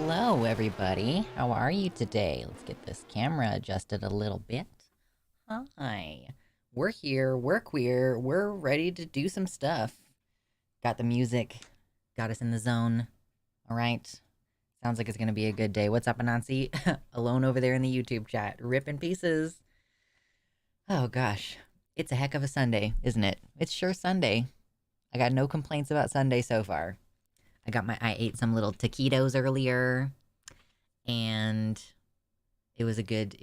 Hello, everybody. How are you today? Let's get this camera adjusted a little bit. Hi. We're here, we're queer, we're ready to do some stuff. Got the music, got us in the zone. All right. Sounds like it's gonna be a good day. What's up, Anansi? Alone over there in the YouTube chat. Rip in pieces. Oh, gosh. It's a heck of a Sunday, isn't it? It's sure Sunday. I got no complaints about Sunday so far. I ate some little taquitos earlier, and it was a good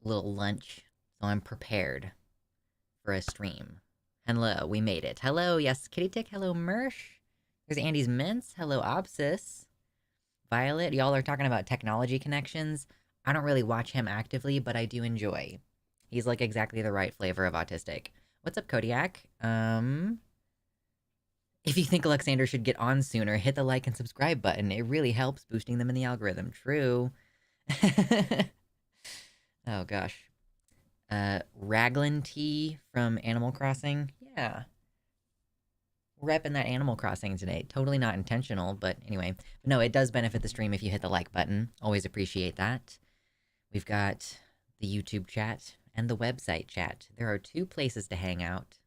little lunch. So I'm prepared for a stream. Hello, we made it. Hello, yes, Kitty Tick. Hello, Mersh. There's Andy's Mints. Hello, Obsis. Violet. Y'all are talking about technology connections. I don't really watch him actively, but I do enjoy. He's like exactly the right flavor of autistic. What's up, Kodiak? If you think Luxander should get on sooner, hit the like and subscribe button. It really helps boosting them in the algorithm. True. Oh gosh. Raglan Tea from Animal Crossing. Yeah. Repping that Animal Crossing today. Totally not intentional, but anyway. But no, it does benefit the stream if you hit the like button. Always appreciate that. We've got the YouTube chat and the website chat. There are two places to hang out.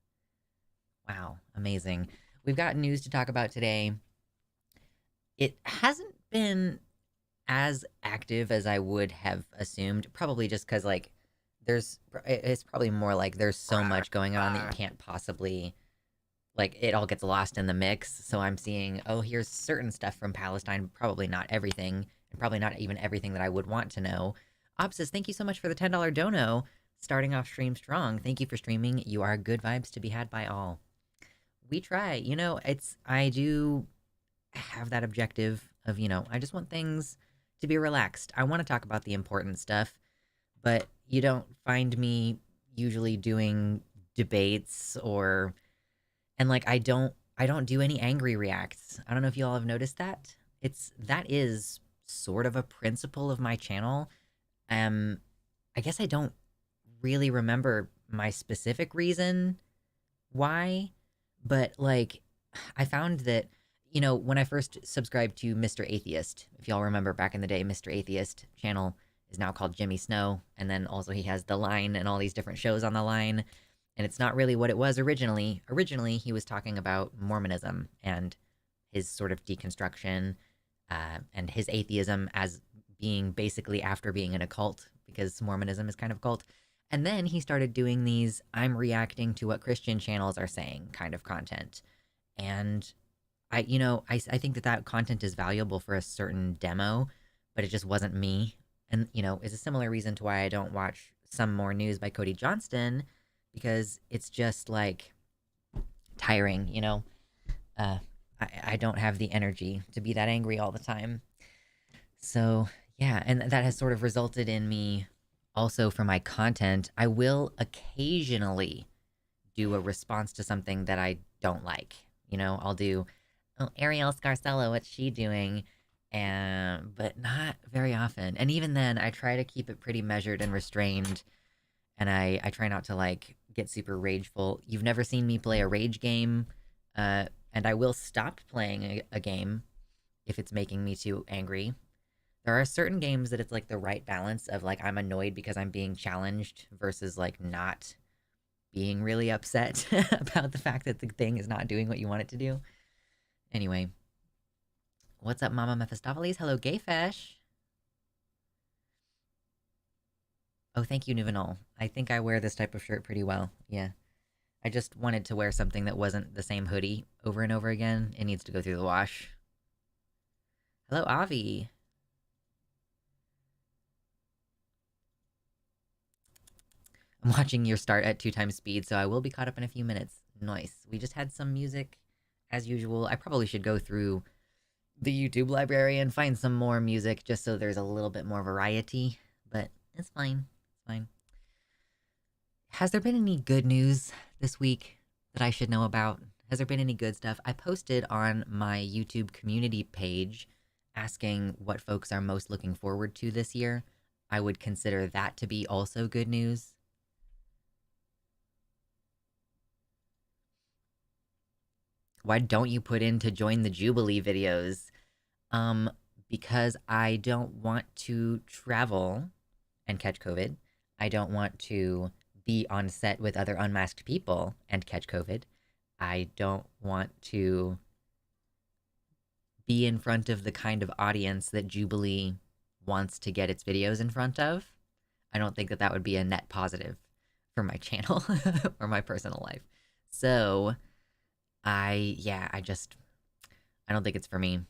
Wow, amazing. We've got news to talk about today. It hasn't been as active as I would have assumed, probably just because, like, it's probably more like there's so much going on that you can't possibly, like, it all gets lost in the mix. So I'm seeing, oh, here's certain stuff from Palestine, probably not everything, and probably not even everything that I would want to know. Opsis, thank you so much for the $10 dono, starting off stream strong. Thank you for streaming. You are good vibes to be had by all. We try, I do have that objective of, I just want things to be relaxed. I want to talk about the important stuff, but you don't find me usually doing debates and like I don't do any angry reacts. I don't know if you all have noticed that. That is sort of a principle of my channel. I guess I don't really remember my specific reason why, but like I found that when I first subscribed to Mr. Atheist, if y'all remember back in the day, Mr. Atheist channel is now called Jimmy Snow, and then also he has The Line and all these different shows on The Line, and it's not really what it was originally. Originally, he was talking about Mormonism and his sort of deconstruction, and his atheism as being basically after being in a cult, because Mormonism is kind of a cult. And then he started doing these I'm reacting to what Christian channels are saying kind of content. And I think that content is valuable for a certain demo, but it just wasn't me. And, it's a similar reason to why I don't watch Some More News by Cody Johnston, because it's just like tiring, I don't have the energy to be that angry all the time. So, yeah, and that has sort of resulted in me also for my content. I will occasionally do a response to something that I don't like. I'll do, oh, Ariel Scarcello, what's she doing? And but not very often. And even then, I try to keep it pretty measured and restrained. And I try not to like get super rageful. You've never seen me play a rage game, and I will stop playing a game if it's making me too angry. There are certain games that it's like the right balance of like I'm annoyed because I'm being challenged versus like not being really upset about the fact that the thing is not doing what you want it to do. Anyway, what's up, Mama Mephistopheles? Hello, Gayfesh. Oh, thank you, Nuvenol. I think I wear this type of shirt pretty well. Yeah. I just wanted to wear something that wasn't the same hoodie over and over again. It needs to go through the wash. Hello, Avi. I'm watching your start at 2 times speed, so I will be caught up in a few minutes. Nice. We just had some music, as usual. I probably should go through the YouTube library and find some more music just so there's a little bit more variety, but it's fine. It's fine. Has there been any good news this week that I should know about? Has there been any good stuff? I posted on my YouTube community page asking what folks are most looking forward to this year. I would consider that to be also good news. Why don't you put in to join the Jubilee videos? because I don't want to travel and catch COVID. I don't want to be on set with other unmasked people and catch COVID. I don't want to be in front of the kind of audience that Jubilee wants to get its videos in front of. I don't think that that would be a net positive for my channel or my personal life. So I don't think it's for me.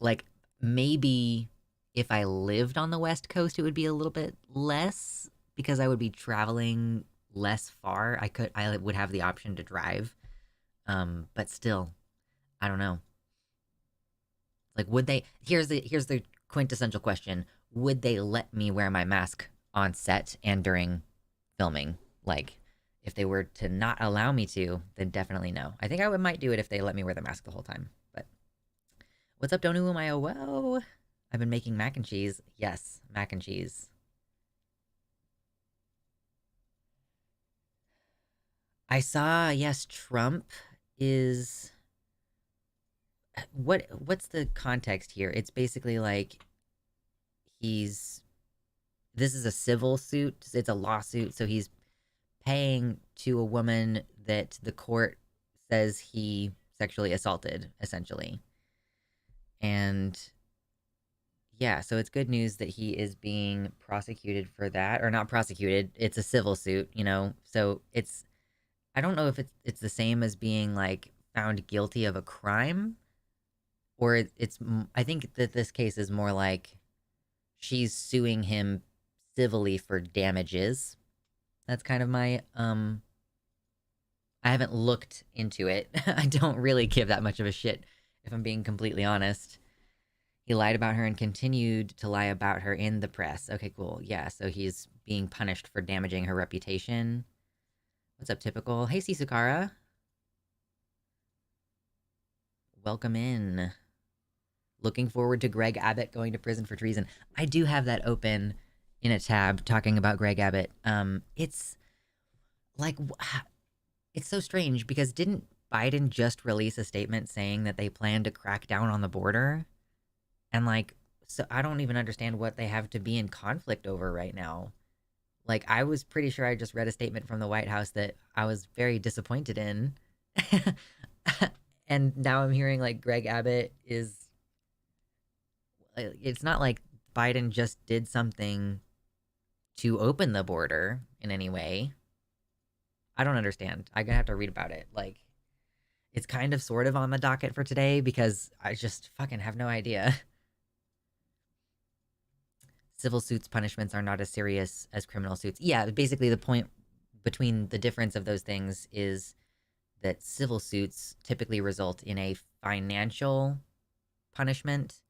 Like, maybe if I lived on the West Coast, it would be a little bit less because I would be traveling less far. I would have the option to drive. But still, I don't know. Like, would they? Here's the quintessential question: would they let me wear my mask on set and during filming? Like, if they were to not allow me to, then definitely no. I think I might do it if they let me wear the mask the whole time. But what's up, Donu Mayo? Well, I've been making mac and cheese. Yes, mac and cheese. I saw. Yes, Trump is. What's the context here? It's basically like he's this is a civil suit. It's a lawsuit, so he's paying to a woman that the court says he sexually assaulted, essentially. And yeah, so it's good news that he is being prosecuted for that, or not prosecuted. It's a civil suit, you know. So it's I don't know if it's the same as being like found guilty of a crime, or I think that this case is more like she's suing him civilly for damages. That's kind of my I haven't looked into it. I don't really give that much of a shit, if I'm being completely honest. He lied about her and continued to lie about her in the press. Okay, cool. Yeah, so he's being punished for damaging her reputation. What's up, typical? Hey, Sisukara. Welcome in. Looking forward to Greg Abbott going to prison for treason. I do have that open in a tab talking about Greg Abbott. It's like it's so strange because didn't Biden just release a statement saying that they plan to crack down on the border? And like, so I don't even understand what they have to be in conflict over right now. Like, I was pretty sure I just read a statement from the White House that I was very disappointed in. And now I'm hearing like Greg Abbott is. It's not like Biden just did something to open the border in any way. I don't understand. I'm gonna have to read about it. Like, it's kind of sort of on the docket for today because I just fucking have no idea. Civil suits punishments are not as serious as criminal suits. Yeah, basically the point between the difference of those things is that civil suits typically result in a financial punishment.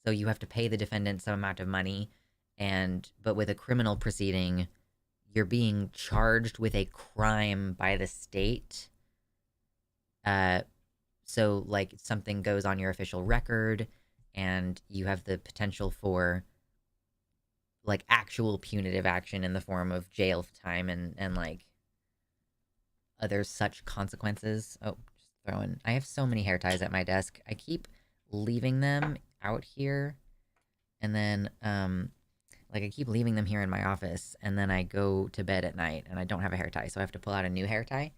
So you have to pay the defendant some amount of money, but with a criminal proceeding, you're being charged with a crime by the state. So like something goes on your official record, and you have the potential for like actual punitive action in the form of jail time and like other such consequences. Oh, just throwing. I have so many hair ties at my desk. I keep leaving them out here, and then like I keep leaving them here in my office, and then I go to bed at night and I don't have a hair tie, so I have to pull out a new hair tie,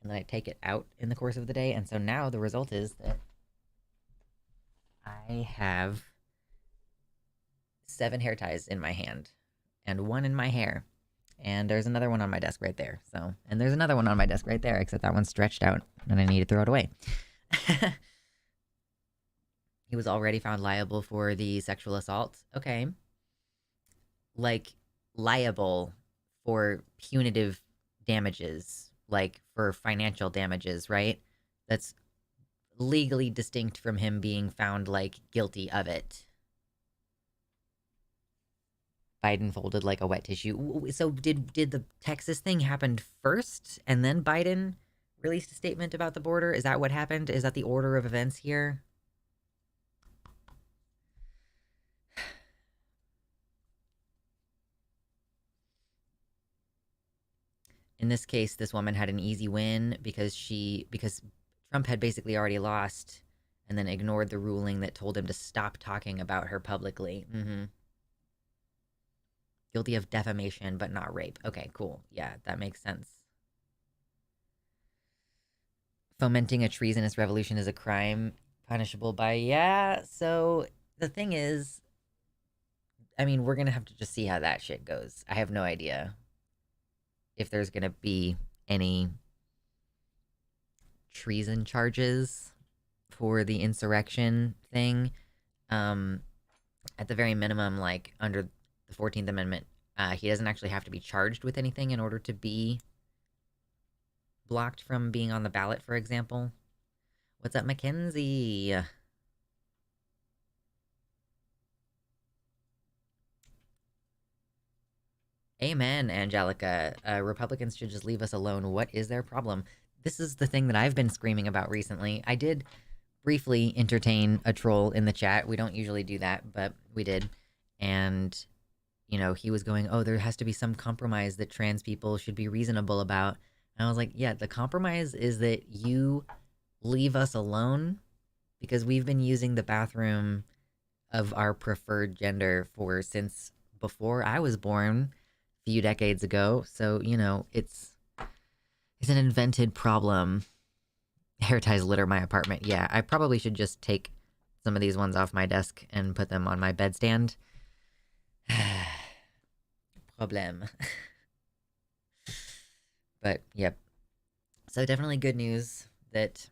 and then I take it out in the course of the day. And so now the result is that I have 7 hair ties in my hand and 1 in my hair. And there's another one on my desk right there. So, and there's another one on my desk right there, except that one's stretched out and I need to throw it away. He was already found liable for the sexual assault. Okay. Like, liable for punitive damages, like for financial damages, right? That's legally distinct from him being found, like, guilty of it. Biden folded like a wet tissue. So did the Texas thing happen first, and then Biden released a statement about the border? Is that what happened? Is that the order of events here? In this case, this woman had an easy win because Trump had basically already lost, and then ignored the ruling that told him to stop talking about her publicly. Guilty of defamation, but not rape. Okay, cool. Yeah, that makes sense. Fomenting a treasonous revolution is a crime punishable by, yeah. So the thing is, I mean, we're gonna have to just see how that shit goes. I have no idea if there's gonna be any treason charges for the insurrection thing. At the very minimum, like under the 14th Amendment, he doesn't actually have to be charged with anything in order to be blocked from being on the ballot, for example. What's up, Mackenzie? Amen, Angelica. Republicans should just leave us alone. What is their problem? This is the thing that I've been screaming about recently. I did briefly entertain a troll in the chat. We don't usually do that, but we did. And, you know, he was going, oh, there has to be some compromise that trans people should be reasonable about. And I was like, yeah, the compromise is that you leave us alone because we've been using the bathroom of our preferred gender for since before I was born a few decades ago. So, you know, it's an invented problem. Hair ties litter my apartment. Yeah, I probably should just take some of these ones off my desk and put them on my bedstand. Problem. But, yep. So definitely good news that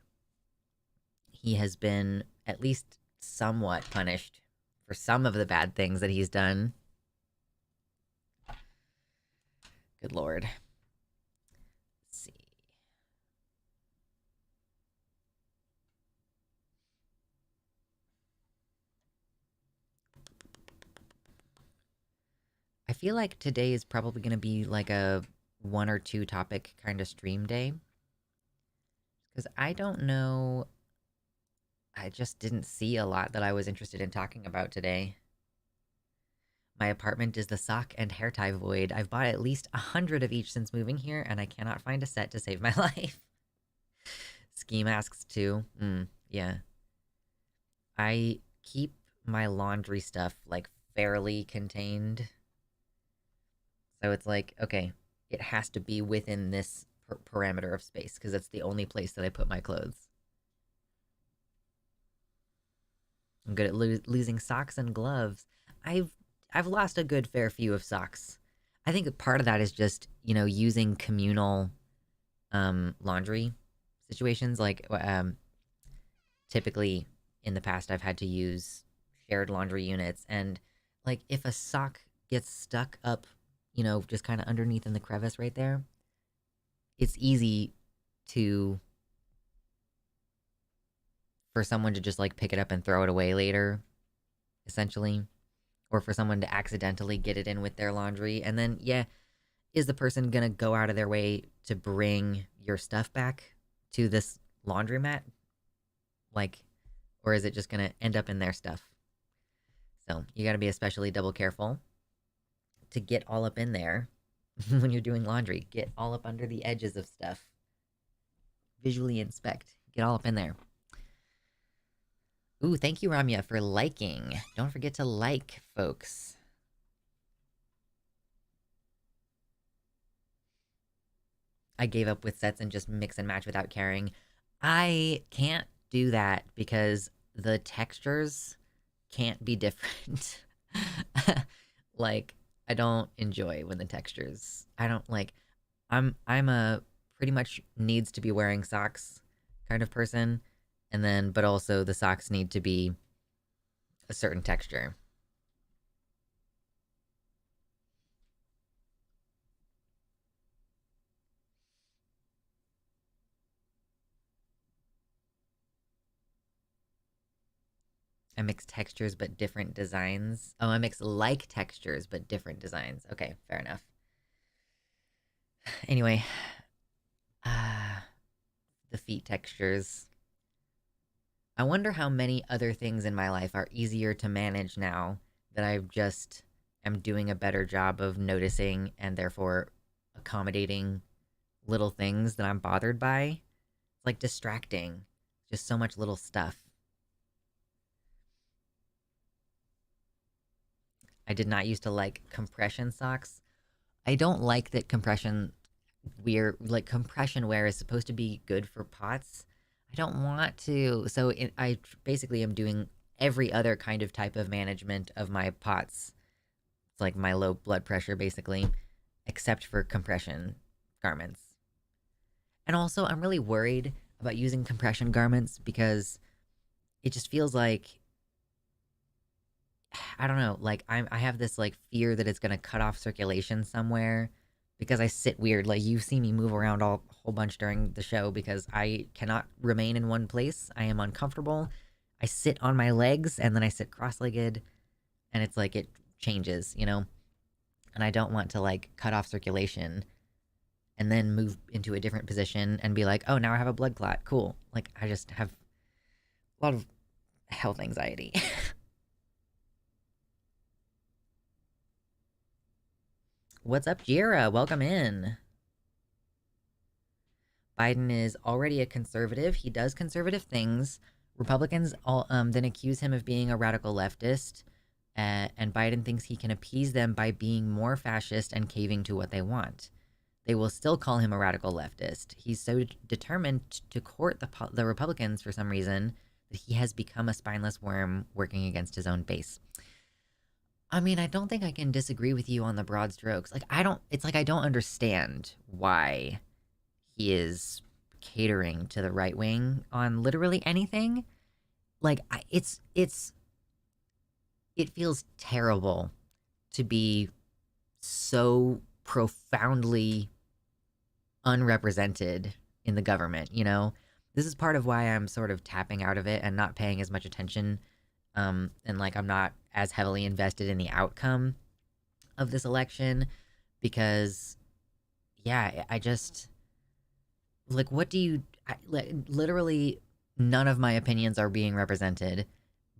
he has been at least somewhat punished for some of the bad things that he's done. Good lord. Let's see. I feel like today is probably going to be like a 1 or 2 topic kind of stream day. Because I don't know. I just didn't see a lot that I was interested in talking about today. My apartment is the sock and hair tie void. I've bought at least 100 of each since moving here, and I cannot find a set to save my life. Ski masks, too. Yeah. I keep my laundry stuff, like, fairly contained. So it's like, okay, it has to be within this parameter of space, because it's the only place that I put my clothes. I'm good at losing socks and gloves. I've lost a good fair few of socks. I think part of that is just, you know, using communal laundry situations. Like, typically in the past, I've had to use shared laundry units. And, like, if a sock gets stuck up, you know, just kind of underneath in the crevice right there, it's easy to for someone to just, like, pick it up and throw it away later, essentially. Or for someone to accidentally get it in with their laundry. And then, yeah, is the person gonna go out of their way to bring your stuff back to this laundromat? Like, or is it just gonna end up in their stuff? So, you gotta be especially double careful to get all up in there when you're doing laundry. Get all up under the edges of stuff. Visually inspect. Get all up in there. Ooh, thank you, Ramya, for liking. Don't forget to like, folks. I gave up with sets and just mix and match without caring. I can't do that because the textures can't be different. Like, I don't enjoy when the textures. I don't like. I'm a pretty much needs to be wearing socks kind of person, and then but also the socks need to be a certain texture. I mix textures but different designs. Oh, I mix like textures but different designs. Okay, fair enough. Anyway, the feet textures. I wonder how many other things in my life are easier to manage now that I just am doing a better job of noticing and therefore accommodating little things that I'm bothered by. It's like distracting. Just so much little stuff. I did not used to like compression socks. I don't like that compression wear is supposed to be good for POTS. I don't want to. So I basically am doing every other kind of type of management of my POTS. It's like my low blood pressure, basically, except for compression garments. And also, I'm really worried about using compression garments because it just feels like I don't know, like I have this like fear that it's gonna cut off circulation somewhere because I sit weird. Like you see me move around a whole bunch during the show because I cannot remain in one place. I am uncomfortable. I sit on my legs and then I sit cross-legged and it's like it changes, you know? And I don't want to like cut off circulation and then move into a different position and be like, oh, now I have a blood clot. Cool. Like I just have a lot of health anxiety. What's up, Jira? Welcome in. Biden is already a conservative. He does conservative things. Republicans then accuse him of being a radical leftist, and Biden thinks he can appease them by being more fascist and caving to what they want. They will still call him a radical leftist. He's so determined to court the Republicans for some reason that he has become a spineless worm working against his own base. I mean, I don't think I can disagree with you on the broad strokes. Like, it's like I don't understand why he is catering to the right wing on literally anything. Like, it feels terrible to be so profoundly unrepresented in the government, you know? This is part of why I'm sort of tapping out of it and not paying as much attention. And like, I'm not as heavily invested in the outcome of this election because, yeah, I just like, what do you literally none of my opinions are being represented,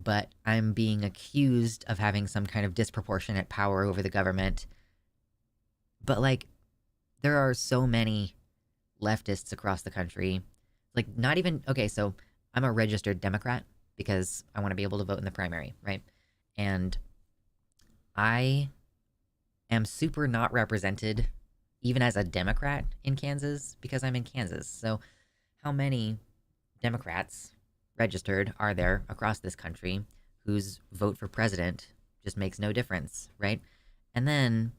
but I'm being accused of having some kind of disproportionate power over the government. But like, there are so many leftists across the country. Like, not even okay, so I'm a registered Democrat because I want to be able to vote in the primary, right? And I am super not represented even as a Democrat in Kansas because I'm in Kansas. So how many Democrats registered are there across this country whose vote for president just makes no difference, right? And then,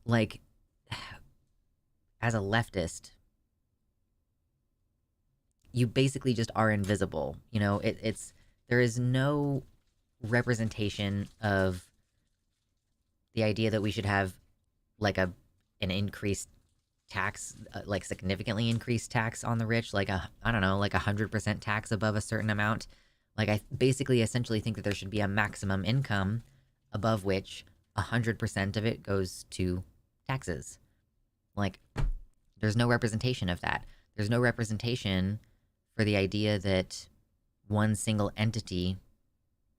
like, as a leftist, you basically just are invisible. You know, there is no representation of the idea that we should have like an increased tax, like significantly increased tax on the rich, like I don't know, like 100% tax above a certain amount. Like I basically essentially think that there should be a maximum income above which 100% of it goes to taxes. Like there's no representation of that. There's no representation for the idea that one single entity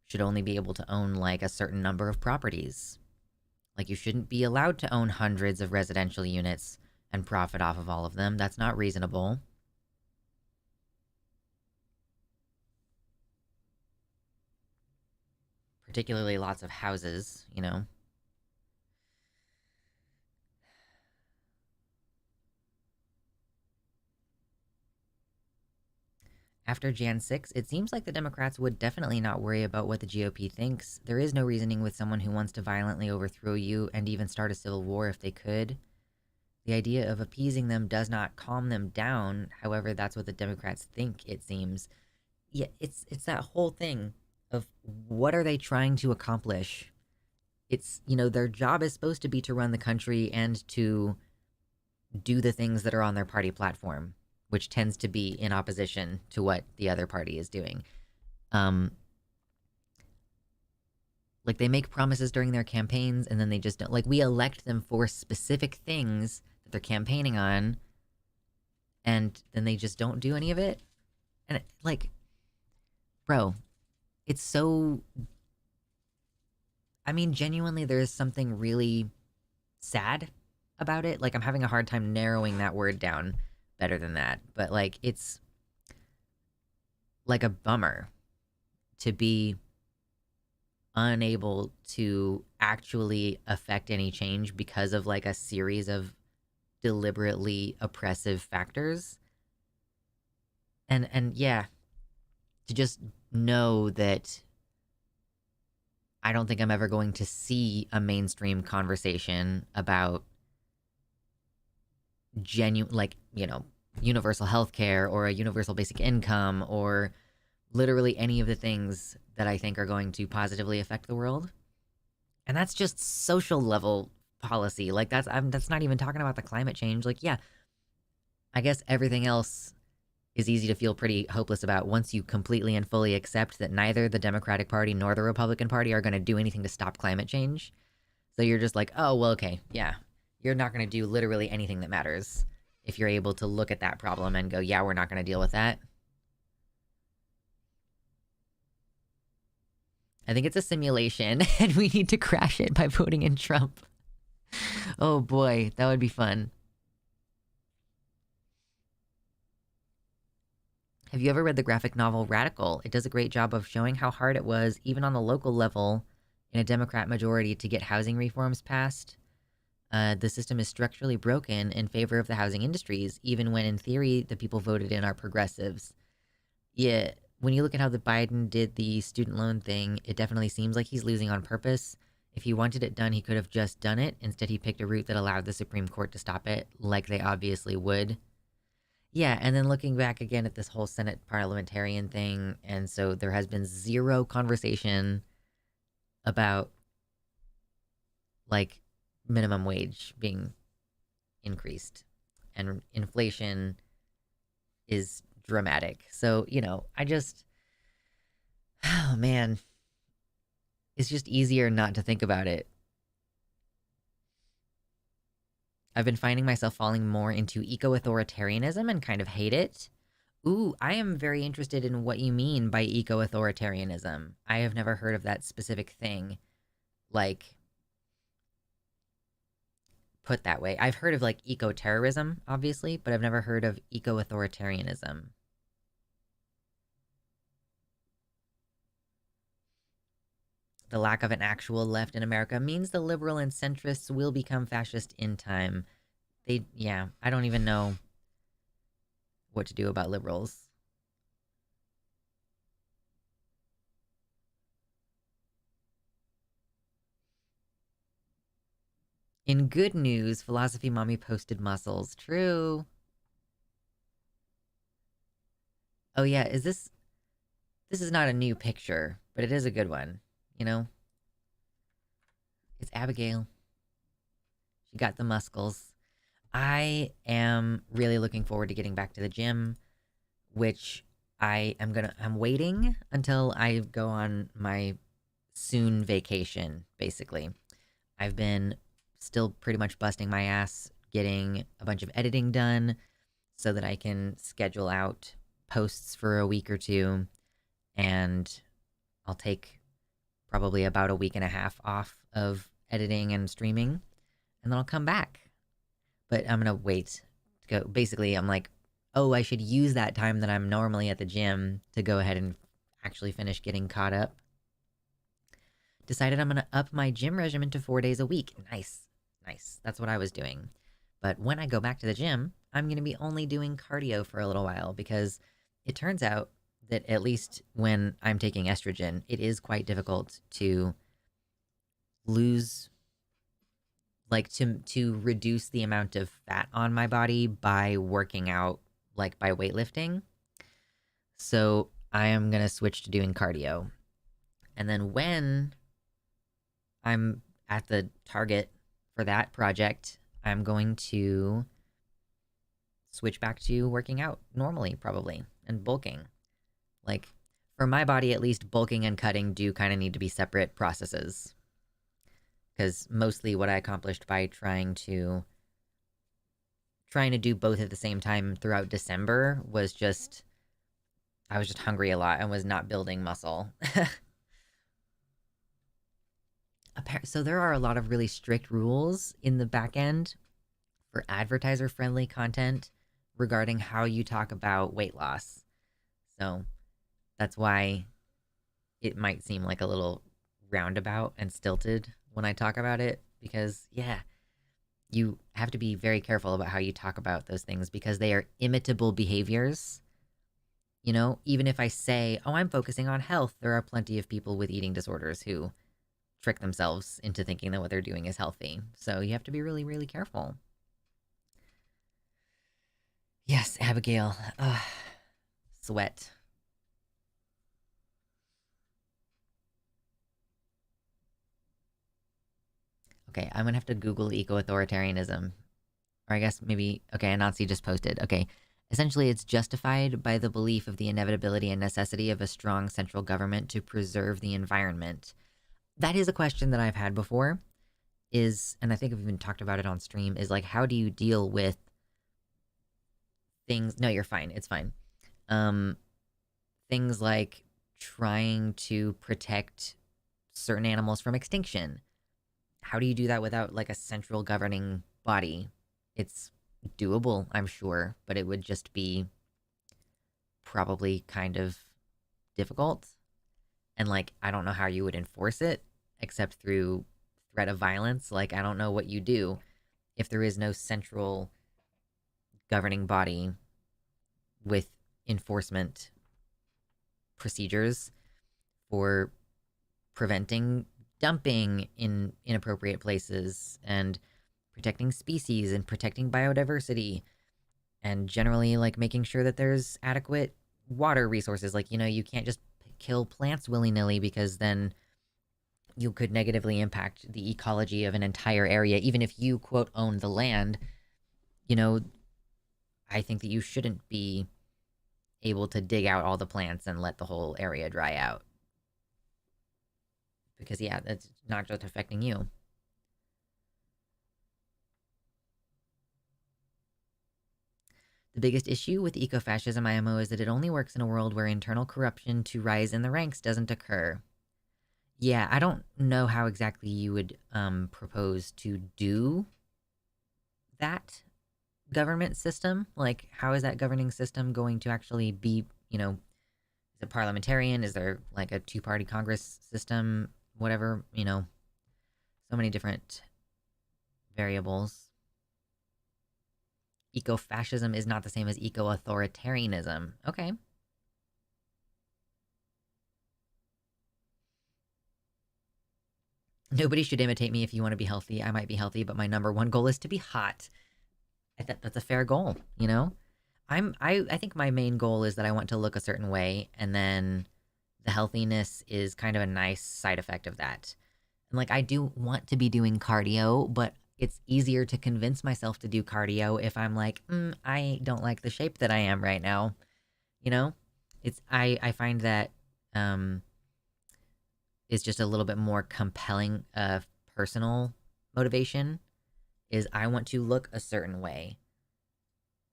should only be able to own like a certain number of properties. Like you shouldn't be allowed to own hundreds of residential units and profit off of all of them. That's not reasonable. Particularly lots of houses, you know. After Jan 6, it seems like the Democrats would definitely not worry about what the GOP thinks. There is no reasoning with someone who wants to violently overthrow you and even start a civil war if they could. The idea of appeasing them does not calm them down. However, that's what the Democrats think, it seems. Yeah, it's that whole thing of what are they trying to accomplish? It's, you know, their job is supposed to be to run the country and to do the things that are on their party platform, which tends to be in opposition to what the other party is doing. Um, like they make promises during their campaigns and then they just don't. Like we elect them for specific things that they're campaigning on, and then they just don't do any of it. And like, bro, it's so. I mean, genuinely, there is something really sad about it. Like I'm having a hard time narrowing that word down better than that. But like it's like a bummer to be unable to actually affect any change because of like a series of deliberately oppressive factors. And yeah, to just know that I don't think I'm ever going to see a mainstream conversation about genuine, like, universal health care or a universal basic income or literally any of the things that I think are going to positively affect the world. And that's just social level policy. Like that's not even talking about the climate change. Like, yeah, I guess everything else is easy to feel pretty hopeless about once you completely and fully accept that neither the Democratic Party nor the Republican Party are going to do anything to stop climate change. So you're just like, oh, well, okay, yeah. You're not going to do literally anything that matters if you're able to look at that problem and go, yeah, we're not going to deal with that. I think it's a simulation and we need to crash it by voting in Trump. Oh boy, that would be fun. Have you ever read the graphic novel Radical? It does a great job of showing how hard it was, even on the local level, in a Democrat majority to get housing reforms passed. The system is structurally broken in favor of the housing industries, even when in theory the people voted in are progressives. Yeah, when you look at how the Biden did the student loan thing, it definitely seems like he's losing on purpose. If he wanted it done, he could have just done it. Instead, he picked a route that allowed the Supreme Court to stop it, like they obviously would. Yeah, and then looking back again at this whole Senate parliamentarian thing, and so there has been zero conversation about, like, minimum wage being increased, and inflation is dramatic. So, I just, oh man, it's just easier not to think about it. I've been finding myself falling more into eco-authoritarianism and kind of hate it. Ooh, I am very interested in what you mean by eco-authoritarianism. I have never heard of that specific thing, like, put that way. I've heard of, like, eco-terrorism, obviously, but I've never heard of eco-authoritarianism. The lack of an actual left in America means the liberal and centrists will become fascist in time. Yeah, I don't even know what to do about liberals. In good news, Philosophy Mommy posted muscles. True. Oh yeah, this is not a new picture, but it is a good one, you know? It's Abigail. She got the muscles. I am really looking forward to getting back to the gym, which I'm waiting until I go on my soon vacation, basically. I've been still pretty much busting my ass getting a bunch of editing done so that I can schedule out posts for a week or two, and I'll take probably about a week and a half off of editing and streaming, and then I'll come back. But I'm gonna wait to go. Basically, I'm like, oh, I should use that time that I'm normally at the gym to go ahead and actually finish getting caught up. Decided I'm gonna up my gym regimen to 4 days a week. Nice. Nice. That's what I was doing. But when I go back to the gym, I'm gonna be only doing cardio for a little while because it turns out that at least when I'm taking estrogen, it is quite difficult to lose, like, to reduce the amount of fat on my body by working out, like by weightlifting. So I am gonna switch to doing cardio. And then when I'm at the target for that project, I'm going to switch back to working out normally, probably, and bulking. Like, for my body, at least, bulking and cutting do kind of need to be separate processes. Because mostly what I accomplished by trying to do both at the same time throughout December was just, I was just hungry a lot and was not building muscle. So there are a lot of really strict rules in the back end for advertiser-friendly content regarding how you talk about weight loss. So that's why it might seem like a little roundabout and stilted when I talk about it because, yeah, you have to be very careful about how you talk about those things because they are imitable behaviors. You know, even if I say, oh, I'm focusing on health, there are plenty of people with eating disorders who trick themselves into thinking that what they're doing is healthy. So you have to be really, really careful. Yes, Abigail. Sweat. Okay, I'm gonna have to Google eco-authoritarianism. Or I guess maybe, okay, Anansi just posted. Okay, essentially it's justified by the belief of the inevitability and necessity of a strong central government to preserve the environment. That is a question that I've had before, and I think I've even talked about it on stream, is like, how do you deal with things? No, you're fine. It's fine. Um, things like trying to protect certain animals from extinction. How do you do that without like a central governing body? It's doable, I'm sure, but it would just be probably kind of difficult. And like, I don't know how you would enforce it except through threat of violence. Like, I don't know what you do if there is no central governing body with enforcement procedures for preventing dumping in inappropriate places and protecting species and protecting biodiversity and generally like making sure that there's adequate water resources. Like, you know, you can't just kill plants willy-nilly because then you could negatively impact the ecology of an entire area even if you quote own the land. You know, I think that you shouldn't be able to dig out all the plants and let the whole area dry out because yeah, that's not just affecting you. The biggest issue with ecofascism IMO is that it only works in a world where internal corruption to rise in the ranks doesn't occur. Yeah, I don't know how exactly you would propose to do that government system. Like, how is that governing system going to actually be, you know, is it parliamentarian? Is there like a two-party Congress system? Whatever, you know, so many different variables. Eco-fascism is not the same as eco-authoritarianism. Okay. Nobody should imitate me if you want to be healthy. I might be healthy, but my number one goal is to be hot. That's a fair goal, you know? I think my main goal is that I want to look a certain way, and then the healthiness is kind of a nice side effect of that. And like, I do want to be doing cardio, but it's easier to convince myself to do cardio if I'm like, I don't like the shape that I am right now. You know, I find that um is just a little bit more compelling personal motivation is I want to look a certain way.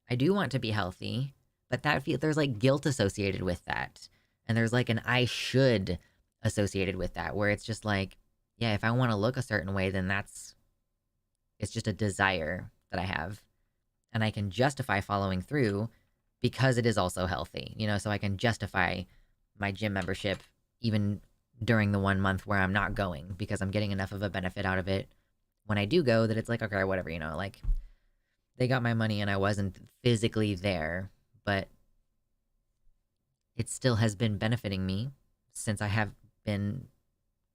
I do want to be healthy, but there's like guilt associated with that. And there's like an I should associated with that where it's just like, yeah, if I want to look a certain way, then it's just a desire that I have. And I can justify following through because it is also healthy, you know, so I can justify my gym membership even during the 1 month where I'm not going because I'm getting enough of a benefit out of it when I do go that it's like, okay, whatever, you know, like they got my money and I wasn't physically there, but it still has been benefiting me since I have been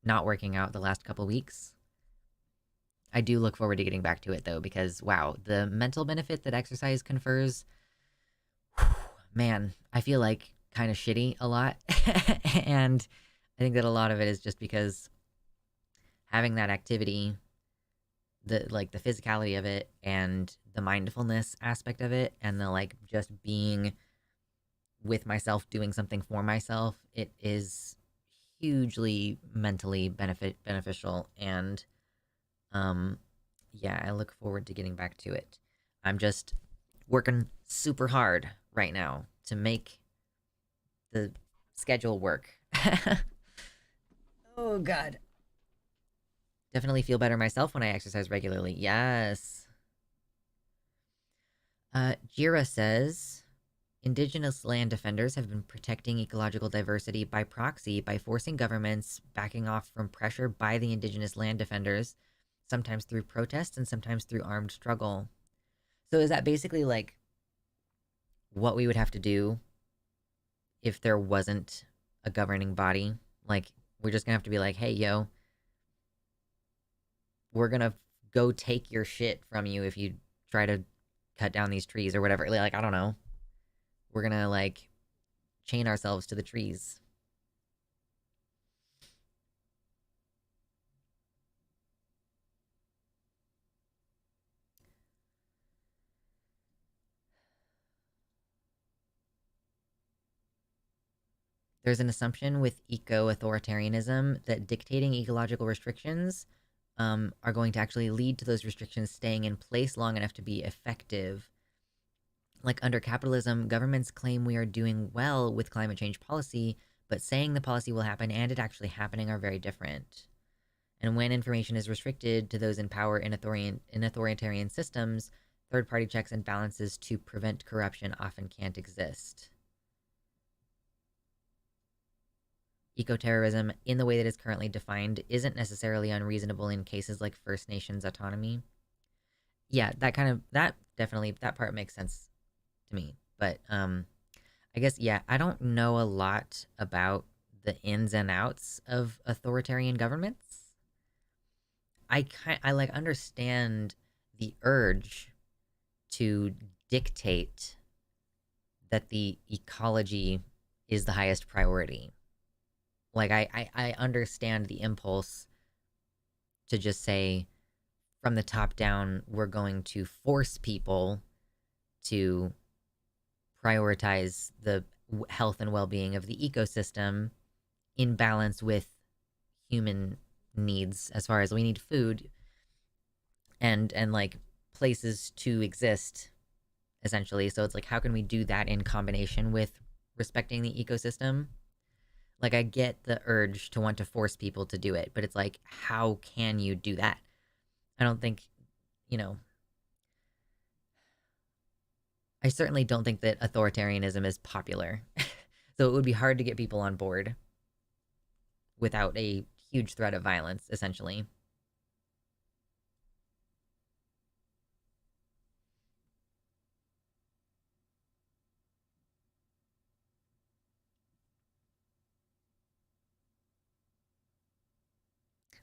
not working out the last couple weeks. I do look forward to getting back to it though, because wow, the mental benefit that exercise confers, man, I feel like kind of shitty a lot. And I think that a lot of it is just because having that activity, the physicality of it and the mindfulness aspect of it and the like just being with myself doing something for myself, it is hugely mentally beneficial and yeah, I look forward to getting back to it. I'm just working super hard right now to make the schedule work. Oh god. Definitely feel better myself when I exercise regularly. Yes. Jira says Indigenous land defenders have been protecting ecological diversity by proxy by forcing governments backing off from pressure by the indigenous land defenders, sometimes through protests and sometimes through armed struggle. So is that basically like what we would have to do if there wasn't a governing body? Like, we're just gonna have to be like, hey, yo, we're gonna go take your shit from you if you try to cut down these trees or whatever. Like, I don't know. We're gonna like chain ourselves to the trees. There's an assumption with eco-authoritarianism that dictating ecological restrictions are going to actually lead to those restrictions staying in place long enough to be effective. Like under capitalism, governments claim we are doing well with climate change policy, but saying the policy will happen and it actually happening are very different. And when information is restricted to those in power in authoritarian systems, third party checks and balances to prevent corruption often can't exist. Ecoterrorism, in the way that is currently defined, isn't necessarily unreasonable in cases like First Nations autonomy. Yeah, that definitely, that part makes sense to me. But I guess, yeah, I don't know a lot about the ins and outs of authoritarian governments. I like understand the urge to dictate that the ecology is the highest priority. Like I understand the impulse to just say from the top down, we're going to force people to prioritize the health and well-being of the ecosystem in balance with human needs, as far as we need food and like places to exist, essentially. So it's like, how can we do that in combination with respecting the ecosystem? Like, I get the urge to want to force people to do it, but it's like, how can you do that? I don't think, you know, I certainly don't think that authoritarianism is popular. So it would be hard to get people on board without a huge threat of violence, essentially.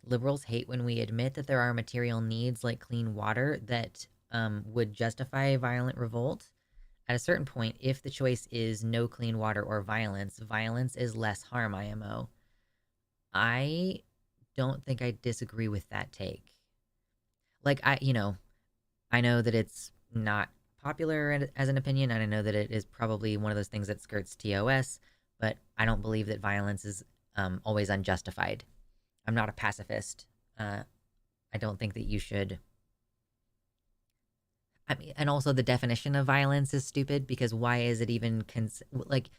Liberals hate when we admit that there are material needs like clean water that would justify violent revolt. At a certain point, if the choice is no clean water or violence, violence is less harm, IMO. I don't think I disagree with that take. Like, I know that it's not popular as an opinion, and I know that it is probably one of those things that skirts TOS, but I don't believe that violence is always unjustified. I'm not a pacifist. I don't think that you should. I mean, and also the definition of violence is stupid because why is it even like,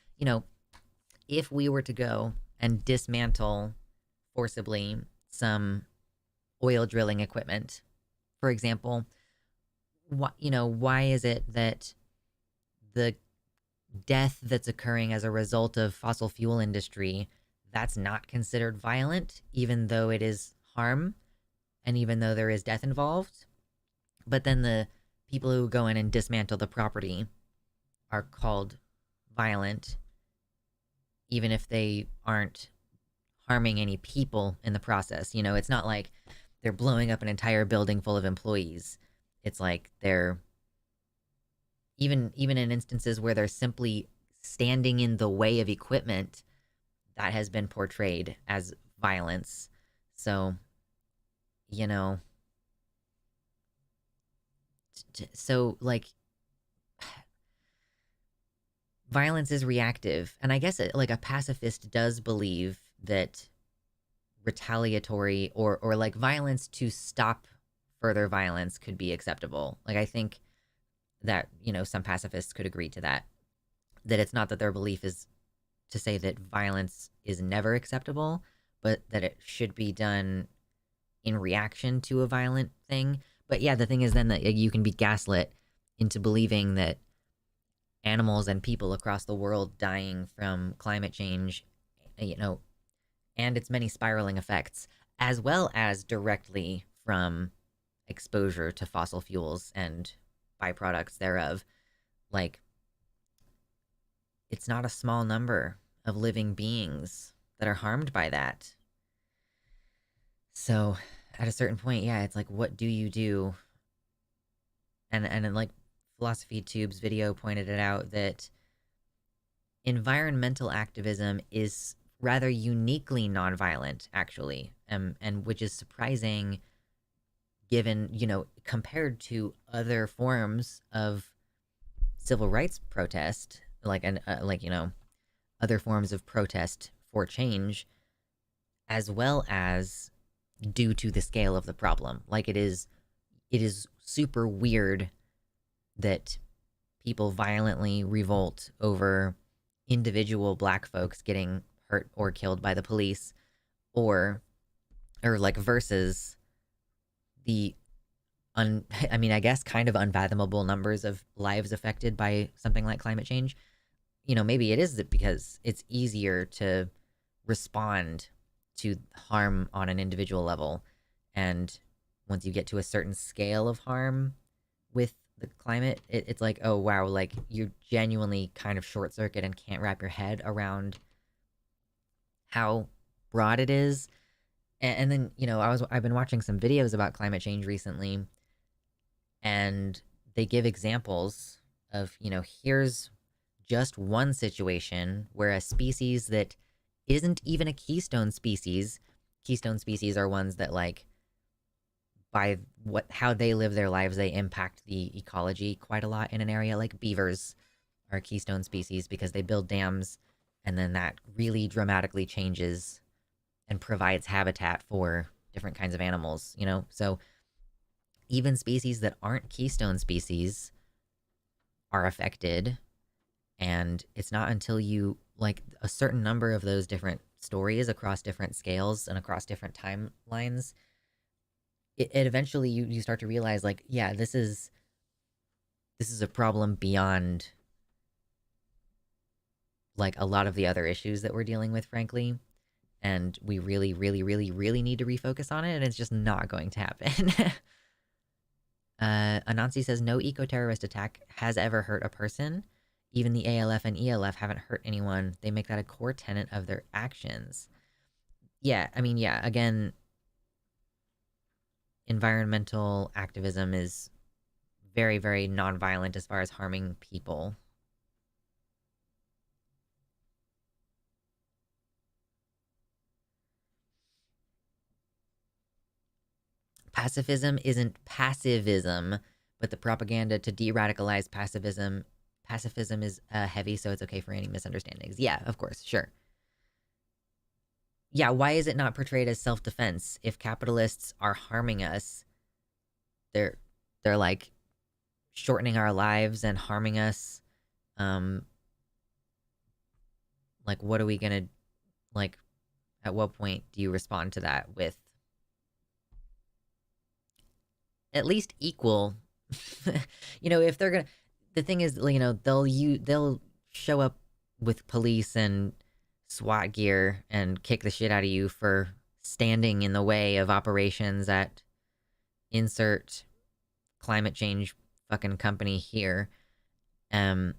if we were to go and dismantle forcibly some oil drilling equipment, for example, why is it that the death that's occurring as a result of fossil fuel industry, that's not considered violent, even though it is harm and even though there is death involved? But then the people who go in and dismantle the property are called violent, even if they aren't harming any people in the process. It's not like they're blowing up an entire building full of employees. It's like they're even in instances where they're simply standing in the way of equipment, that has been portrayed as violence. So, you know, so like violence is reactive, and I guess like a pacifist does believe that retaliatory or like violence to stop further violence could be acceptable. Like, I think that some pacifists could agree to that, that it's not that their belief is to say that violence is never acceptable, but that it should be done in reaction to a violent thing. But yeah, the thing is then that you can be gaslit into believing that animals and people across the world dying from climate change, you know, and its many spiraling effects, as well as directly from exposure to fossil fuels and byproducts thereof. Like, it's not a small number of living beings that are harmed by that. So, at a certain point, yeah, it's like, what do you do? And like Philosophy Tube's video pointed it out that environmental activism is rather uniquely nonviolent, actually, and which is surprising given, compared to other forms of civil rights protest, other forms of protest for change, as well as due to the scale of the problem. Like, it is super weird that people violently revolt over individual black folks getting hurt or killed by the police, or like versus the I mean, I guess kind of unfathomable numbers of lives affected by something like climate change. Maybe it is because it's easier to respond to harm on an individual level. And once you get to a certain scale of harm with the climate, it's like, oh, wow, like you genuinely kind of short circuit and can't wrap your head around how broad it is. And then, I've been watching some videos about climate change recently, and they give examples of, here's just one situation where a species that isn't even a keystone species are ones that, like, by how they live their lives, they impact the ecology quite a lot in an area. Like beavers are a keystone species because they build dams, and then that really dramatically changes and provides habitat for different kinds of animals, So even species that aren't keystone species are affected. And it's not until you, like, a certain number of those different stories across different scales and across different timelines, it eventually you start to realize, like, yeah, this is a problem beyond, like, a lot of the other issues that we're dealing with, frankly. And we really, really, really, really need to refocus on it, and it's just not going to happen. Anansi says, no eco-terrorist attack has ever hurt a person. Even the ALF and ELF haven't hurt anyone. They make that a core tenet of their actions. Yeah, I mean, yeah, again, environmental activism is very, very nonviolent as far as harming people. Pacifism isn't passivism, but the propaganda to de-radicalize pacifism is heavy, so it's okay for any misunderstandings. Yeah, of course, sure. Yeah, why is it not portrayed as self-defense? If capitalists are harming us, they're like shortening our lives and harming us. Um, like, what are we gonna, like? At what point do you respond to that with at least equal? If they're gonna, the thing is, they'll show up with police and SWAT gear and kick the shit out of you for standing in the way of operations at insert climate change fucking company here. Um,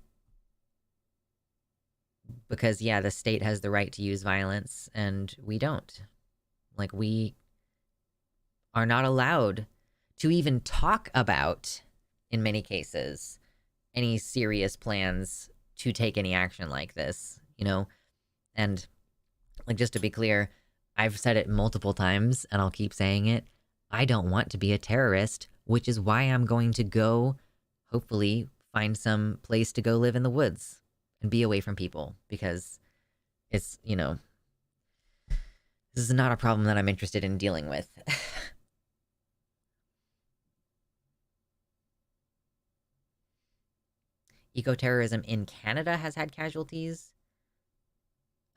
because yeah, the state has the right to use violence and we don't. Like, we are not allowed to even talk about, in many cases, any serious plans to take any action like this. And, like, just to be clear, I've said it multiple times and I'll keep saying it. I don't want to be a terrorist, which is why I'm going to go, hopefully, find some place to go live in the woods and be away from people, because it's, this is not a problem that I'm interested in dealing with. Eco-terrorism in Canada has had casualties.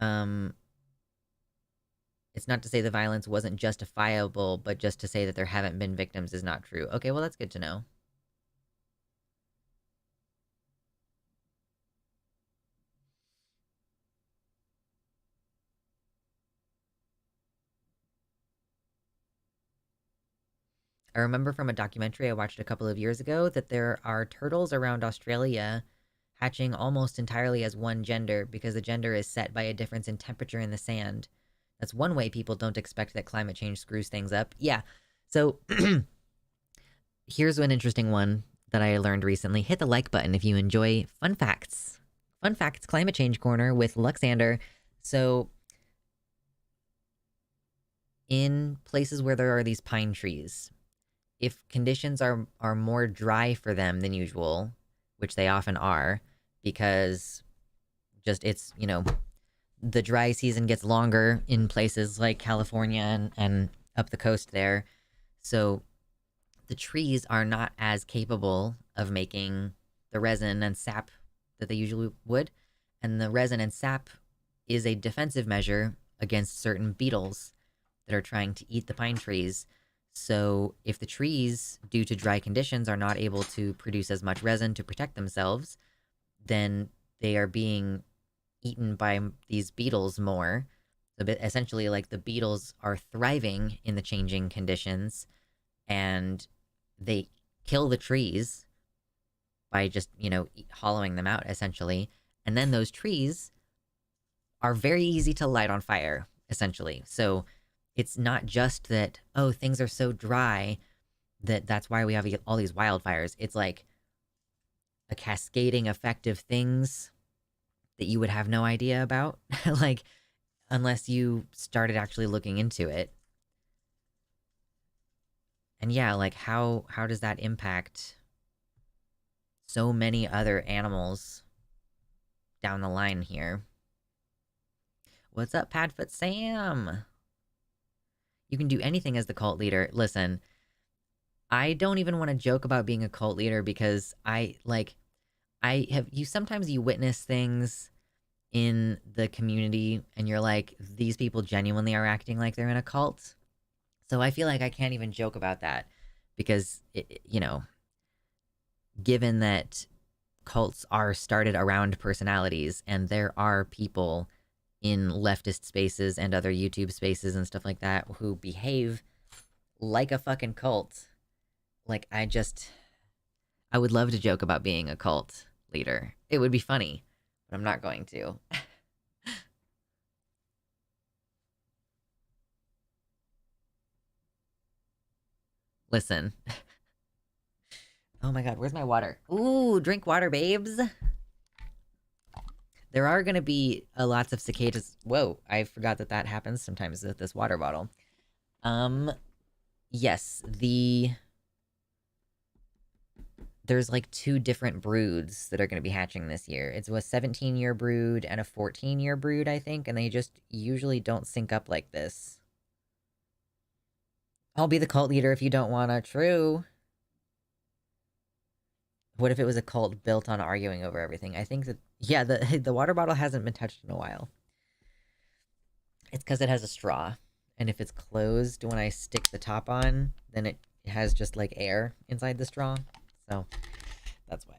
Um, it's not to say the violence wasn't justifiable, but just to say that there haven't been victims is not true. Okay, well, that's good to know. I remember from a documentary I watched a couple of years ago that there are turtles around Australia hatching almost entirely as one gender because the gender is set by a difference in temperature in the sand. That's one way people don't expect that climate change screws things up. Yeah. So here's an interesting one that I learned recently. Hit the like button if you enjoy fun facts. Fun facts climate change corner with Luxander. So in places where there are these pine trees, if conditions are more dry for them than usual, which they often are, because just it's, the dry season gets longer in places like California and up the coast there. So the trees are not as capable of making the resin and sap that they usually would. And the resin and sap is a defensive measure against certain beetles that are trying to eat the pine trees. So if the trees, due to dry conditions, are not able to produce as much resin to protect themselves, then they are being eaten by these beetles more. So essentially, like, the beetles are thriving in the changing conditions, and they kill the trees by just, hollowing them out, essentially. And then those trees are very easy to light on fire, essentially. So it's not just that, oh, things are so dry that's why we have all these wildfires. It's like a cascading effect of things that you would have no idea about, like, unless you started actually looking into it. And yeah, like, how does that impact so many other animals down the line here? What's up, Padfoot Sam? You can do anything as the cult leader. Listen, I don't even want to joke about being a cult leader because sometimes you witness things in the community and you're like, these people genuinely are acting like they're in a cult. So I feel like I can't even joke about that because, given that cults are started around personalities and there are people in leftist spaces and other YouTube spaces and stuff like that who behave like a fucking cult. Like, I would love to joke about being a cult leader. It would be funny, but I'm not going to. Listen. Oh my god, where's my water? Ooh, drink water, babes. There are going to be lots of cicadas. Whoa, I forgot that happens sometimes with this water bottle. Yes, there's like two different broods that are going to be hatching this year. It's a 17-year brood and a 14-year brood, I think, and they just usually don't sync up like this. I'll be the cult leader if you don't want to. True. What if it was a cult built on arguing over everything? I think that, yeah, the water bottle hasn't been touched in a while. It's because it has a straw. And if it's closed when I stick the top on, then it has just like air inside the straw. So that's why.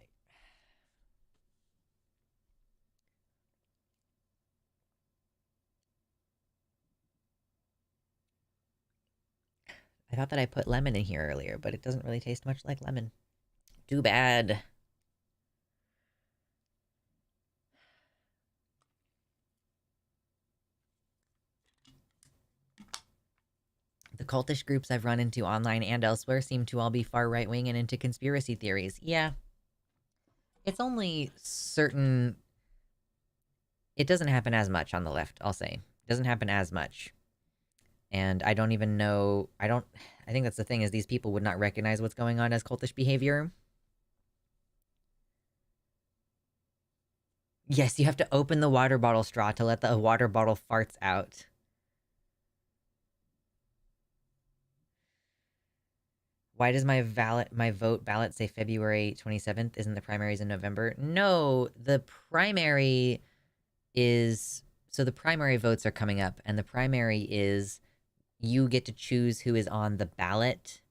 I thought that I put lemon in here earlier, but it doesn't really taste much like lemon. Too bad. The cultish groups I've run into online and elsewhere seem to all be far right-wing and into conspiracy theories. Yeah. It's only certain... It doesn't happen as much on the left, I'll say. It doesn't happen as much. And I don't even know... I think that's the thing, is these people would not recognize what's going on as cultish behavior. Yes, you have to open the water bottle straw to let the water bottle farts out. Why does my vote ballot say February 27th? Isn't the primaries in November? No, the primary is... So the primary votes are coming up, and the primary is you get to choose who is on the ballot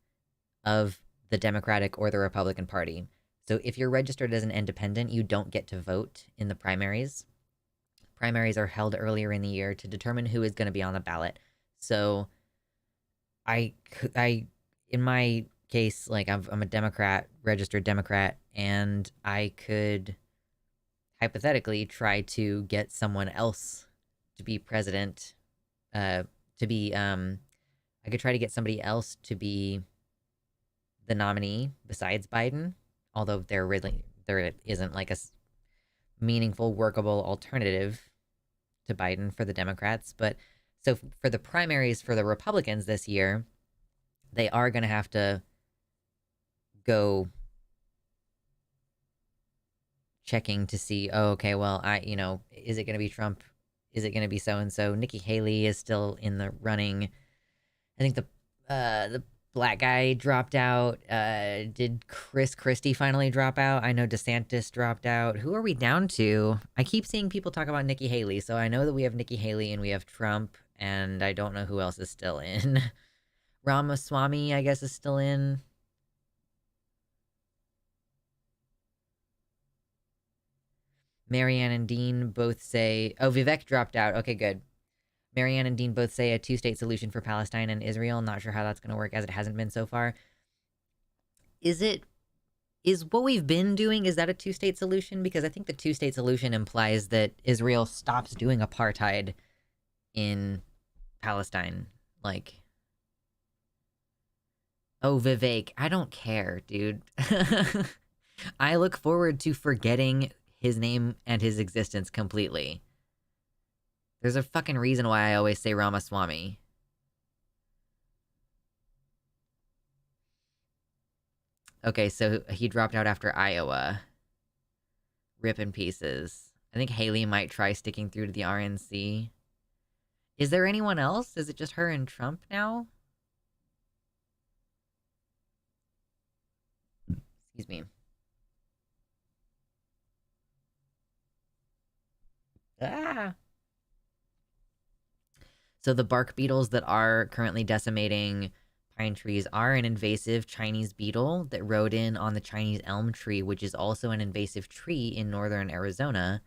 of the Democratic or the Republican Party. So if you're registered as an independent, you don't get to vote in the primaries. Primaries are held earlier in the year to determine who is going to be on the ballot. So in my case, like I'm a Democrat, registered Democrat, and I could hypothetically try to get someone else to be president, to be I could try to get somebody else to be the nominee besides Biden, although there isn't like a meaningful, workable alternative to Biden for the Democrats. But so for the primaries for the Republicans this year, they are going to have to go checking to see, oh, okay, well, is it going to be Trump? Is it going to be so and so? Nikki Haley is still in the running. I think the black guy dropped out. Did Chris Christie finally drop out? I know DeSantis dropped out. Who are we down to? I keep seeing people talk about Nikki Haley, so I know that we have Nikki Haley and we have Trump, and I don't know who else is still in. Ramaswamy, I guess, is still in. Marianne and Dean both say... Oh, Vivek dropped out. Okay, good. Marianne and Dean both say a two-state solution for Palestine and Israel. Not sure how that's going to work, as it hasn't been so far. Is what we've been doing, is that a two-state solution? Because I think the two-state solution implies that Israel stops doing apartheid in Palestine. Like... Oh, Vivek. I don't care, dude. I look forward to forgetting his name and his existence completely. There's a fucking reason why I always say Ramaswamy. Okay, so he dropped out after Iowa. Rip in pieces. I think Haley might try sticking through to the RNC. Is there anyone else? Is it just her and Trump now? Excuse me. Ah! So the bark beetles that are currently decimating pine trees are an invasive Chinese beetle that rode in on the Chinese elm tree, which is also an invasive tree in northern Arizona.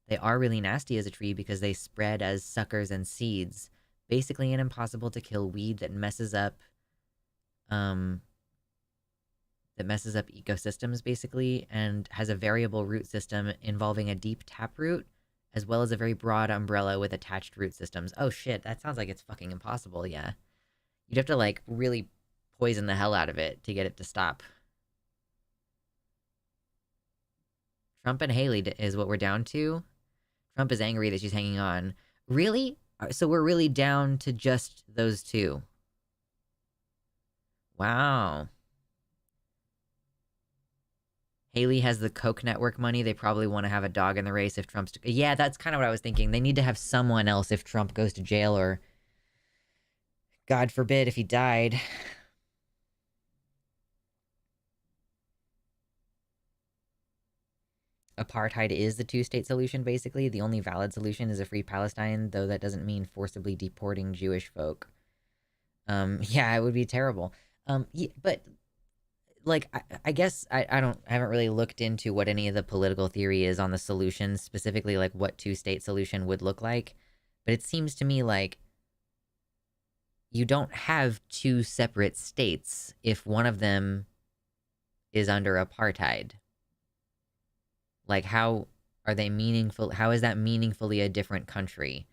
They are really nasty as a tree because they spread as suckers and seeds. Basically an impossible to kill weed that messes up ecosystems, basically, and has a variable root system involving a deep taproot, as well as a very broad umbrella with attached root systems. Oh shit, that sounds like it's fucking impossible, yeah. You'd have to, like, really poison the hell out of it to get it to stop. Trump and Haley is what we're down to. Trump is angry that she's hanging on. Really? So we're really down to just those two. Wow. Haley has the Koch network money. They probably want to have a dog in the race if Trump's... Yeah, that's kind of what I was thinking. They need to have someone else if Trump goes to jail, or... God forbid if he died. Apartheid is the two-state solution, basically. The only valid solution is a free Palestine, though that doesn't mean forcibly deporting Jewish folk. Yeah, it would be terrible. Yeah, but... Like, I guess I haven't really looked into what any of the political theory is on the solutions, specifically, like, what two-state solution would look like. But it seems to me like you don't have two separate states if one of them is under apartheid. Like, how are they meaningful? How is that meaningfully a different country?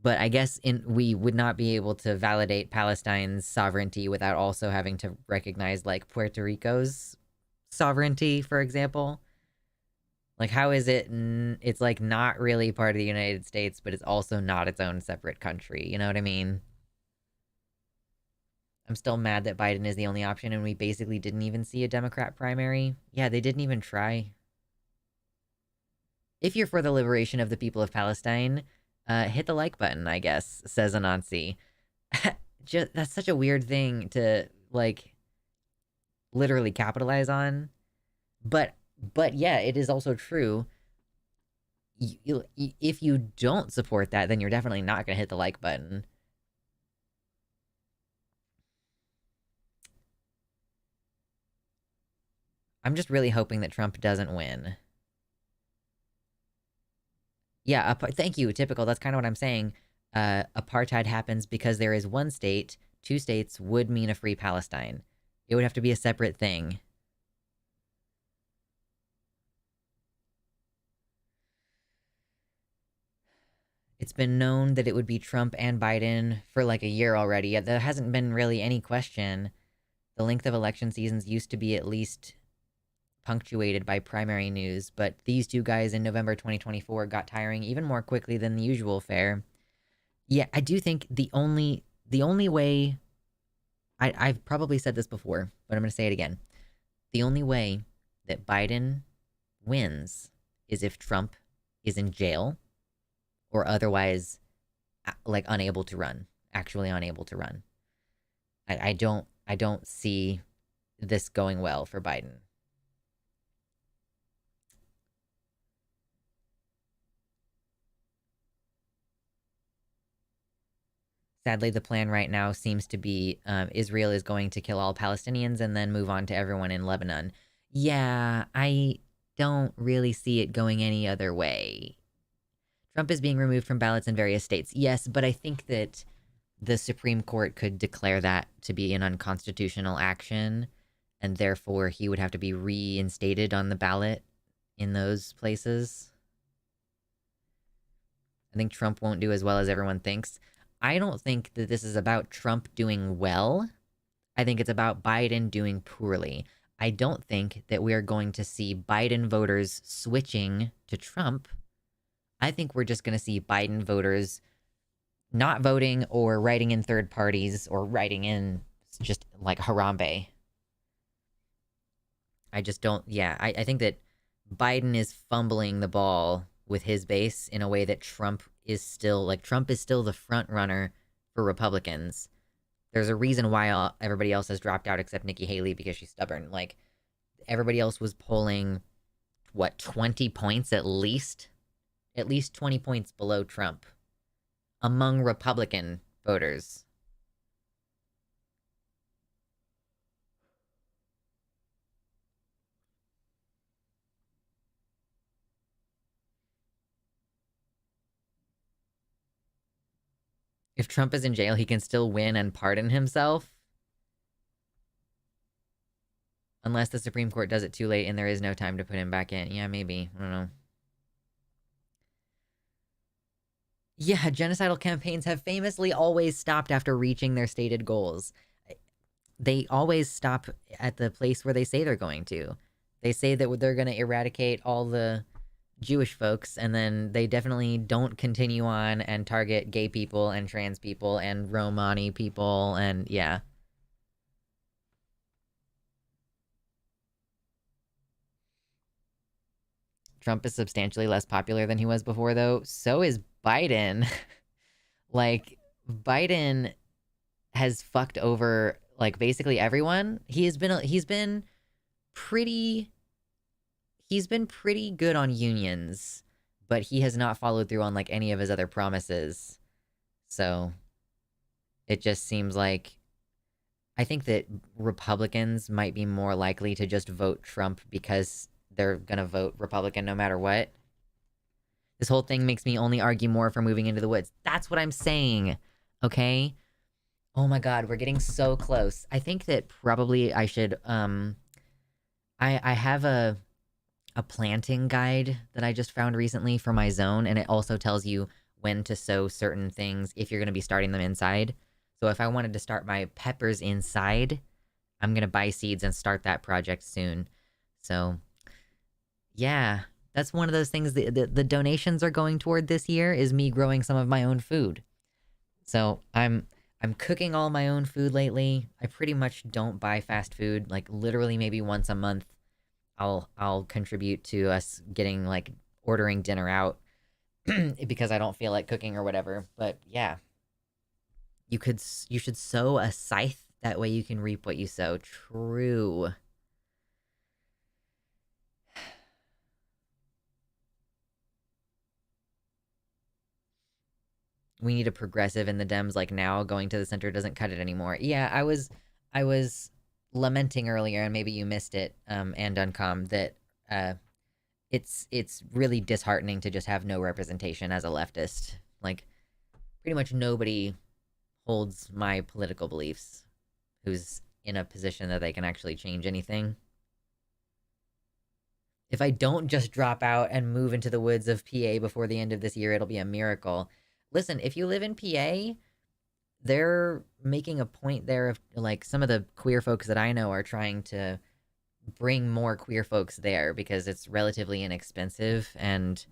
But I guess we would not be able to validate Palestine's sovereignty without also having to recognize, like, Puerto Rico's sovereignty, for example. Like, how is it... It's, like, not really part of the United States, but it's also not its own separate country. You know what I mean? I'm still mad that Biden is the only option, and we basically didn't even see a Democrat primary. Yeah, they didn't even try. If you're for the liberation of the people of Palestine... hit the like button, I guess, says Anansi. That's such a weird thing to, like, literally capitalize on. But yeah, it is also true. If you don't support that, then you're definitely not going to hit the like button. I'm just really hoping that Trump doesn't win. Yeah, thank you, typical. That's kind of what I'm saying. Apartheid happens because there is one state. Two states would mean a free Palestine. It would have to be a separate thing. It's been known that it would be Trump and Biden for like a year already. Yet there hasn't been really any question. The length of election seasons used to be at least punctuated by primary news, but these two guys in November 2024 got tiring even more quickly than the usual fare. Yeah, I do think the only way I've probably said this before, but I'm gonna say it again. The only way that Biden wins is if Trump is in jail or otherwise like unable to run, actually unable to run. I don't see this going well for Biden. Sadly, the plan right now seems to be Israel is going to kill all Palestinians and then move on to everyone in Lebanon. Yeah, I don't really see it going any other way. Trump is being removed from ballots in various states. Yes, but I think that the Supreme Court could declare that to be an unconstitutional action, and therefore he would have to be reinstated on the ballot in those places. I think Trump won't do as well as everyone thinks. I don't think that this is about Trump doing well. I think it's about Biden doing poorly. I don't think that we're going to see Biden voters switching to Trump. I think we're just going to see Biden voters not voting or writing in third parties or writing in just like Harambe. I just don't, yeah, I think that Biden is fumbling the ball with his base in a way that Trump is still the front runner for Republicans. There's a reason why everybody else has dropped out except Nikki Haley because she's stubborn. Like, everybody else was polling, what, 20 points at least? At least 20 points below Trump among Republican voters. If Trump is in jail, he can still win and pardon himself. Unless the Supreme Court does it too late and there is no time to put him back in. Yeah, maybe. I don't know. Yeah, genocidal campaigns have famously always stopped after reaching their stated goals. They always stop at the place where they say they're going to. They say that they're going to eradicate all the Jewish folks, and then they definitely don't continue on and target gay people and trans people and Romani people, and yeah. Trump is substantially less popular than he was before, though. So is Biden. Like, Biden has fucked over like basically everyone. Pretty he's been pretty good on unions, but he has not followed through on like any of his other promises. So it just seems like I think that Republicans might be more likely to just vote Trump because they're gonna vote Republican no matter what. This whole thing makes me only argue more for moving into the woods. That's what I'm saying. Okay? Oh my god, we're getting so close. I think that probably I should I have a planting guide that I just found recently for my zone, and it also tells you when to sow certain things if you're going to be starting them inside. So if I wanted to start my peppers inside, I'm going to buy seeds and start that project soon. So, yeah, that's one of those things that the donations are going toward this year is me growing some of my own food. So, I'm cooking all my own food lately. I pretty much don't buy fast food, like literally maybe once a month. I'll contribute to us getting like ordering dinner out because I don't feel like cooking or whatever. But yeah, you should sow a scythe, that way you can reap what you sow. True. We need a progressive in the Dems like now. Going to the center doesn't cut it anymore. Yeah, I was lamenting earlier, and maybe you missed it, and Uncom, that uh it's really disheartening to just have no representation as a leftist. Like, pretty much nobody holds my political beliefs who's in a position that they can actually change anything. If I don't just drop out and move into the woods of PA before the end of this year, it'll be a miracle. Listen, if you live in PA, they're making a point there of like some of the queer folks that I know are trying to bring more queer folks there because it's relatively inexpensive and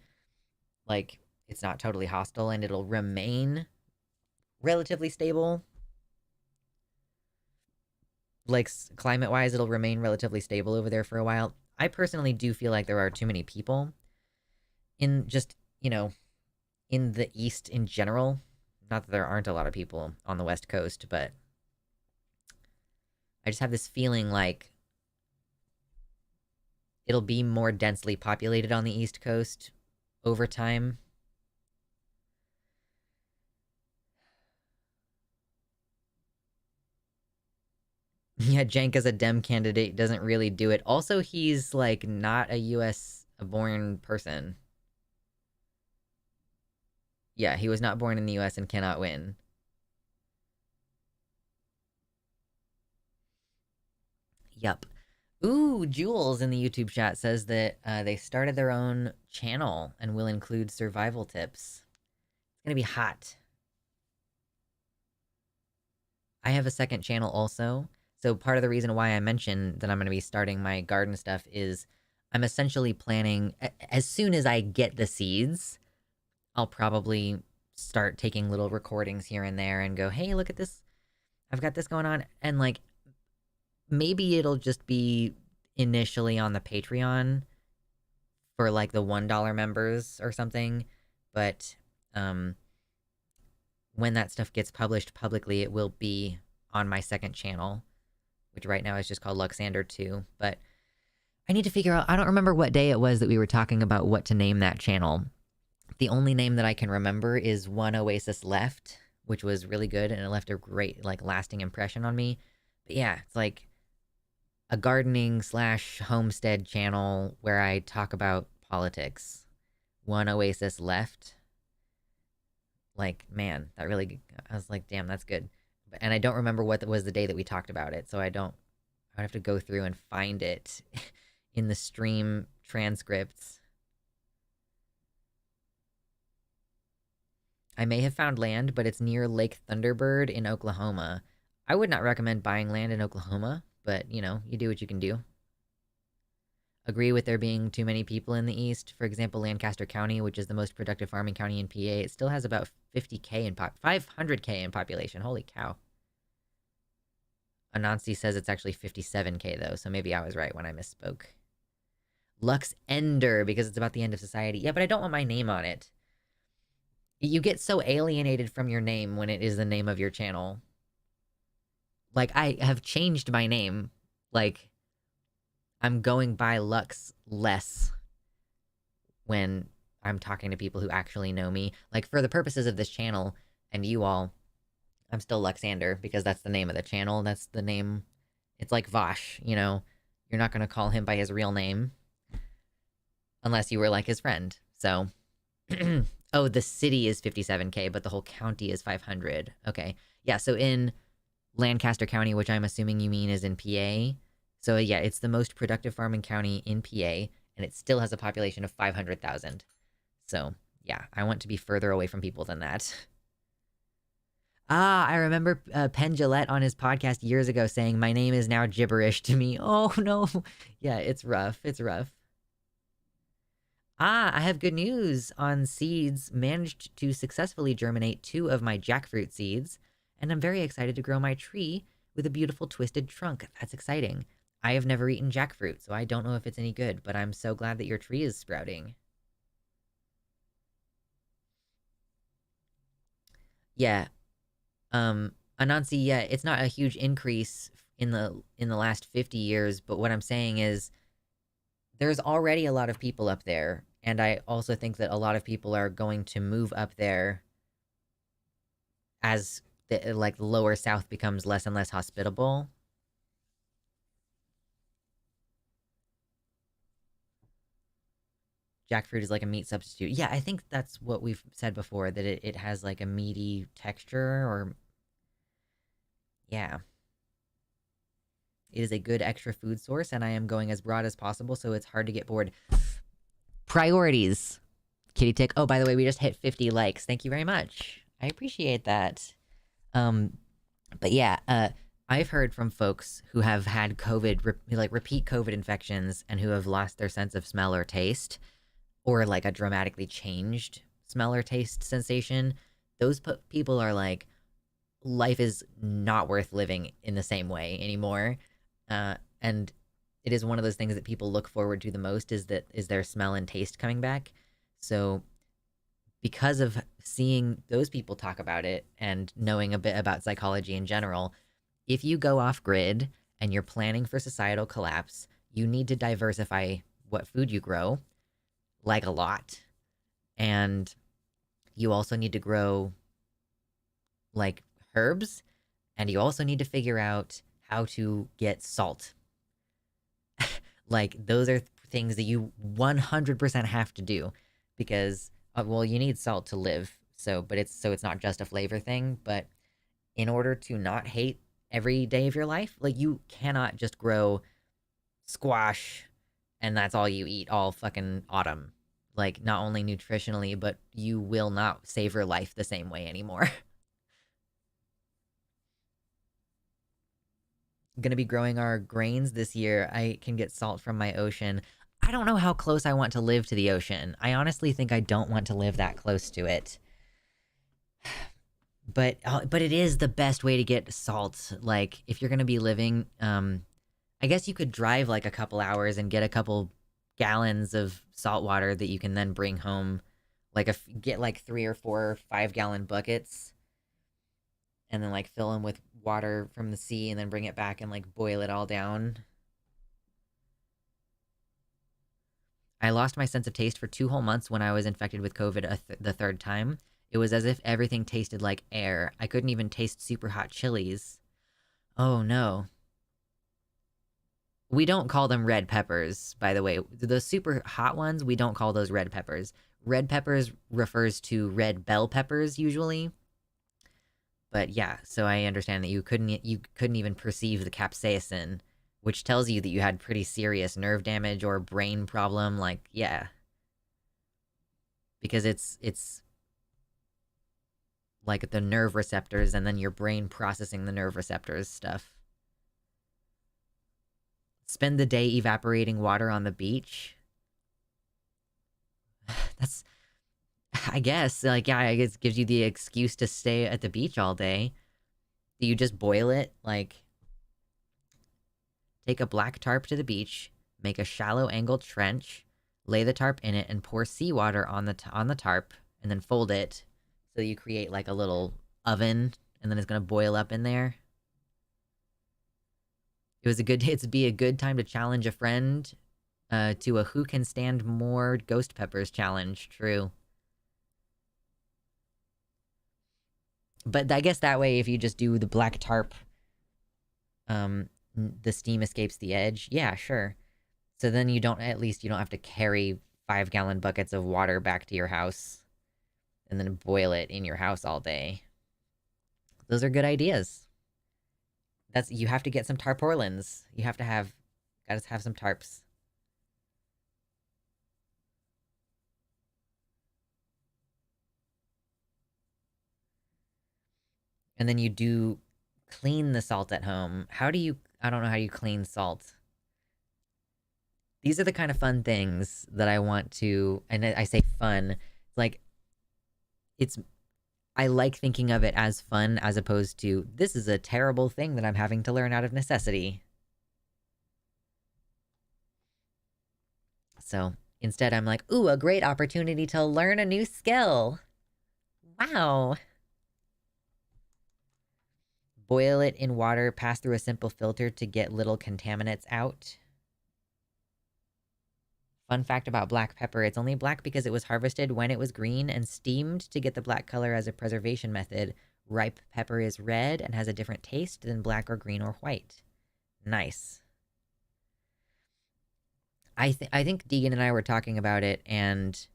like it's not totally hostile and it'll remain relatively stable. Like climate wise, it'll remain relatively stable over there for a while. I personally do feel like there are too many people in just, in the East in general. Not that there aren't a lot of people on the West Coast, but I just have this feeling like it'll be more densely populated on the East Coast over time. Yeah, Cenk as a Dem candidate doesn't really do it. Also, he's like not a US born person. Yeah, he was not born in the US and cannot win. Yup. Ooh, Jules in the YouTube chat says that they started their own channel and will include survival tips. It's gonna be hot. I have a second channel also. So part of the reason why I mentioned that I'm going to be starting my garden stuff is I'm essentially planning, as soon as I get the seeds, I'll probably start taking little recordings here and there and go, hey, look at this. I've got this going on. And like, maybe it'll just be initially on the Patreon for like the $1 members or something. But when that stuff gets published publicly, it will be on my second channel, which right now is just called Luxander 2. But I need to figure out, I don't remember what day it was that we were talking about what to name that channel. The only name that I can remember is One Oasis Left, which was really good and it left a great, like, lasting impression on me. But yeah, it's like a gardening slash homestead channel where I talk about politics. One Oasis Left. Like, man, that really, I was like, damn, that's good. And I don't remember what was the day that we talked about it, so I would have to go through and find it in the stream transcripts. I may have found land, but it's near Lake Thunderbird in Oklahoma. I would not recommend buying land in Oklahoma, but, you do what you can do. Agree with there being too many people in the East. For example, Lancaster County, which is the most productive farming county in PA, it still has about 50K in 500K in population. Holy cow. Anansi says it's actually 57K though, so maybe I was right when I misspoke. Luxander, because it's about the end of society. Yeah, but I don't want my name on it. You get so alienated from your name when it is the name of your channel. Like, I have changed my name. Like, I'm going by Lux less when I'm talking to people who actually know me. Like, for the purposes of this channel and you all, I'm still Luxander because that's the name of the channel. That's the name. It's like Vosh, You're not going to call him by his real name unless you were like his friend. So, oh, the city is 57K, but the whole county is 500. Okay. Yeah, so in Lancaster County, which I'm assuming you mean is in PA. So yeah, it's the most productive farming county in PA, and it still has a population of 500,000. So yeah, I want to be further away from people than that. Ah, I remember Penn Jillette on his podcast years ago saying, my name is now gibberish to me. Oh no. Yeah, it's rough. It's rough. Ah, I have good news on seeds. Managed to successfully germinate 2 of my jackfruit seeds, and I'm very excited to grow my tree with a beautiful twisted trunk. That's exciting. I have never eaten jackfruit, so I don't know if it's any good, but I'm so glad that your tree is sprouting. Yeah. Anansi, yeah, it's not a huge increase in the last 50 years, but what I'm saying is there's already a lot of people up there, and I also think that a lot of people are going to move up there as the lower south becomes less and less hospitable. Jackfruit is like a meat substitute. Yeah, I think that's what we've said before, that it has like a meaty texture, or yeah. it is a good extra food source, and I am going as broad as possible, so it's hard to get bored. Priorities. Kitty Tick. Oh, by the way, we just hit 50 likes. Thank you very much. I appreciate that. But yeah, I've heard from folks who have had repeat COVID infections and who have lost their sense of smell or taste, or like a dramatically changed smell or taste sensation. Those people are like, life is not worth living in the same way anymore. And it is one of those things that people look forward to the most, is their smell and taste coming back. So because of seeing those people talk about it and knowing a bit about psychology in general, if you go off grid and you're planning for societal collapse, you need to diversify what food you grow, like a lot. And you also need to grow like herbs, and you also need to figure out how to get salt. Like, those are things that you 100% have to do, because well, you need salt to live. So it's not just a flavor thing, but in order to not hate every day of your life, like, you cannot just grow squash and that's all you eat all fucking autumn. Like, not only nutritionally, but you will not savor life the same way anymore. Gonna be growing our grains this year. I can get salt from my ocean. I don't know how close I want to live to the ocean. I honestly think I don't want to live that close to it. But it is the best way to get salt. Like, if you're gonna be living, I guess you could drive like a couple hours and get a couple gallons of salt water that you can then bring home. Like, get like 3 or 4 or 5 gallon buckets, and then like fill them with water from the sea, and then bring it back and like boil it all down. I lost my sense of taste for 2 whole months when I was infected with COVID the third time. It was as if everything tasted like air. I couldn't even taste super hot chilies. Oh no. We don't call them red peppers, by the way. The super hot ones, we don't call those red peppers. Red peppers refers to red bell peppers usually. But yeah, so I understand that you couldn't even perceive the capsaicin, which tells you that you had pretty serious nerve damage or brain problem. Like, yeah, because it's like the nerve receptors and then your brain processing the nerve receptors stuff. Spend the day evaporating water on the beach. That's, I guess, like, yeah, I guess it gives you the excuse to stay at the beach all day. Do you just boil it? Like, take a black tarp to the beach, make a shallow angled trench, lay the tarp in it, and pour seawater on the tarp, and then fold it so you create like a little oven, and then it's gonna boil up in there. It'd be a good time to challenge a friend to a who can stand more ghost peppers challenge. True. But I guess that way, if you just do the black tarp, the steam escapes the edge. Yeah, sure. So then you don't have to carry 5 gallon buckets of water back to your house and then boil it in your house all day. Those are good ideas. You have to get some tarpaulins. Gotta have some tarps. And then you do clean the salt at home. I don't know how you clean salt. These are the kind of fun things that I want to, and I say fun, like, it's, I like thinking of it as fun as opposed to, this is a terrible thing that I'm having to learn out of necessity. So instead, I'm like, ooh, a great opportunity to learn a new skill. Wow. Boil it in water, pass through a simple filter to get little contaminants out. Fun fact about black pepper, it's only black because it was harvested when it was green and steamed to get the black color as a preservation method. Ripe pepper is red and has a different taste than black or green or white. Nice. I think Deegan and I were talking about it, and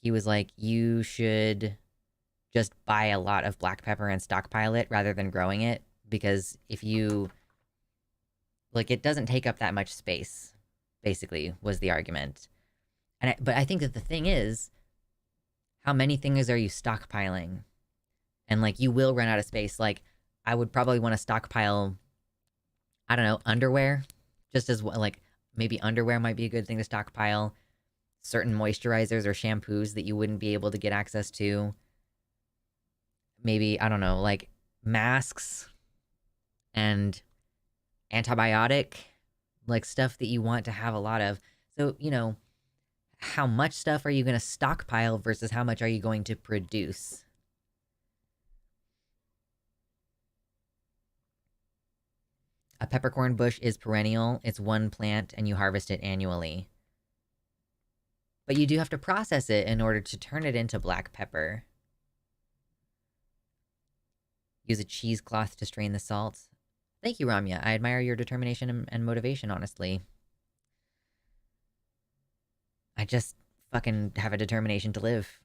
he was like, you should just buy a lot of black pepper and stockpile it rather than growing it, because if you Like, it doesn't take up that much space, basically, was the argument. But I think that the thing is, how many things are you stockpiling? And, like, you will run out of space. Like, I would probably want to stockpile, I don't know, underwear. Just as, like, maybe underwear might be a good thing to stockpile. Certain moisturizers or shampoos that you wouldn't be able to get access to. Maybe, I don't know, like, masks and antibiotic, like, stuff that you want to have a lot of. So, how much stuff are you going to stockpile versus how much are you going to produce? A peppercorn bush is perennial. It's one plant and you harvest it annually. But you do have to process it in order to turn it into black pepper. Use a cheesecloth to strain the salt. Thank you, Ramya. I admire your determination and motivation, honestly. I just fucking have a determination to live.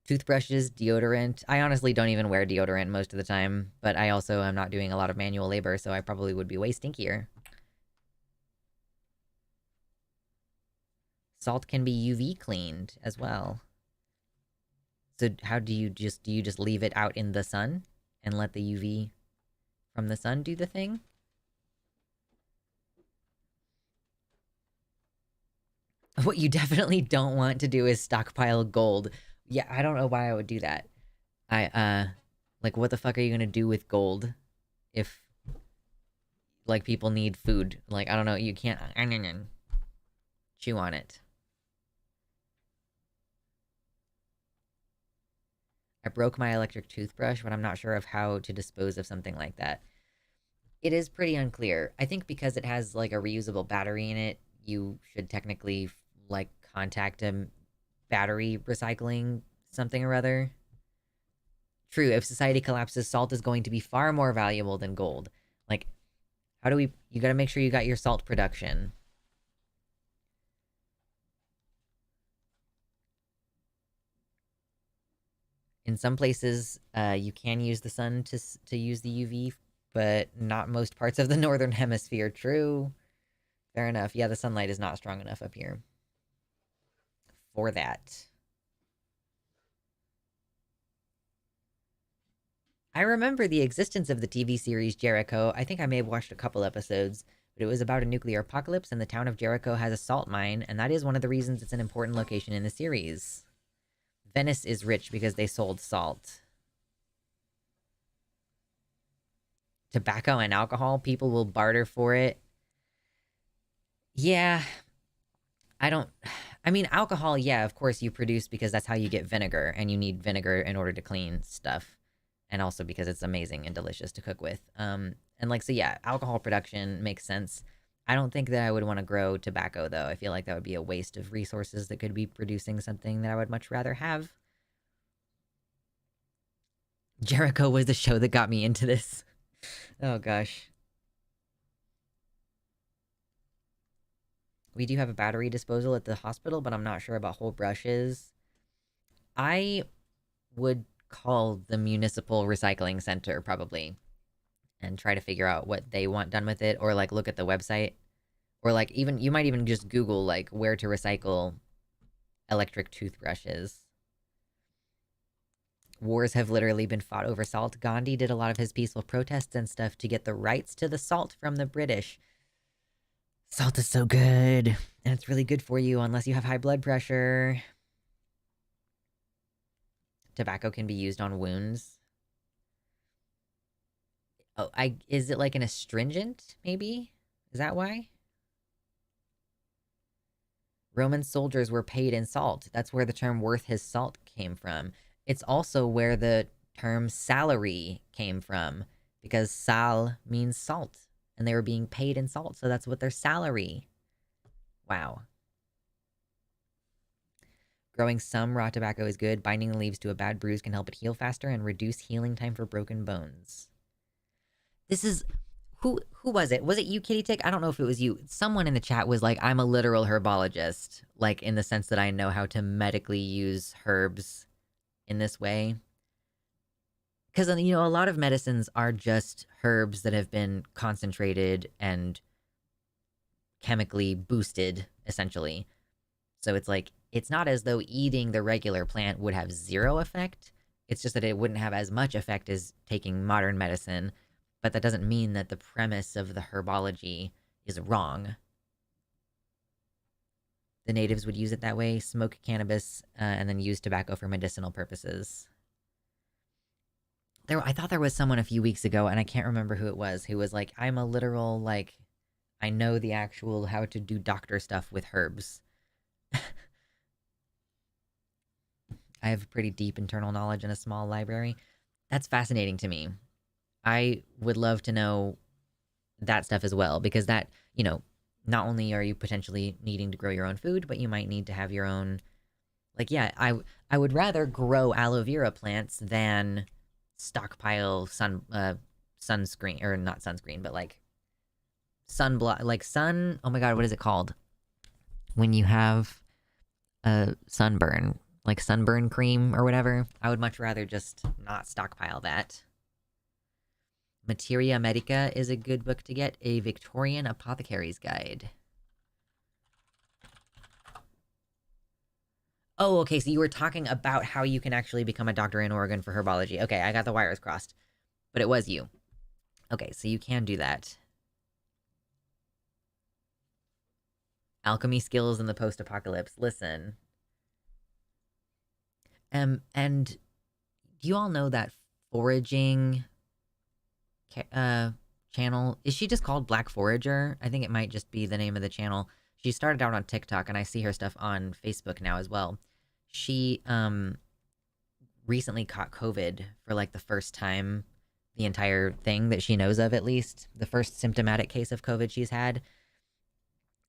Toothbrushes, deodorant. I honestly don't even wear deodorant most of the time, but I also am not doing a lot of manual labor, so I probably would be way stinkier. Salt can be UV cleaned as well. So how do you just leave it out in the sun and let the UV from the sun do the thing? What you definitely don't want to do is stockpile gold. Yeah, I don't know why I would do that. Like, what the fuck are you gonna do with gold if, like, people need food? Like, I don't know, you can't chew on it. I broke my electric toothbrush, but I'm not sure of how to dispose of something like that. It is pretty unclear. I think because it has, like, a reusable battery in it, you should technically, like, contact a battery recycling something or other. True, if society collapses, salt is going to be far more valuable than gold. Like, how do we... You gotta make sure you got your salt production. In some places, you can use the sun to use the UV, but not most parts of the northern hemisphere. True. Fair enough. Yeah, the sunlight is not strong enough up here for that. I remember the existence of the TV series Jericho. I think I may have watched a couple episodes, but it was about a nuclear apocalypse, and the town of Jericho has a salt mine, and that is one of the reasons it's an important location in the series. Venice is rich because they sold salt. Tobacco and alcohol, people will barter for it. Yeah, I don't... I mean, alcohol, yeah, of course you produce because that's how you get vinegar, and you need vinegar in order to clean stuff. And also because it's amazing and delicious to cook with. And, like, so yeah, alcohol production makes sense. I don't think that I would want to grow tobacco, though. I feel like that would be a waste of resources that could be producing something that I would much rather have. Jericho was the show that got me into this. Oh, gosh. We do have a battery disposal at the hospital, but I'm not sure about whole brushes. I would call the municipal recycling center, probably, and try to figure out what they want done with it, or, like, look at the website. Or, like, even, you might even just Google, like, where to recycle electric toothbrushes. Wars have literally been fought over salt. Gandhi did a lot of his peaceful protests and stuff to get the rights to the salt from the British. Salt is so good, and it's really good for you unless you have high blood pressure. Tobacco can be used on wounds. Oh, is it like an astringent, maybe? Is that why? Roman soldiers were paid in salt. That's where the term worth his salt came from. It's also where the term salary came from, because sal means salt, and they were being paid in salt, so that's what their salary. Wow. Growing some raw tobacco is good. Binding the leaves to a bad bruise can help it heal faster and reduce healing time for broken bones. This is... Who was it? Was it you, Kitty Tick? I don't know if it was you. Someone in the chat was like, I'm a literal herbologist. Like, in the sense that I know how to medically use herbs in this way. Because, you know, a lot of medicines are just herbs that have been concentrated and chemically boosted, essentially. So it's like, it's not as though eating the regular plant would have zero effect. It's just that it wouldn't have as much effect as taking modern medicine. But that doesn't mean that the premise of the herbology is wrong. The natives would use it that way, smoke cannabis, and then use tobacco for medicinal purposes. I thought there was someone a few weeks ago, and I can't remember who it was, who was like, I'm a literal, like, I know the actual how to do doctor stuff with herbs. I have pretty deep internal knowledge in a small library. That's fascinating to me. I would love to know that stuff as well, because that, you know, not only are you potentially needing to grow your own food, but you might need to have your own, like, yeah, I would rather grow aloe vera plants than stockpile sunscreen, or not sunscreen, but like sunblock, like sun, oh my god, what is it called when you have a sunburn, like sunburn cream or whatever. I would much rather just not stockpile that. Materia Medica is a good book to get, a Victorian apothecary's guide. Oh, okay, so you were talking about how you can actually become a doctor in Oregon for herbology. Okay, I got the wires crossed. But it was you. Okay, so you can do that. Alchemy skills in the post-apocalypse. Listen. And do you all know that foraging channel? Is she just called Black Forager? I think it might just be the name of the channel. She started out on TikTok, and I see her stuff on Facebook now as well. She recently caught COVID for like the first time, the entire thing that she knows of, at least the first symptomatic case of COVID she's had.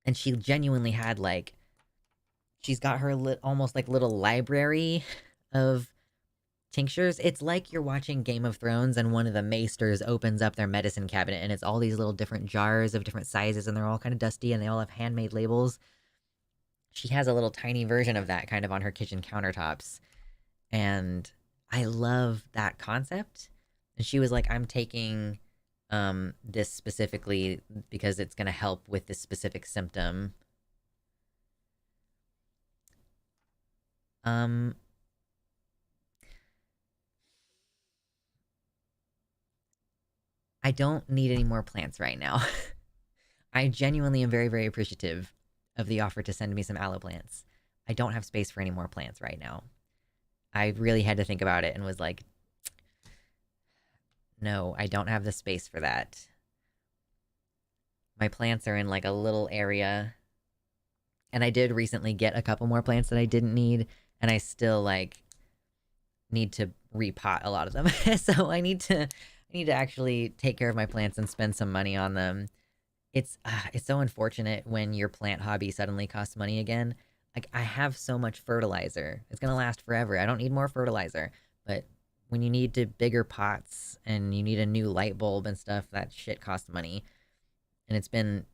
And she genuinely had like, she's got her almost like little library of tinctures. It's like you're watching Game of Thrones and one of the maesters opens up their medicine cabinet and it's all these little different jars of different sizes and they're all kind of dusty and they all have handmade labels. She has a little tiny version of that kind of on her kitchen countertops. And I love that concept. And she was like, I'm taking this specifically because it's going to help with this specific symptom. Um I don't need any more plants right now. I genuinely am very, very appreciative of the offer to send me some aloe plants. I don't have space for any more plants right now. I really had to think about it and was like, no, I don't have the space for that. My plants are in like a little area. And I did recently get a couple more plants that I didn't need. And I still like need to repot a lot of them. So I need to actually take care of my plants and spend some money on them. It's so unfortunate when your plant hobby suddenly costs money again. Like I have so much fertilizer. It's gonna last forever. I don't need more fertilizer. But when you need to bigger pots and you need a new light bulb and stuff, that shit costs money. And it's been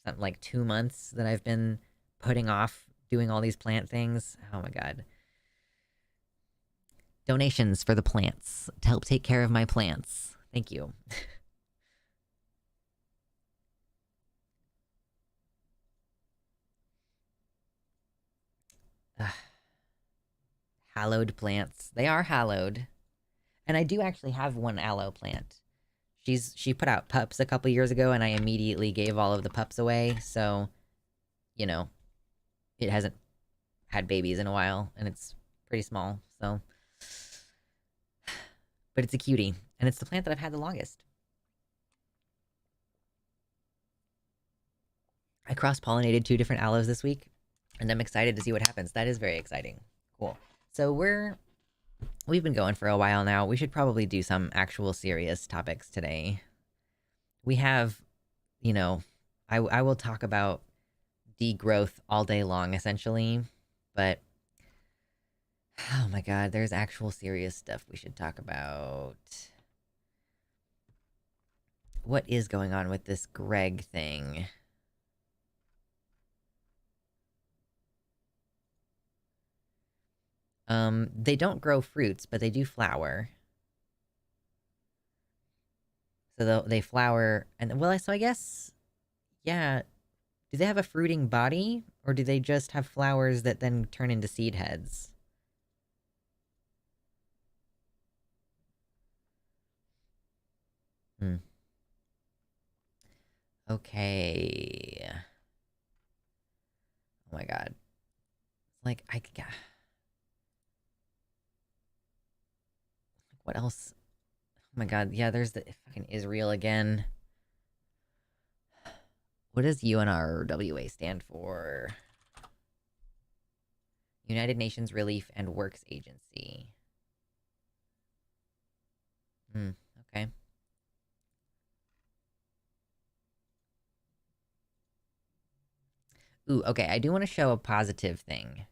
something like 2 months that I've been putting off doing all these plant things. Oh my god. Donations for the plants to help take care of my plants. Thank you. Hallowed plants. They are hallowed. And I do actually have one aloe plant. She put out pups a couple years ago and I immediately gave all of the pups away, so you know, it hasn't had babies in a while and it's pretty small, so but it's a cutie and it's the plant that I've had the longest. I cross-pollinated 2 different aloes this week and I'm excited to see what happens. That is very exciting. Cool. So we've been going for a while now. We should probably do some actual serious topics today. We have, you know, I will talk about degrowth all day long, essentially, but oh my god, there's actual serious stuff we should talk about. What is going on with this Greg thing? They don't grow fruits, but they do flower. So they flower, and well, so I guess, yeah. Do they have a fruiting body, or do they just have flowers that then turn into seed heads? Hmm. Okay. Oh my god. Like, what else? Oh my god, yeah, there's the fucking Israel again. What does UNRWA stand for? United Nations Relief and Works Agency. Hmm, okay. Ooh, okay, I do want to show a positive thing.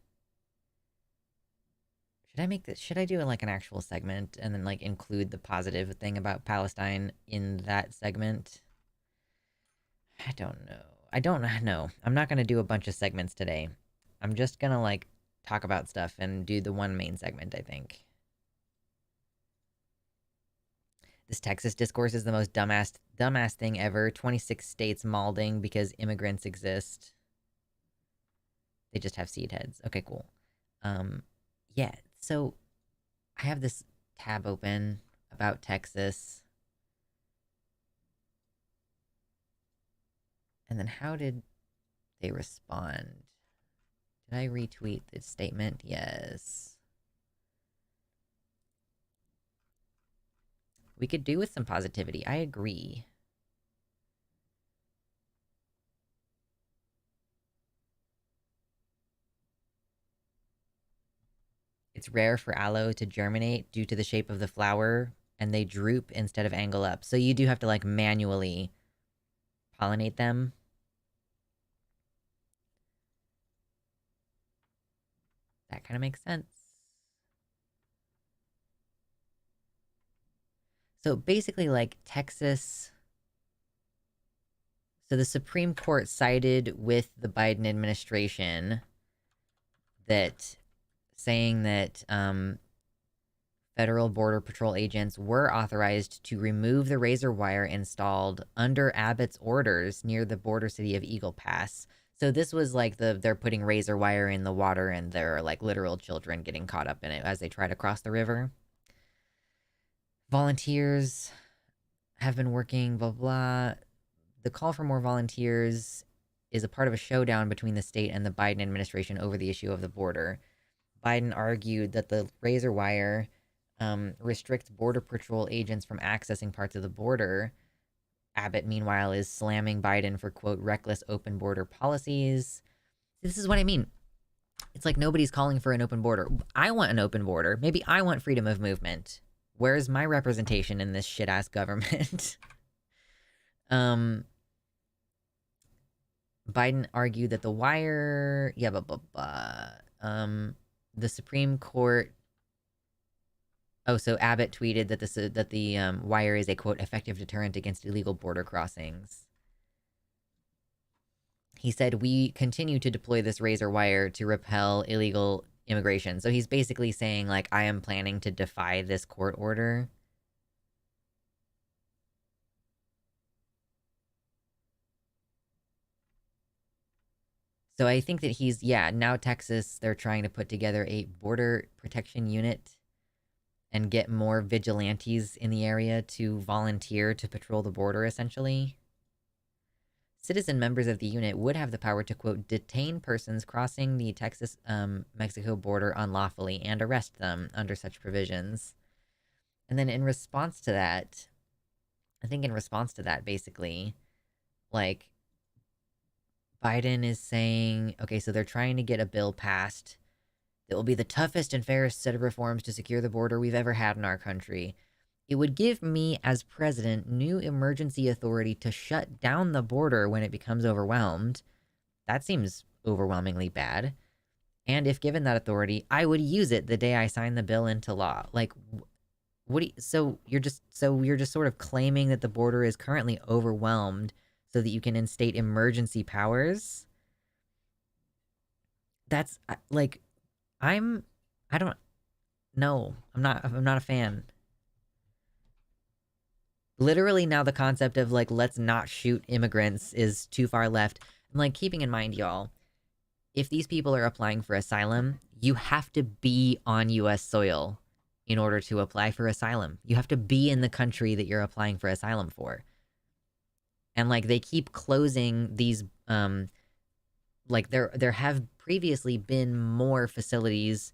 Should I make this? Should I do like an actual segment and then like include the positive thing about Palestine in that segment? I don't know. I don't know. I'm not gonna do a bunch of segments today. I'm just gonna like talk about stuff and do the one main segment, I think. This Texas discourse is the most dumbass thing ever. 26 states malding because immigrants exist. They just have seed heads. Okay, cool. Um, yeah. So I have this tab open about Texas, and then how did they respond? Did I retweet the statement? Yes. We could do with some positivity. I agree. It's rare for aloe to germinate due to the shape of the flower, and they droop instead of angle up. So you do have to like manually pollinate them. That kind of makes sense. So basically, like Texas. So the Supreme Court sided with the Biden administration that saying that federal border patrol agents were authorized to remove the razor wire installed under Abbott's orders near the border city of Eagle Pass. So this was like they're putting razor wire in the water and there are like literal children getting caught up in it as they try to cross the river. Volunteers have been working, blah, blah. The call for more volunteers is a part of a showdown between the state and the Biden administration over the issue of the border. Biden argued that the razor wire restricts Border Patrol agents from accessing parts of the border. Abbott, meanwhile, is slamming Biden for, quote, reckless open border policies. This is what I mean. It's like nobody's calling for an open border. I want an open border. Maybe I want freedom of movement. Where's my representation in this shit ass government? um, Biden argued that the wire, yeah, the Supreme Court. Oh, so Abbott tweeted that the wire is a quote effective deterrent against illegal border crossings. He said we continue to deploy this razor wire to repel illegal immigration. So he's basically saying like I am planning to defy this court order. So I think that he's, yeah, now Texas, they're trying to put together a border protection unit and get more vigilantes in the area to volunteer to patrol the border, essentially. Citizen members of the unit would have the power to, quote, detain persons crossing the Texas-Mexico border unlawfully and arrest them under such provisions. And then in response to that, I think in response to that, basically, like, Biden is saying, okay, so they're trying to get a bill passed that will be the toughest and fairest set of reforms to secure the border we've ever had in our country. It would give me, as president, new emergency authority to shut down the border when it becomes overwhelmed. That seems overwhelmingly bad. And if given that authority, I would use it the day I sign the bill into law. Like, what do you, so you're just sort of claiming that the border is currently overwhelmed so that you can instate emergency powers? That's like I'm I don't know. I'm not a fan. Literally now the concept of, like, let's not shoot immigrants is too far left. And, like, keeping in mind, y'all, if these people are applying for asylum, you have to be on US soil in order to apply for asylum. You have to be in the country that you're applying for asylum for. And, like, they keep closing these, like, there have previously been more facilities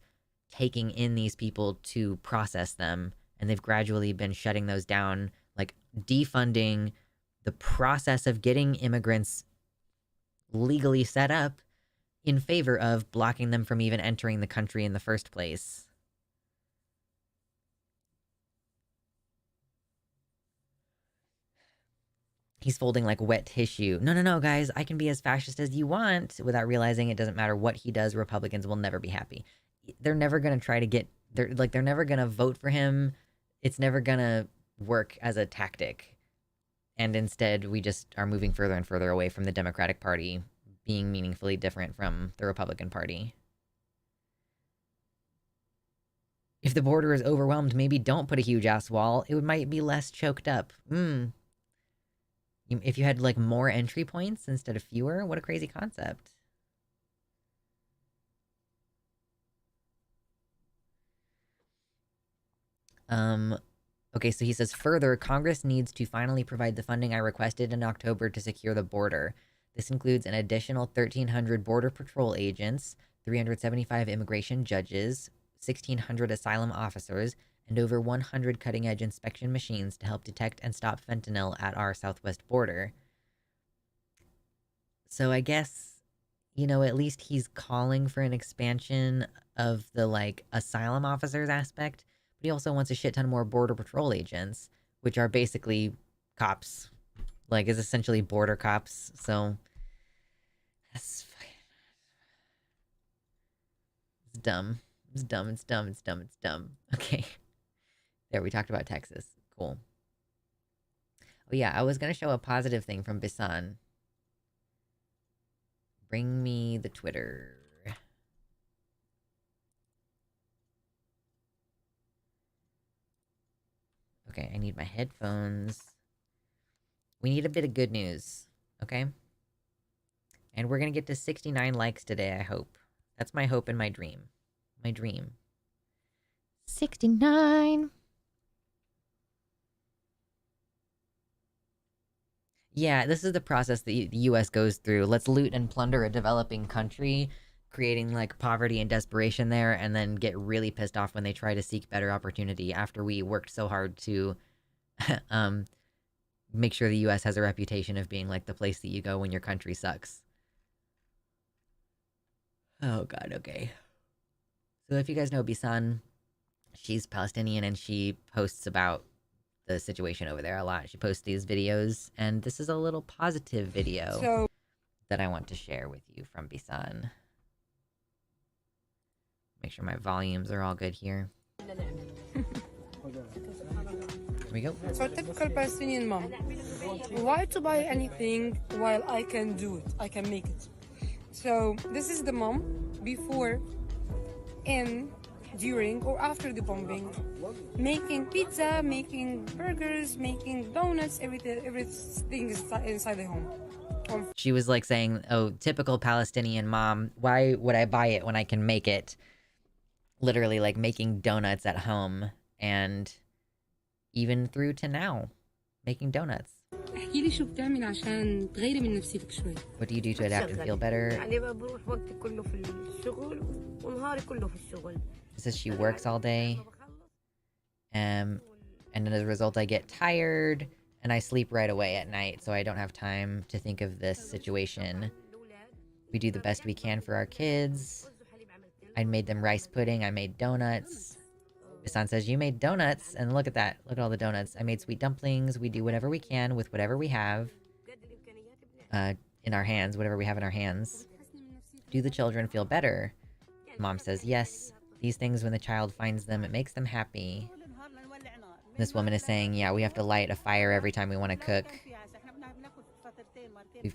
taking in these people to process them, and they've gradually been shutting those down, like, defunding the process of getting immigrants legally set up in favor of blocking them from even entering the country in the first place. He's folding like wet tissue. No, no, no, guys, I can be as fascist as you want without realizing it doesn't matter what he does, Republicans will never be happy. They're never going to try to get, they're never going to vote for him. It's never going to work as a tactic. And instead, we just are moving further and further away from the Democratic Party being meaningfully different from the Republican Party. If the border is overwhelmed, maybe don't put a huge ass wall. It might be less choked up. If you had, like, more entry points instead of fewer, what a crazy concept. Okay, so he says, further, Congress needs to finally provide the funding I requested in October to secure the border. This includes an additional 1,300 Border Patrol agents, 375 immigration judges, 1,600 asylum officers, and over 100 cutting-edge inspection machines to help detect and stop fentanyl at our southwest border. So I guess, you know, at least he's calling for an expansion of the, like, asylum officers aspect, but he also wants a shit ton more Border Patrol agents, which are basically cops. Like, is essentially border cops, so... That's... It's dumb. It's dumb, it's dumb, it's dumb, it's dumb. Okay. There, we talked about Texas. Cool. Oh yeah, I was gonna show a positive thing from Bisan. Bring me the Twitter. Okay, I need my headphones. We need a bit of good news, okay? And we're gonna get to 69 likes today, I hope. That's my hope and my dream. My dream. 69! Yeah, this is the process that the US goes through. Let's loot and plunder a developing country, creating, like, poverty and desperation there, and then get really pissed off when they try to seek better opportunity after we worked so hard to make sure the US has a reputation of being, like, the place that you go when your country sucks. Oh god, okay. So if you guys know Bisan, she's Palestinian and she posts about the situation over there a lot. She posts these videos, and this is a little positive video that I want to share with you from Bisan. Make sure my volumes are all good here. Here we go. For typical Palestinian mom, why to buy anything while I can do it, I can make it? So this is the mom before, in, during, or after the bombing, making pizza, making burgers, making donuts, everything is inside the home. She was like saying, oh, typical Palestinian mom, why would I buy it when I can make it? Literally, like, making donuts at home, and even through to now, making donuts. What do you do to adapt and feel better? It says she works all day, and as a result I get tired, and I sleep right away at night, so I don't have time to think of this situation. We do the best we can for our kids. I made them rice pudding, I made donuts. Bisan says, you made donuts, and look at that. Look at all the donuts. I made sweet dumplings. We do whatever we can with whatever we have in our hands, whatever we have in our hands. Do the children feel better? Mom says, yes. These things, when the child finds them, it makes them happy. This woman is saying, yeah, we have to light a fire every time we want to cook.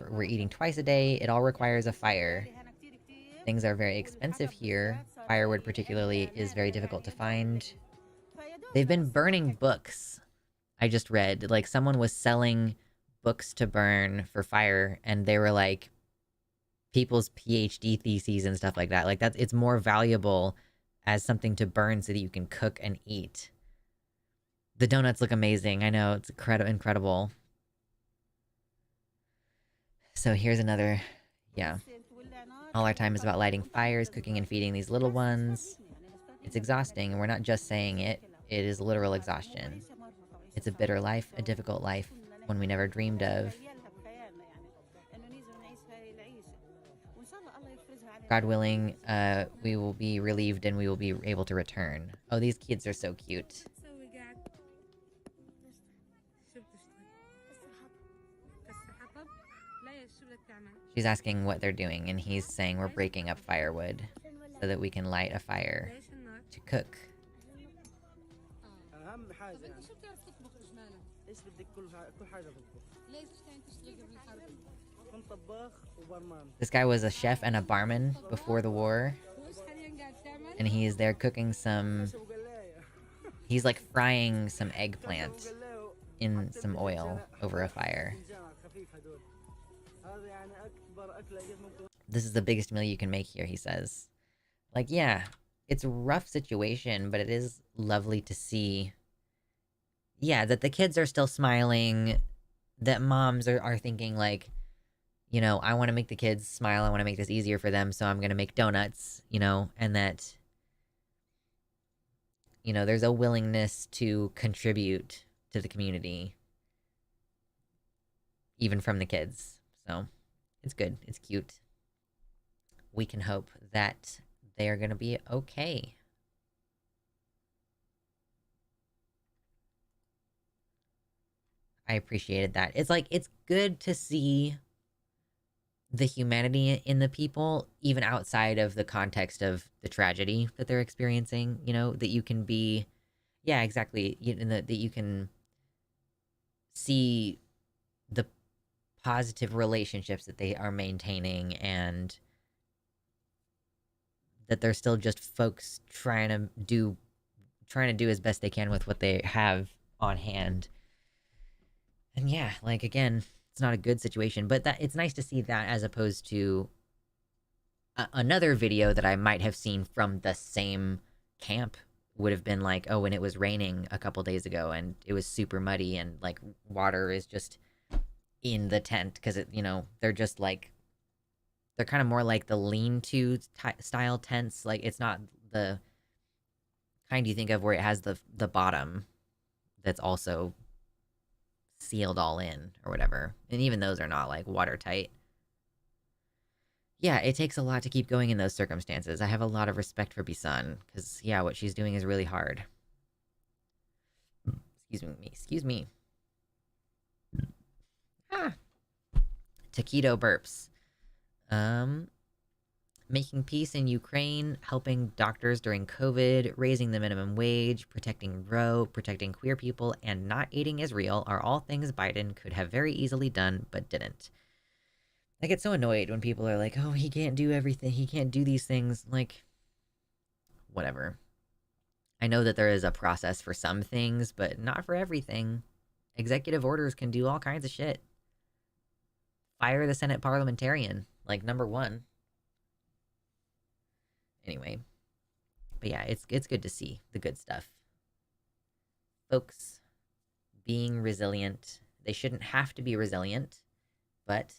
We're eating twice a day. It all requires a fire. Things are very expensive here. Firewood particularly is very difficult to find. They've been burning books I just read, like, someone was selling books to burn for fire, and they were like people's PhD theses and stuff like that. Like, it's more valuable as something to burn so that you can cook and eat. The donuts look amazing. I know, it's incredible. So here's another, yeah. All our time is about lighting fires, cooking and feeding these little ones. It's exhausting, and we're not just saying it. It is literal exhaustion. It's a bitter life, a difficult life, one we never dreamed of. God willing, we will be relieved and we will be able to return. Oh, these kids are so cute. She's asking what they're doing, and he's saying we're breaking up firewood so that we can light a fire to cook. This guy was a chef and a barman before the war, and he is there cooking some... He's like frying some eggplant in some oil over a fire. This is the biggest meal you can make here, he says. Like, yeah, it's a rough situation, but it is lovely to see, yeah, that the kids are still smiling, that moms are thinking, like, you know, I want to make the kids smile, I want to make this easier for them, so I'm going to make donuts, you know, and that, you know, there's a willingness to contribute to the community, even from the kids. So, it's good. It's cute. We can hope that they are going to be okay. I appreciated that. It's like, it's good to see the humanity in the people, even outside of the context of the tragedy that they're experiencing, you know, that you can be, yeah, exactly, that you can see the positive relationships that they are maintaining, and that they're still just folks trying to do as best they can with what they have on hand. And yeah, like, again, it's not a good situation, but that it's nice to see that, as opposed to another video that I might have seen from the same camp would have been like, oh, when it was raining a couple days ago and it was super muddy and like water is just in the tent, because it, you know, they're just like, they're kind of more like the lean-to style tents. Like, it's not the kind you think of where it has the bottom that's also sealed all in or whatever. And even those are not like watertight. Yeah, it takes a lot to keep going in those circumstances. I have a lot of respect for Bisan, because, yeah, what she's doing is really hard. Excuse me. Ah. Taquito burps. Making peace in Ukraine, helping doctors during COVID, raising the minimum wage, protecting Roe, protecting queer people, and not aiding Israel are all things Biden could have very easily done, but didn't. I get so annoyed when people are like, oh, he can't do everything, he can't do these things. Like, whatever. I know that there is a process for some things, but not for everything. Executive orders can do all kinds of shit. Fire the Senate parliamentarian, like, number one. Anyway, but yeah, it's good to see the good stuff. Folks being resilient. They shouldn't have to be resilient, but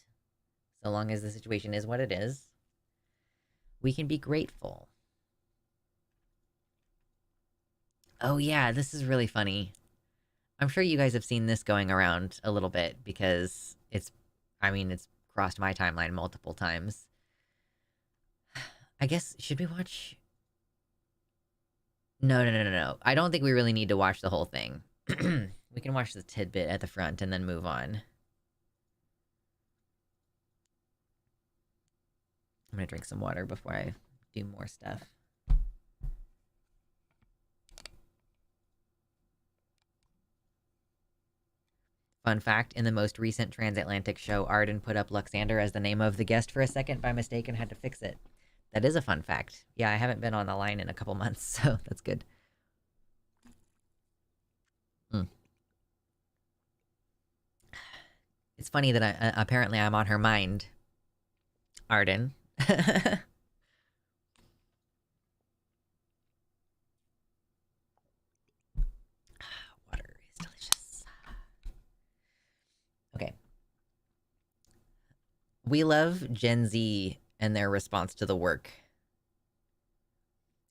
so long as the situation is what it is, we can be grateful. Oh yeah, this is really funny. I'm sure you guys have seen this going around a little bit, because it's crossed my timeline multiple times. I guess, should we watch? No. I don't think we really need to watch the whole thing. We can watch the tidbit at the front and then move on. I'm gonna drink some water before I do more stuff. Fun fact, in the most recent transatlantic show, Arden put up Luxander as the name of the guest for a second by mistake and had to fix it. That is a fun fact. Yeah, I haven't been on the line in a couple months, so that's good. It's funny that apparently I'm on her mind, Arden. Water is delicious. Okay. We love Gen Z and their response to the work.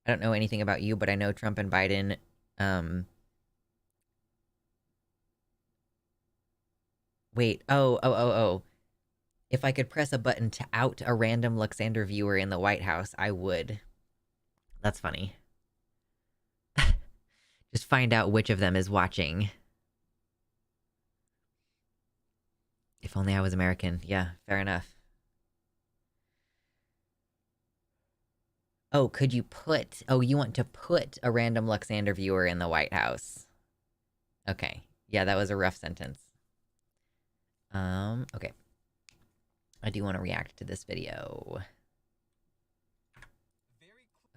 I don't know anything about you, but I know Trump and Biden, wait, oh. If I could press a button to out a random Luxander viewer in the White House, I would. That's funny. Just find out which of them is watching. If only I was American. Yeah, fair enough. Oh, could you put... Oh, you want to put a random Luxander viewer in the White House. Okay. Yeah, that was a rough sentence. Okay. I do want to react to this video.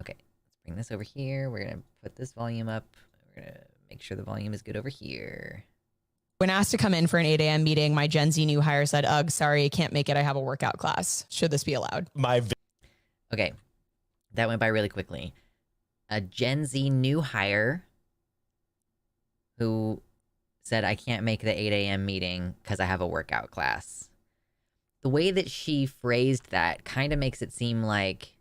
Okay, let's bring this over here. We're gonna put this volume up. We're gonna make sure the volume is good over here. When asked to come in for an 8 a.m. meeting, my Gen Z new hire said, "Ugh, sorry, I can't make it. I have a workout class. Should this be allowed?" Okay, that went by really quickly. A Gen Z new hire who said, I can't make the 8 a.m. meeting because I have a workout class. The way that she phrased that kind of makes it seem like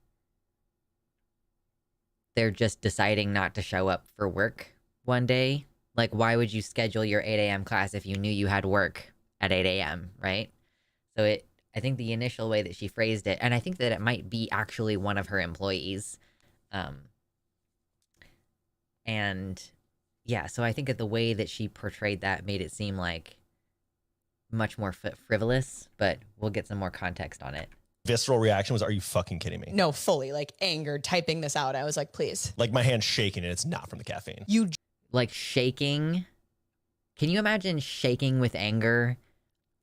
they're just deciding not to show up for work one day. Like, why would you schedule your 8 a.m. class if you knew you had work at 8 a.m., right? So I think the initial way that she phrased it, and I think that it might be actually one of her employees. And yeah, so I think that the way that she portrayed that made it seem like much more frivolous, but we'll get some more context on it. Visceral reaction was, are you fucking kidding me? No, fully, like, angered, typing this out. I was like, please. Like, my hand's shaking and it's not from the caffeine. You... Like, shaking? Can you imagine shaking with anger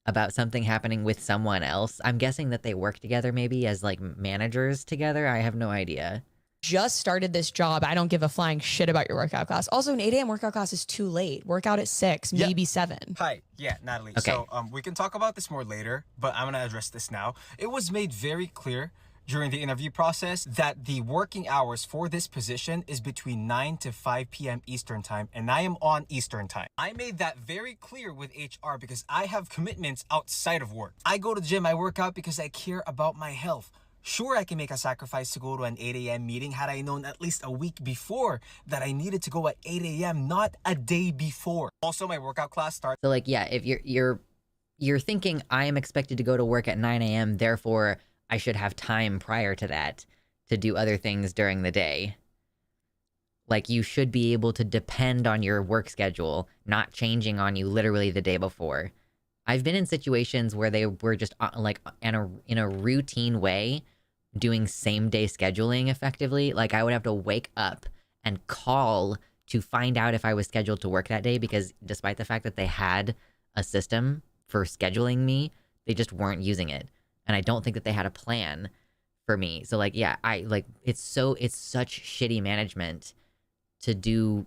about something happening with someone else? I'm guessing that they work together maybe as, like, managers together? I have no idea. Just started this job. I don't give a flying shit about your workout class. Also, an 8 a.m. workout class is too late. Workout at 6, maybe 7. Hi. Yeah, Natalie. Okay. So we can talk about this more later, but I'm going to address this now. It was made very clear during the interview process that the working hours for this position is between 9 to 5 p.m. Eastern time, and I am on Eastern time. I made that very clear with HR because I have commitments outside of work. I go to the gym, I work out because I care about my health. Sure, I can make a sacrifice to go to an 8 a.m. meeting had I known at least a week before that I needed to go at 8 a.m., not a day before. Also, my workout class starts... So, like, yeah, if you're thinking, I am expected to go to work at 9 a.m., therefore I should have time prior to that to do other things during the day. Like, you should be able to depend on your work schedule, not changing on you literally the day before. I've been in situations where they were just, like, in a routine way, doing same-day scheduling effectively. Like, I would have to wake up and call to find out if I was scheduled to work that day, because despite the fact that they had a system for scheduling me, they just weren't using it. And I don't think that they had a plan for me. So, like, yeah, it's such shitty management to do,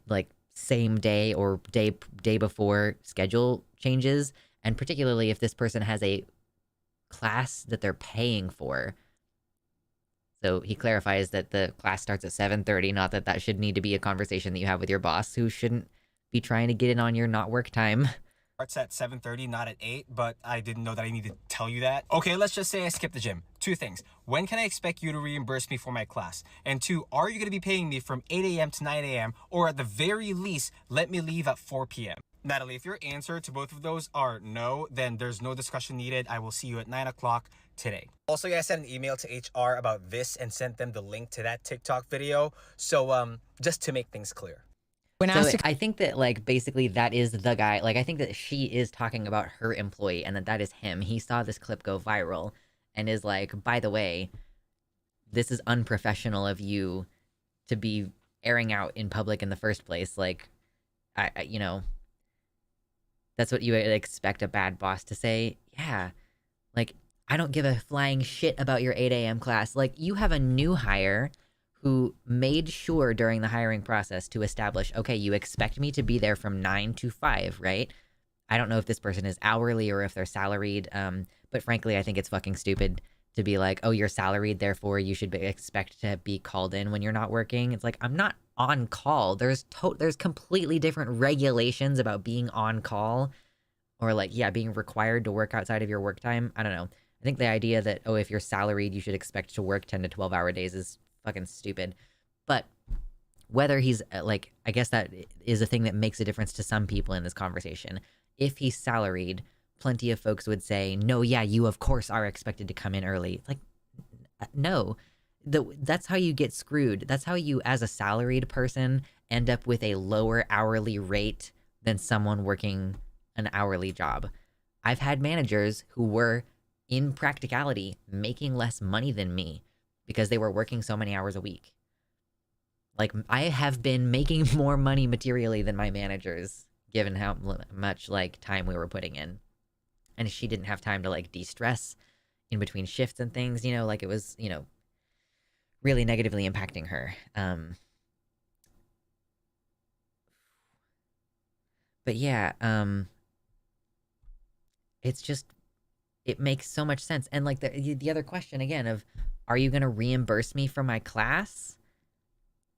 like, same day or day before schedule changes. And particularly if this person has a class that they're paying for. So he clarifies that the class starts at 7:30, not that that should need to be a conversation that you have with your boss, who shouldn't be trying to get in on your not work time. Starts at 7:30, not at 8, but I didn't know that I needed to tell you that. Okay, let's just say I skipped the gym. 2 things. When can I expect you to reimburse me for my class? And 2, are you going to be paying me from 8 a.m. to 9 a.m. or at the very least, let me leave at 4 p.m.? Natalie, if your answer to both of those are no, then there's no discussion needed. I will see you at 9 o'clock today. Also, I sent an email to HR about this and sent them the link to that TikTok video. So just to make things clear. When asked I think that, like, basically that is the guy. Like, I think that she is talking about her employee and that is him. He saw this clip go viral and is like, by the way, this is unprofessional of you to be airing out in public in the first place. Like, I you know, that's what you would expect a bad boss to say. Yeah, like, I don't give a flying shit about your 8 a.m. class. Like, you have a new hire who made sure during the hiring process to establish, okay, you expect me to be there from 9 to 5, right? I don't know if this person is hourly or if they're salaried. But frankly, I think it's fucking stupid to be like, oh, you're salaried, therefore you should expect to be called in when you're not working. It's like, I'm not on call. There's completely different regulations about being on call, or like, yeah, being required to work outside of your work time. I don't know. I think the idea that, oh, if you're salaried, you should expect to work 10 to 12 hour days is fucking stupid. But whether he's like, I guess that is a thing that makes a difference to some people in this conversation. If he's salaried, plenty of folks would say, no, yeah, you of course are expected to come in early. Like, no, that's how you get screwed. That's how you, as a salaried person, end up with a lower hourly rate than someone working an hourly job. I've had managers who were, in practicality, making less money than me because they were working so many hours a week. Like, I have been making more money materially than my managers, given how much, like, time we were putting in. And she didn't have time to, like, de-stress in between shifts and things, you know, like, it was, you know, really negatively impacting her. But yeah, it's just, it makes so much sense. And, like, the other question, again, of, are you going to reimburse me for my class?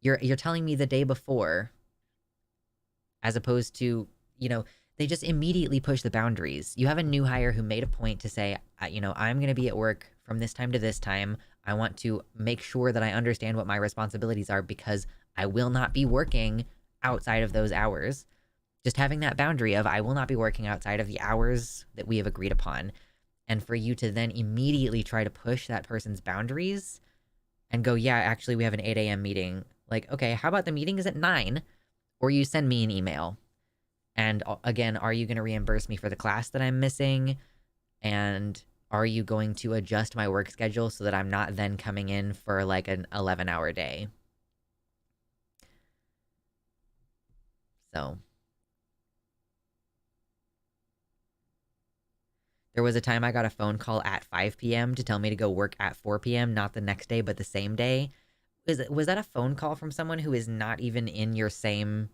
You're telling me the day before, as opposed to, you know, they just immediately push the boundaries. You have a new hire who made a point to say, you know, I'm going to be at work from this time to this time. I want to make sure that I understand what my responsibilities are because I will not be working outside of those hours. Just having that boundary of, I will not be working outside of the hours that we have agreed upon. And for you to then immediately try to push that person's boundaries and go, yeah, actually we have an 8 a.m. meeting. Like, okay, how about the meeting is at 9? Or you send me an email. And again, are you going to reimburse me for the class that I'm missing? And are you going to adjust my work schedule so that I'm not then coming in for like an 11-hour day? So there was a time I got a phone call at 5 p.m. to tell me to go work at 4 p.m., not the next day, but the same day. Was that a phone call from someone who is not even in your same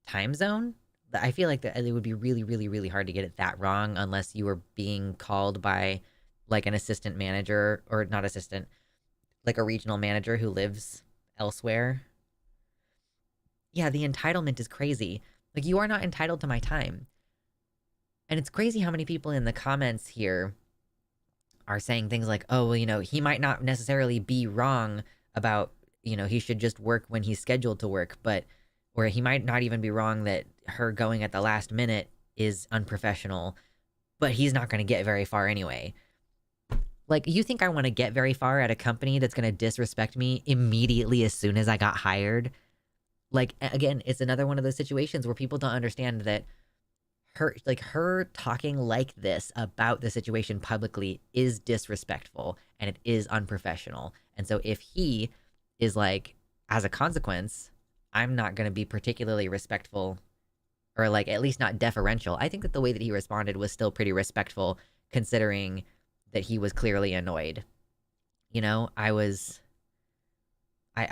time zone? I feel like that it would be really, really, really hard to get it that wrong unless you were being called by like an assistant manager, or not assistant, like a regional manager who lives elsewhere. Yeah, the entitlement is crazy. Like, you are not entitled to my time. And it's crazy how many people in the comments here are saying things like, oh, well, you know, he might not necessarily be wrong about, you know, he should just work when he's scheduled to work, but, or he might not even be wrong that her going at the last minute is unprofessional, but he's not going to get very far anyway. Like, you think I want to get very far at a company that's going to disrespect me immediately as soon as I got hired? Like, again, it's another one of those situations where people don't understand that her talking like this about the situation publicly is disrespectful and it is unprofessional. And so if he is like, as a consequence, I'm not going to be particularly respectful, or like at least not deferential. I think that the way that he responded was still pretty respectful, considering that he was clearly annoyed. You know, I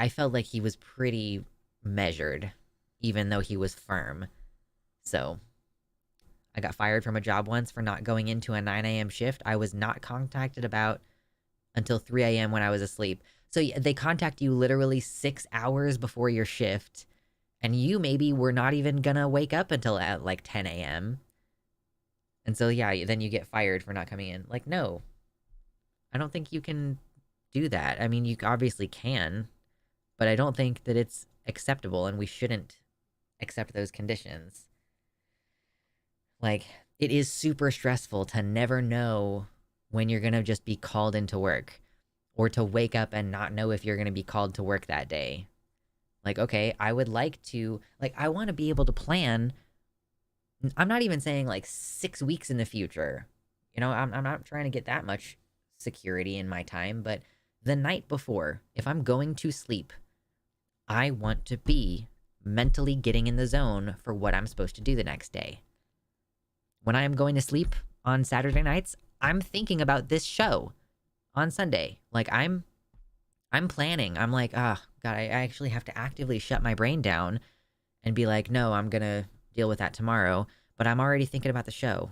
felt like he was pretty measured, even though he was firm. So I got fired from a job once for not going into a 9 a.m. shift. I was not contacted about until 3 a.m. when I was asleep. So they contact you literally 6 hours before your shift, and you maybe were not even gonna wake up until at like 10 a.m. And so, yeah, then you get fired for not coming in. Like, no, I don't think you can do that. I mean, you obviously can, but I don't think that it's acceptable, and we shouldn't accept those conditions. Like, it is super stressful to never know when you're going to just be called into work, or to wake up and not know if you're going to be called to work that day. Like, okay, I would like to, like, I want to be able to plan. I'm not even saying like 6 weeks in the future. You know, I'm not trying to get that much security in my time, but the night before, if I'm going to sleep, I want to be mentally getting in the zone for what I'm supposed to do the next day. When I am going to sleep on Saturday nights, I'm thinking about this show on Sunday. Like, I'm planning. I'm like, God, I actually have to actively shut my brain down and be like, no, I'm going to deal with that tomorrow. but I'm already thinking about the show.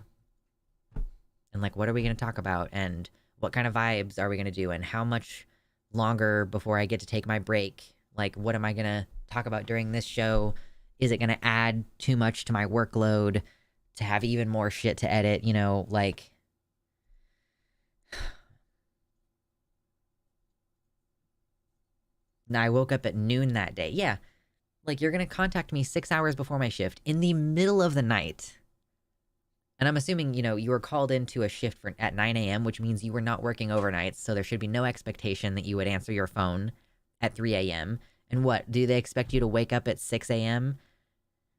And like, what are we going to talk about? And what kind of vibes are we going to do? And how much longer before I get to take my break? Like, what am I going to talk about during this show? Is it going to add too much to my workload to have even more shit to edit? You know, like... Now, I woke up at noon that day. Yeah, like, you're going to contact me 6 hours before my shift in the middle of the night. And I'm assuming, you know, you were called into a shift at 9 a.m., which means you were not working overnights, so there should be no expectation that you would answer your phone at 3 a.m. And what, do they expect you to wake up at 6 a.m.?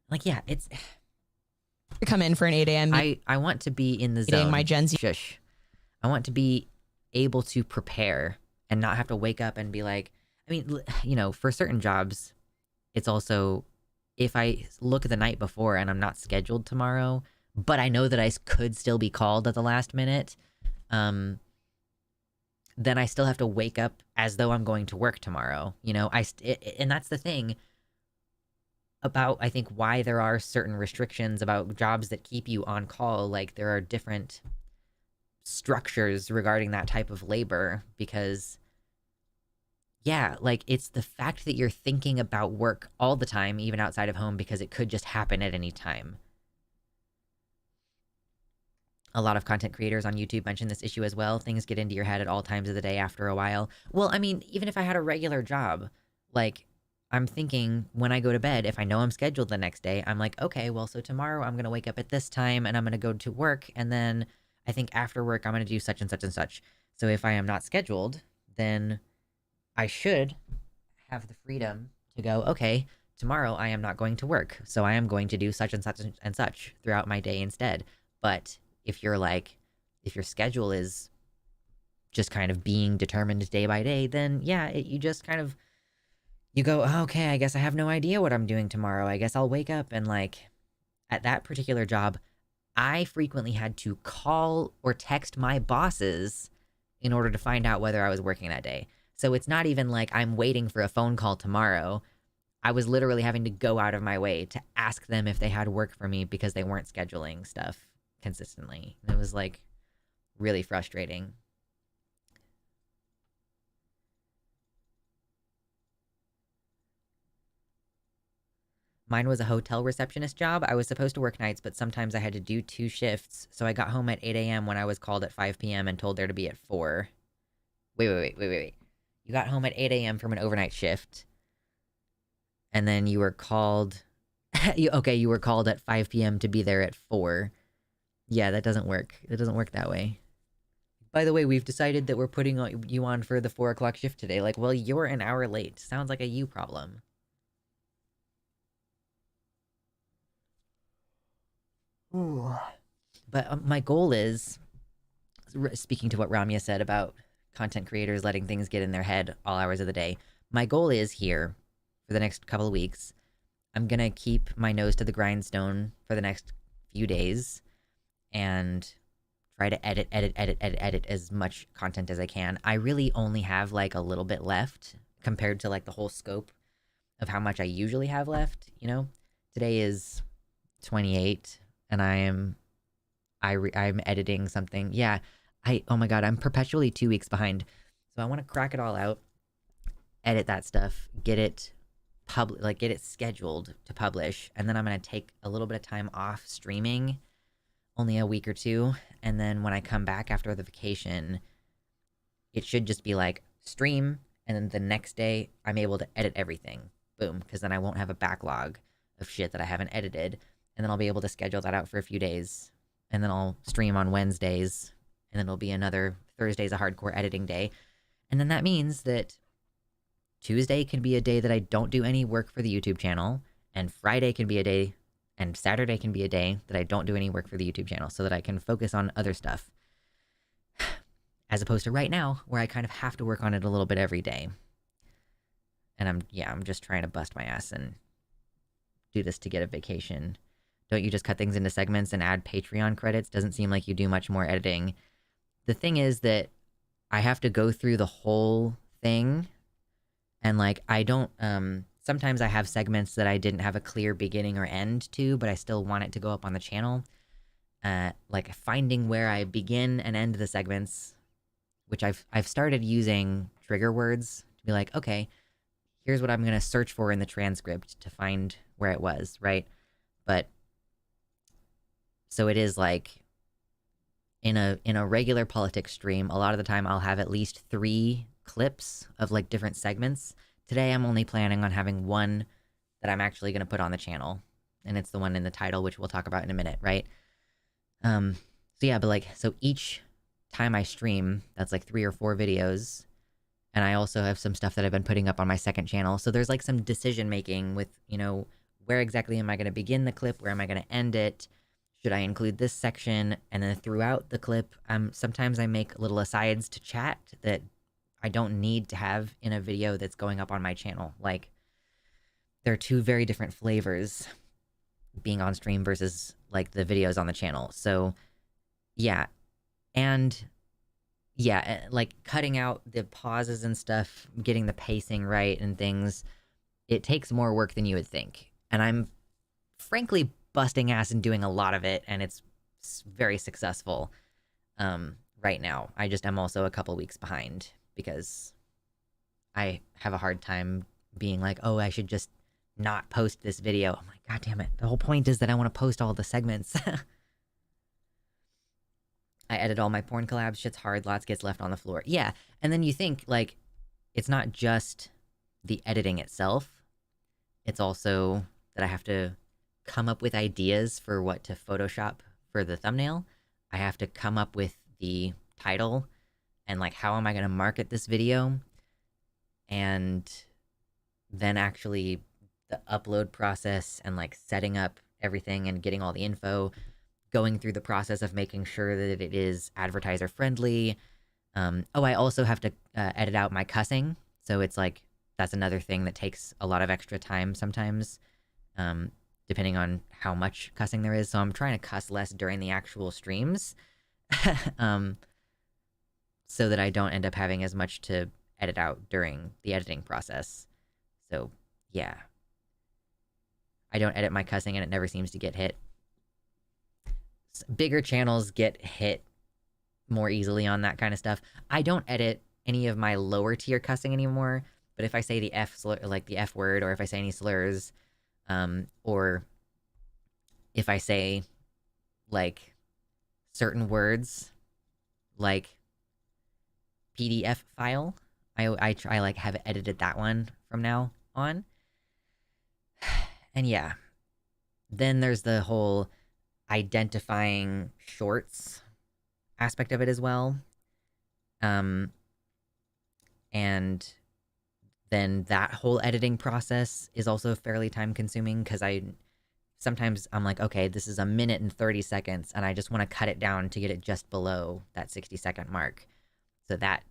Like, yeah, it's... To come in for an 8 a.m. I want to be in the zone. My Gen Z. Shush. I want to be able to prepare and not have to wake up and be like... I mean, you know, for certain jobs, it's also... If I look the night before and I'm not scheduled tomorrow... but I know that I could still be called at the last minute, then I still have to wake up as though I'm going to work tomorrow. You know, and that's the thing about, I think, why there are certain restrictions about jobs that keep you on call. Like, there are different structures regarding that type of labor because, yeah, like, it's the fact that you're thinking about work all the time, even outside of home, because it could just happen at any time. A lot of content creators on YouTube mention this issue as well. Things get into your head at all times of the day after a while. Well, I mean, even if I had a regular job, like, I'm thinking when I go to bed, if I know I'm scheduled the next day, I'm like, okay, well, so tomorrow I'm going to wake up at this time and I'm going to go to work. And then I think after work, I'm going to do such and such and such. So if I am not scheduled, then I should have the freedom to go, okay, tomorrow I am not going to work. So I am going to do such and such and such throughout my day instead. But if you're like, if your schedule is just kind of being determined day by day, then yeah, you just kind of, you go, oh, okay, I guess I have no idea what I'm doing tomorrow. I guess I'll wake up and like, at that particular job, I frequently had to call or text my bosses in order to find out whether I was working that day. So it's not even like I'm waiting for a phone call tomorrow. I was literally having to go out of my way to ask them if they had work for me because they weren't scheduling stuff consistently. It was like really frustrating. Mine was a hotel receptionist job. I was supposed to work nights, but sometimes I had to do 2 shifts. So I got home at 8 a.m. when I was called at 5 p.m. and told there to be at 4. Wait. You got home at 8 a.m. from an overnight shift. And then you were called... you were called at 5 p.m. to be there at 4. Yeah, that doesn't work. It doesn't work that way. By the way, we've decided that we're putting you on for the 4 o'clock shift today. Like, well, you're an hour late. Sounds like a you problem. Ooh. But my goal is, speaking to what Ramya said about content creators letting things get in their head all hours of the day, my goal is here for the next couple of weeks. I'm going to keep my nose to the grindstone for the next few days and try to edit as much content as I can. I really only have like a little bit left compared to like the whole scope of how much I usually have left, you know? Today is 28 and I'm editing something. Yeah, oh my god, I'm perpetually 2 weeks behind. So I want to crack it all out, edit that stuff, get it get it scheduled to publish, and then I'm going to take a little bit of time off streaming, only a week or 2, and then when I come back after the vacation, it should just be like stream, and then the next day I'm able to edit everything. Boom, because then I won't have a backlog of shit that I haven't edited, and then I'll be able to schedule that out for a few days, and then I'll stream on Wednesdays, and then it'll be another Thursday's a hardcore editing day, and then that means that Tuesday can be a day that I don't do any work for the YouTube channel, and Friday can be a day, and Saturday can be a day that I don't do any work for the YouTube channel so that I can focus on other stuff. As opposed to right now, where I kind of have to work on it a little bit every day. And I'm just trying to bust my ass and do this to get a vacation. Don't you just cut things into segments and add Patreon credits? Doesn't seem like you do much more editing. The thing is that I have to go through the whole thing. And, like, I don't, sometimes I have segments that I didn't have a clear beginning or end to, but I still want it to go up on the channel. Like finding where I begin and end the segments, which I've started using trigger words to be like, okay, here's what I'm going to search for in the transcript to find where it was, right? But so it is like in a regular politics stream, a lot of the time I'll have at least 3 clips of like different segments. Today I'm only planning on having one that I'm actually going to put on the channel, and it's the one in the title, which we'll talk about in a minute, right? So yeah, but like, so each time I stream, that's like 3 or 4 videos, and I also have some stuff that I've been putting up on my second channel. So there's like some decision making with, you know, where exactly am I going to begin the clip? Where am I going to end it? Should I include this section? And then throughout the clip, sometimes I make little asides to chat that I don't need to have in a video that's going up on my channel. Like, there are 2 very different flavors being on stream versus like the videos on the channel. So yeah. And yeah, like cutting out the pauses and stuff, getting the pacing right and things, it takes more work than you would think. And I'm frankly busting ass and doing a lot of it, and it's very successful right now. I just am also a couple weeks behind because I have a hard time being like, oh, I should just not post this video. I'm like, God damn it. The whole point is that I want to post all the segments. I edit all my porn collabs. Shit's hard. Lots gets left on the floor. Yeah. And then you think, like, it's not just the editing itself. It's also that I have to come up with ideas for what to Photoshop for the thumbnail. I have to come up with the title and, like, how am I going to market this video? And then actually the upload process and, like, setting up everything and getting all the info, going through the process of making sure that it is advertiser friendly. I also have to edit out my cussing. So it's like, that's another thing that takes a lot of extra time sometimes, depending on how much cussing there is. So I'm trying to cuss less during the actual streams, so that I don't end up having as much to edit out during the editing process. So yeah, I don't edit my cussing and it never seems to get hit. Bigger channels get hit more easily on that kind of stuff. I don't edit any of my lower tier cussing anymore, but if I say the F slur, like the F word, or if I say any slurs, or if I say like certain words, like PDF file, I try like have edited that one from now on. And yeah, then there's the whole identifying shorts aspect of it as well. And then that whole editing process is also fairly time consuming because sometimes I'm like, okay, this is 1 minute and 30 seconds and I just want to cut it down to get it just below that 60-second mark. So that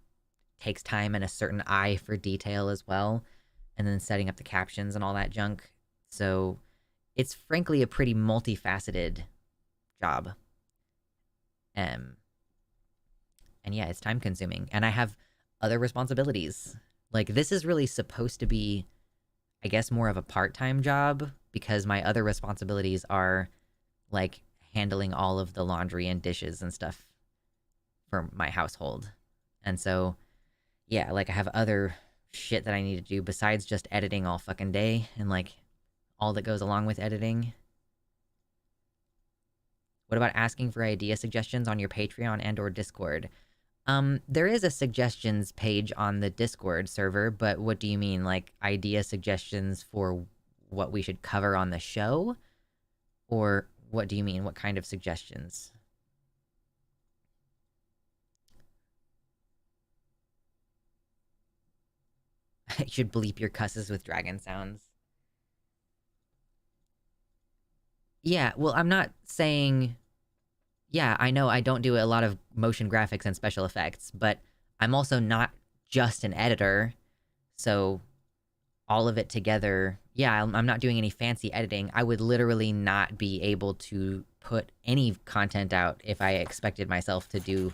takes time and a certain eye for detail as well. And then setting up the captions and all that junk. So it's frankly a pretty multifaceted job. And yeah, it's time consuming. And I have other responsibilities. Like, this is really supposed to be, I guess, more of a part-time job because my other responsibilities are like handling all of the laundry and dishes and stuff for my household. And so, yeah, like I have other shit that I need to do besides just editing all fucking day and like all that goes along with editing. What about asking for idea suggestions on your Patreon and or Discord? There is a suggestions page on the Discord server, but what do you mean? Like idea suggestions for what we should cover on the show? Or what do you mean? What kind of suggestions? I should bleep your cusses with dragon sounds. Yeah, well, I'm not saying... Yeah, I know I don't do a lot of motion graphics and special effects, but I'm also not just an editor, so all of it together, yeah, I'm not doing any fancy editing. I would literally not be able to put any content out if I expected myself to do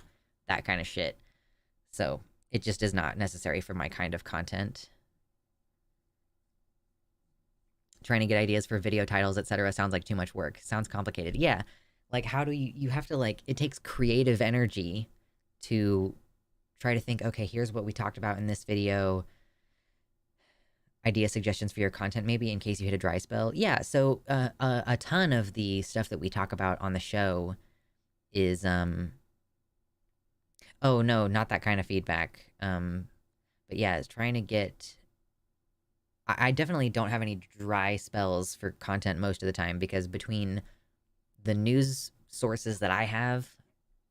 that kind of shit. So it just is not necessary for my kind of content. trying to get ideas for video titles, etc. sounds like too much work. Sounds complicated. Yeah. Like, how do you have to, like, it takes creative energy to try to think, okay, here's what we talked about in this video. Idea suggestions for your content, maybe, in case you hit a dry spell. Yeah, so a ton of the stuff that we talk about on the show is, oh, no, not that kind of feedback. But yeah, it's trying to get... I definitely don't have any dry spells for content most of the time, because between the news sources that I have,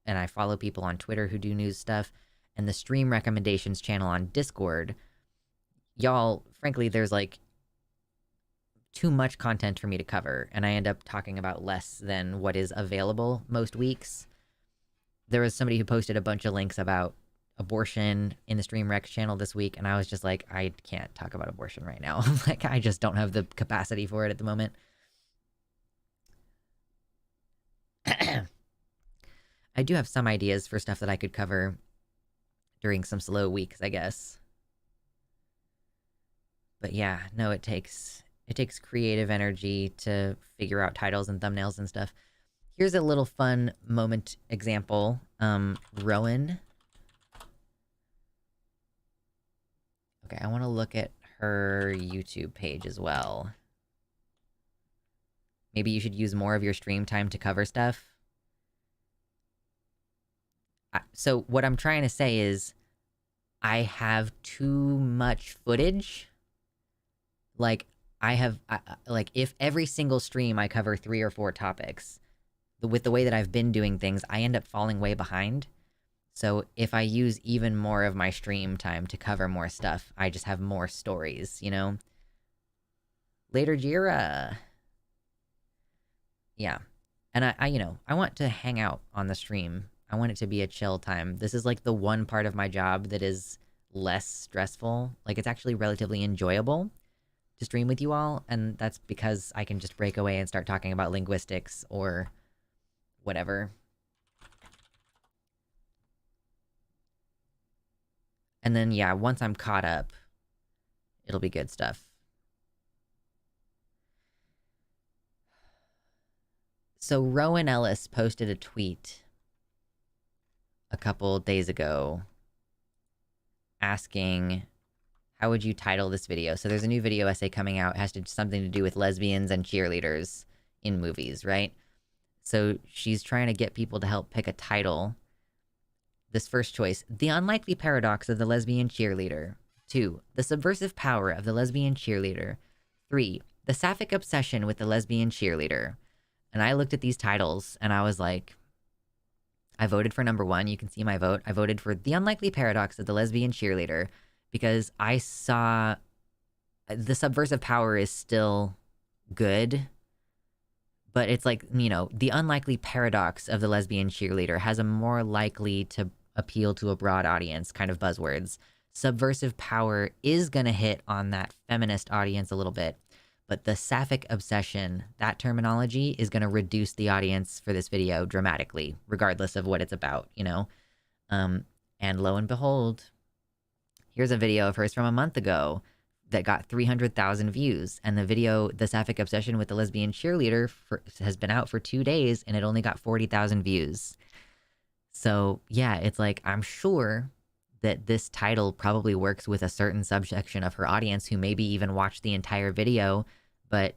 and I follow people on Twitter who do news stuff, and the stream recommendations channel on Discord, y'all, frankly, there's like too much content for me to cover, and I end up talking about less than what is available most weeks. There was somebody who posted a bunch of links about abortion in the stream rec channel this week, and I was just like, I can't talk about abortion right now. Like, I just don't have the capacity for it at the moment. I do have some ideas for stuff that I could cover during some slow weeks, I guess. But yeah, no, it takes creative energy to figure out titles and thumbnails and stuff. Here's a little fun moment example. Rowan. Okay, I want to look at her YouTube page as well. Maybe you should use more of your stream time to cover stuff. So what I'm trying to say is, I have too much footage. Like, like, if every single stream I cover 3 or 4 topics, with the way that I've been doing things, I end up falling way behind. So if I use even more of my stream time to cover more stuff, I just have more stories, you know? Later, Jira. Yeah. And I you know, I want to hang out on the stream. I want it to be a chill time. This is like the one part of my job that is less stressful. Like, it's actually relatively enjoyable to stream with you all, and that's because I can just break away and start talking about linguistics or whatever. And then, yeah, once I'm caught up, it'll be good stuff. So Rowan Ellis posted a tweet a couple days ago asking, how would you title this video? So there's a new video essay coming out. It has something to do with lesbians and cheerleaders in movies, right? So she's trying to get people to help pick a title. This first choice: The Unlikely Paradox of the Lesbian Cheerleader. 2. The Subversive Power of the Lesbian Cheerleader. 3. The Sapphic Obsession with the Lesbian Cheerleader. And I looked at these titles, and I was like, I voted for number 1. You can see my vote. I voted for The Unlikely Paradox of the Lesbian Cheerleader because I saw the Subversive Power is still good, but it's like, you know, The Unlikely Paradox of the Lesbian Cheerleader has a more likely to appeal to a broad audience kind of buzzwords. Subversive Power is going to hit on that feminist audience a little bit, but the Sapphic Obsession, that terminology, is going to reduce the audience for this video dramatically, regardless of what it's about, you know? And lo and behold, here's a video of hers from a month ago that got 300,000 views. And the video, The Sapphic Obsession with the Lesbian Cheerleader, has been out for 2 days, and it only got 40,000 views. So, yeah, it's like, I'm sure that this title probably works with a certain subsection of her audience who maybe even watched the entire video, but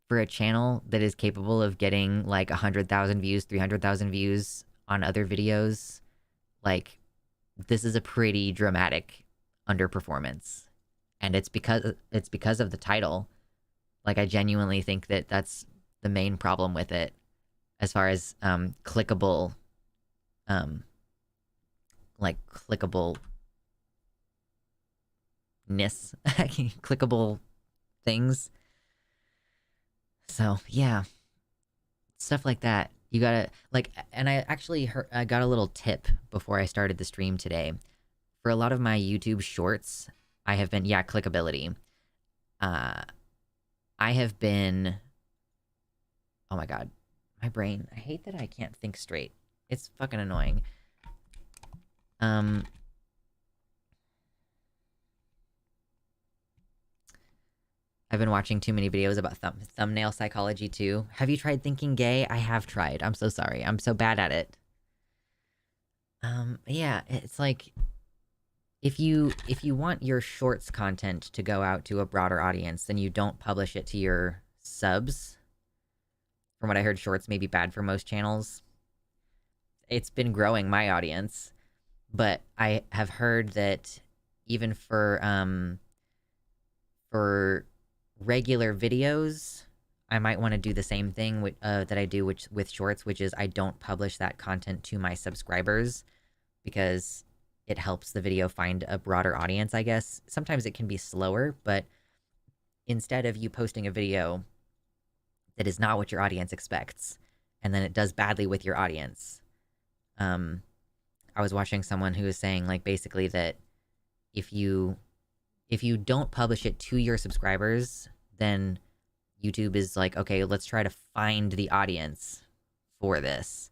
for a channel that is capable of getting like 100,000 views, 300,000 views on other videos, like, this is a pretty dramatic underperformance. And it's because of the title. Like, I genuinely think that that's the main problem with it, as far as clickable clickable things. So yeah, stuff like that. You gotta, like, and I actually I got a little tip before I started the stream today. For a lot of my YouTube shorts, I have been, clickability. I have been, oh my god, my brain, I hate that I can't think straight. It's fucking annoying. I've been watching too many videos about thumbnail psychology too. Have you tried thinking gay? I have tried. I'm so sorry. I'm so bad at it. Yeah, it's like if you want your shorts content to go out to a broader audience, then you don't publish it to your subs. From what I heard, shorts may be bad for most channels. It's been growing my audience, but I have heard that even for regular videos, I might want to do the same thing that I do with shorts, which is I don't publish that content to my subscribers because it helps the video find a broader audience, I guess. Sometimes it can be slower, but instead of you posting a video that is not what your audience expects, and then it does badly with your audience, I was watching someone who was saying, like, basically that if you don't publish it to your subscribers, then YouTube is like, okay, let's try to find the audience for this.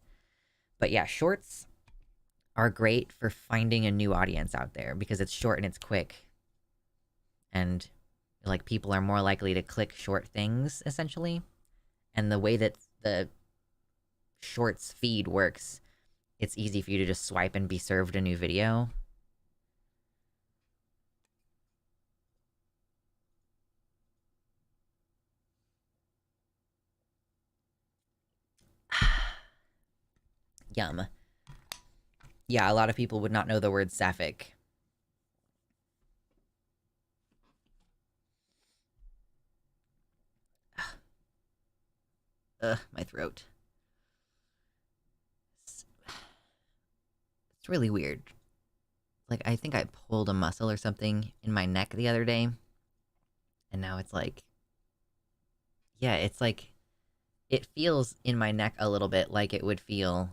But yeah, shorts are great for finding a new audience out there because it's short and it's quick. And like people are more likely to click short things, essentially. And the way that the shorts feed works, it's easy for you to just swipe and be served a new video. Yum. Yeah, a lot of people would not know the word sapphic. Ugh, my throat. It's really weird. Like, I think I pulled a muscle or something in my neck the other day. And now it's like... Yeah, it's like... It feels in my neck a little bit like it would feel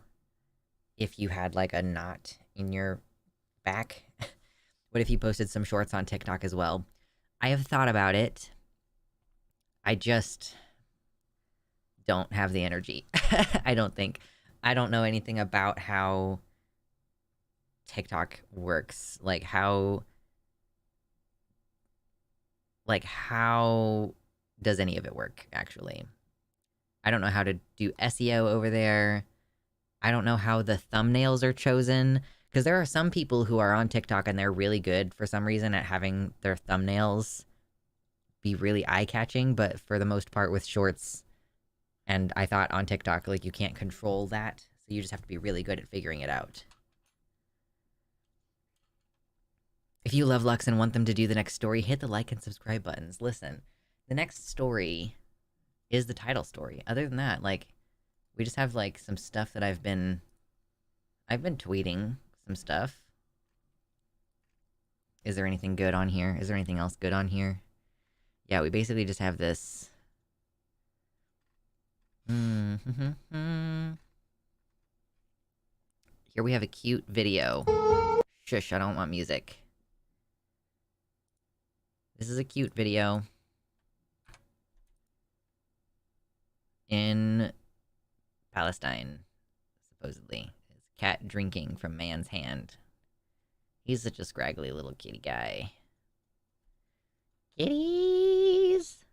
if you had, like, a knot in your back. What if you posted some shorts on TikTok as well? I have thought about it. I just don't have the energy. I don't think. I don't know anything about how TikTok works. Like, how does any of it work, actually? I don't know how to do SEO over there. I don't know how the thumbnails are chosen. Because there are some people who are on TikTok and they're really good for some reason at having their thumbnails be really eye-catching. But for the most part with shorts, and I thought on TikTok, like, you can't control that. So you just have to be really good at figuring it out. If you love Lux and want them to do the next story, hit the like and subscribe buttons. Listen, the next story is the title story. Other than that, like, we just have, like, some stuff that I've been tweeting some stuff. Is there anything good on here? Is there anything else good on here? Yeah, we basically just have this. Here we have a cute video. Shush, I don't want music. This is a cute video. In Palestine, supposedly. It's a cat drinking from man's hand. He's such a scraggly little kitty guy. Kitties!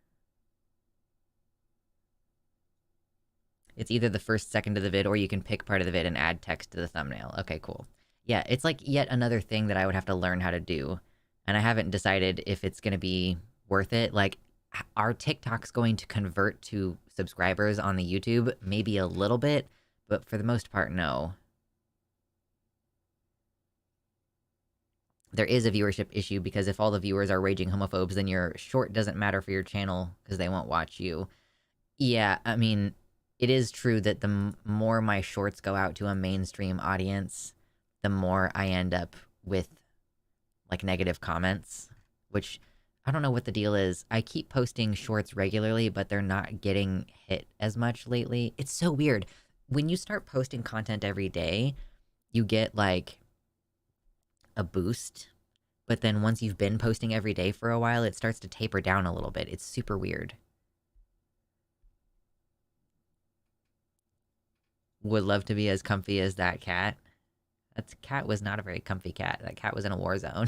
It's either the first second of the vid, or you can pick part of the vid and add text to the thumbnail. Okay, cool. Yeah, it's like yet another thing that I would have to learn how to do. And I haven't decided if it's going to be worth it. Like, are TikToks going to convert to subscribers on the YouTube? Maybe a little bit, but for the most part, no. There is a viewership issue because if all the viewers are raging homophobes, then your short doesn't matter for your channel because they won't watch you. Yeah, I mean, it is true that the more my shorts go out to a mainstream audience, the more I end up with, like, negative comments, which I don't know what the deal is. I keep posting shorts regularly, but they're not getting hit as much lately. It's so weird. When you start posting content every day, you get, like, a boost. But then once you've been posting every day for a while, it starts to taper down a little bit. It's super weird. Would love to be as comfy as that cat. That cat was not a very comfy cat. That cat was in a war zone.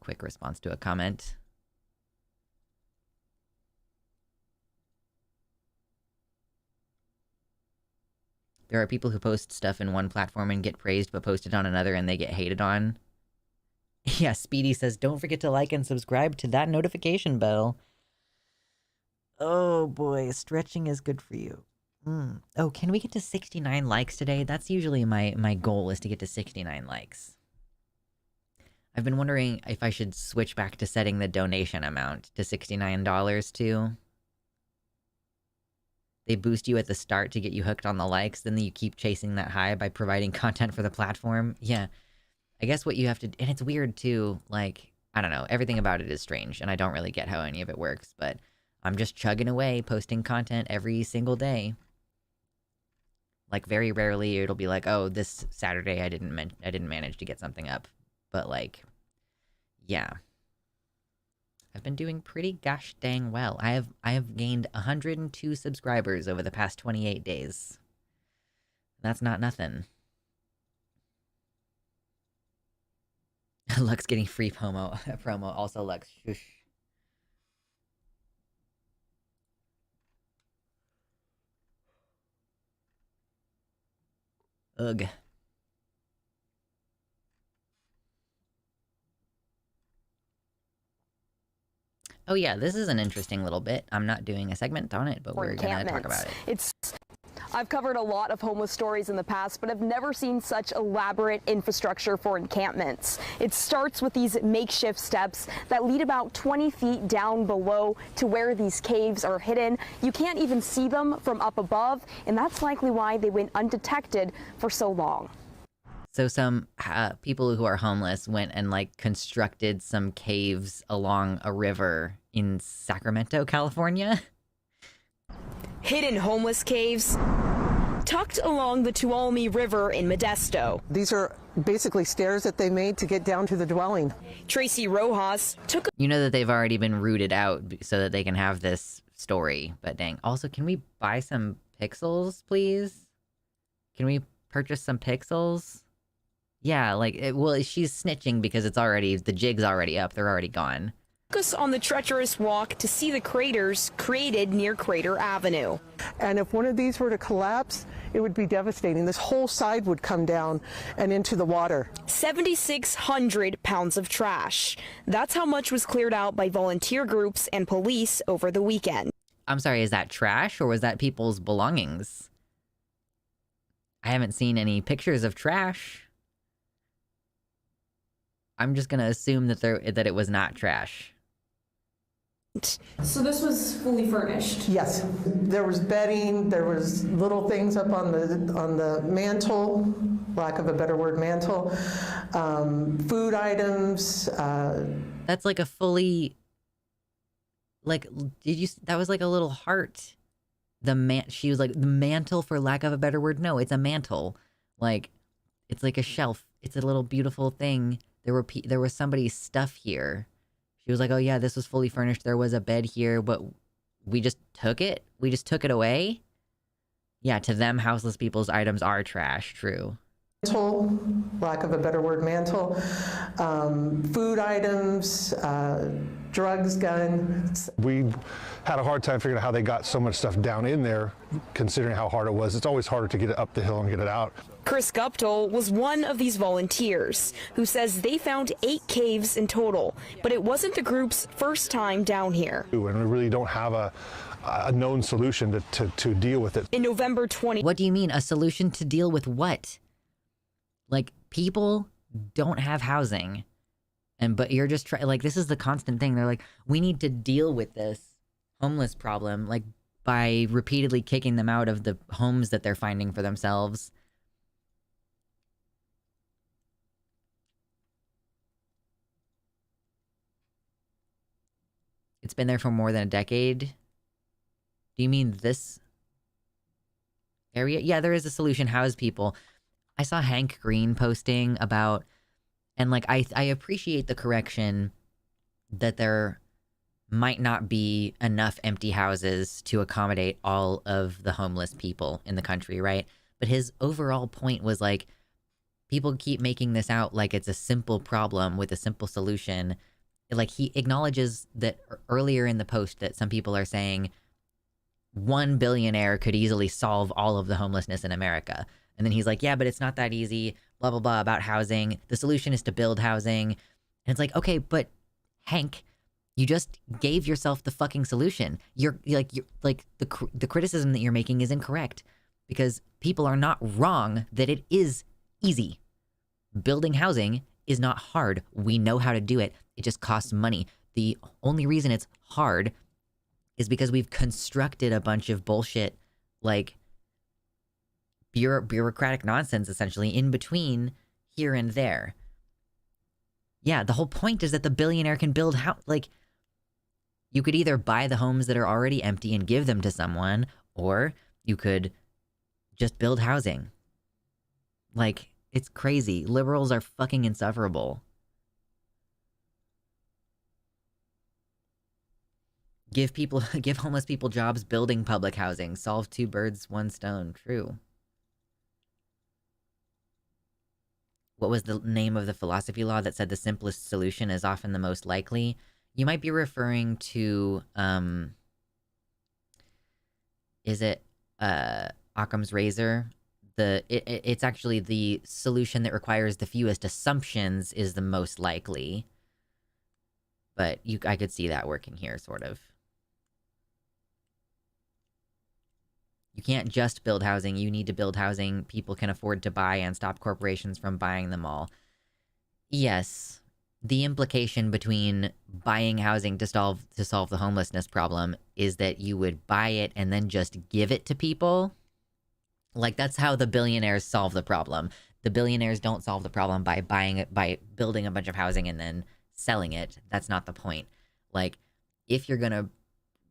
quick response to a comment. There are people who post stuff in one platform and get praised, but post it on another and they get hated on. Yeah, Speedy says, don't forget to like and subscribe to that notification bell. Oh boy, stretching is good for you. Oh, can we get to 69 likes today? That's usually my goal, is to get to 69 likes. I've been wondering if I should switch back to setting the donation amount to $69 too. They boost you at the start to get you hooked on the likes, then you keep chasing that high by providing content for the platform. Yeah. I guess what you have to... And it's weird too, like, I don't know, everything about it is strange, and I don't really get how any of it works, but I'm just chugging away, posting content every single day. Like, very rarely it'll be like, oh, this Saturday I didn't manage to get something up. But, like, yeah. I've been doing pretty gosh dang well. I have gained 102 subscribers over the past 28 days. That's not nothing. Lux getting free promo. Also, Lux, shush. Ugh. Oh yeah, this is an interesting little bit. I'm not doing a segment on it, but we're gonna talk about it. I've covered a lot of homeless stories in the past, but I've never seen such elaborate infrastructure for encampments. It starts with these makeshift steps that lead about 20 feet down below to where these caves are hidden. You can't even see them from up above, and that's likely why they went undetected for so long. So some people who are homeless went and, like, constructed some caves along a river in Sacramento, California. Hidden homeless caves tucked along the Tuolumne River in Modesto. These are basically stairs that they made to get down to the dwelling. Tracy Rojas took... You know that they've already been rooted out so that they can have this story, but dang. Also, can we buy some pixels, please? Can we purchase some pixels? Yeah, like, well, she's snitching because it's already, the jig's already up, they're already gone. Focus on the treacherous walk to see the craters created near Crater Avenue. And if one of these were to collapse, it would be devastating. This whole side would come down and into the water. 7,600 pounds of trash. That's how much was cleared out by volunteer groups and police over the weekend. I'm sorry, is that trash or was that people's belongings? I haven't seen any pictures of trash. I'm just gonna assume that it was not trash. So this was fully furnished? Yes. There was bedding, there was little things up on the mantle, lack of a better word, mantle, food items. That's like a fully, like, that was like a little heart. She was like, the mantle, for lack of a better word. No, it's a mantle. Like, it's like a shelf. It's a little beautiful thing. There was somebody's stuff here. She was like, oh yeah, this was fully furnished. There was a bed here, but we just took it? We just took it away? Yeah, to them, houseless people's items are trash, true. Mantle, lack of a better word, mantle, food items, drugs, guns. We had a hard time figuring out how they got so much stuff down in there, considering how hard it was. It's always harder to get it up the hill and get it out. Chris Guptill was one of these volunteers who says they found 8 caves in total, but it wasn't the group's first time down here. And we really don't have a known solution to deal with it. In November 20... What do you mean, a solution to deal with what? Like, people don't have housing, but you're just trying, like, this is the constant thing. They're like, we need to deal with this homeless problem, like, by repeatedly kicking them out of the homes that they're finding for themselves. It's been there for more than a decade. Do you mean this area? Yeah, there is a solution. House people. I saw Hank Green posting about, and like, I appreciate the correction that there might not be enough empty houses to accommodate all of the homeless people in the country, right? But his overall point was like, people keep making this out like it's a simple problem with a simple solution. like, he acknowledges that earlier in the post that some people are saying one billionaire could easily solve all of the homelessness in America. And then he's like, yeah, but it's not that easy, blah, blah, blah, about housing. The solution is to build housing. And it's like, okay, but Hank, you just gave yourself the fucking solution. You're like the criticism that you're making is incorrect, because people are not wrong that it is easy. Building housing is not hard. We know how to do it. It just costs money. The only reason it's hard is because we've constructed a bunch of bullshit, like bureaucratic nonsense, essentially, in between here and there. Yeah, the whole point is that the billionaire can build like, you could either buy the homes that are already empty and give them to someone, or you could just build housing. Like, it's crazy. Liberals are fucking insufferable. Give homeless people jobs building public housing. Solve two birds, one stone. True. What was the name of the philosophy law that said the simplest solution is often the most likely? You might be referring to, is it Occam's razor? It's actually the solution that requires the fewest assumptions is the most likely. But I could see that working here, sort of. You can't just build housing. You need to build housing people can afford to buy and stop corporations from buying them all. Yes, the implication between buying housing to solve the homelessness problem is that you would buy it and then just give it to people. Like, that's how the billionaires solve the problem. The billionaires don't solve the problem by buying it, by building a bunch of housing and then selling it. That's not the point. Like, if you're gonna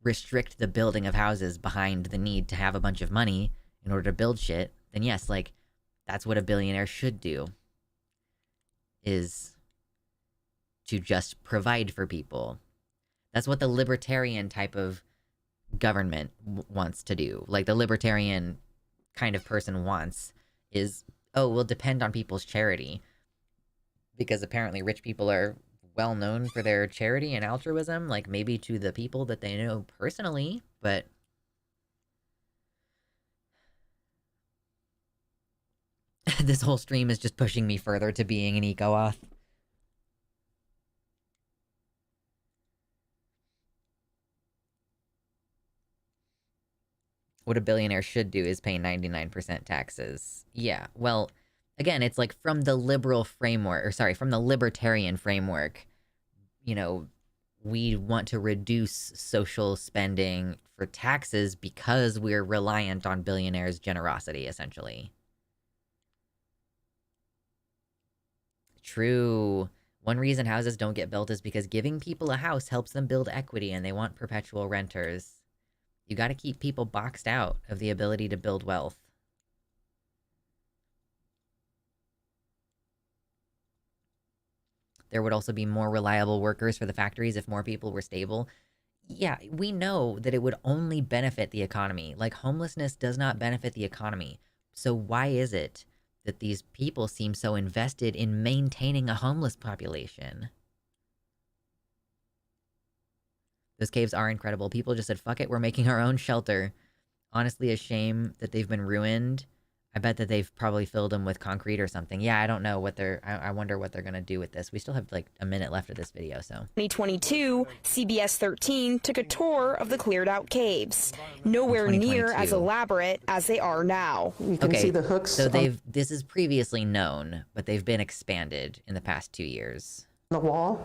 restrict the building of houses behind the need to have a bunch of money in order to build shit, then yes, like, that's what a billionaire should do, is to just provide for people. That's what the libertarian type of government wants to do. Like, the libertarian kind of person wants is, oh, we'll depend on people's charity, because apparently rich people are well known for their charity and altruism, like, maybe to the people that they know personally, but this whole stream is just pushing me further to being an eco-auth. What a billionaire should do is pay 99% taxes. Yeah, well, again, it's like from the liberal framework, or sorry, from the libertarian framework, you know, we want to reduce social spending for taxes because we're reliant on billionaires' generosity, essentially. True. One reason houses don't get built is because giving people a house helps them build equity, and they want perpetual renters. You gotta keep people boxed out of the ability to build wealth. There would also be more reliable workers for the factories if more people were stable. Yeah, we know that it would only benefit the economy. Like, homelessness does not benefit the economy. So why is it that these people seem so invested in maintaining a homeless population? Those caves are incredible. People just said, fuck it, we're making our own shelter. Honestly, a shame that they've been ruined. I bet that they've probably filled them with concrete or something. Yeah, I don't know what I wonder what they're gonna do with this. We still have like a minute left of this video, so. 2022, CBS 13 took a tour of the cleared out caves. Nowhere near as elaborate as they are now. You can see the hooks. So this is previously known, but they've been expanded in the past 2 years. On the wall,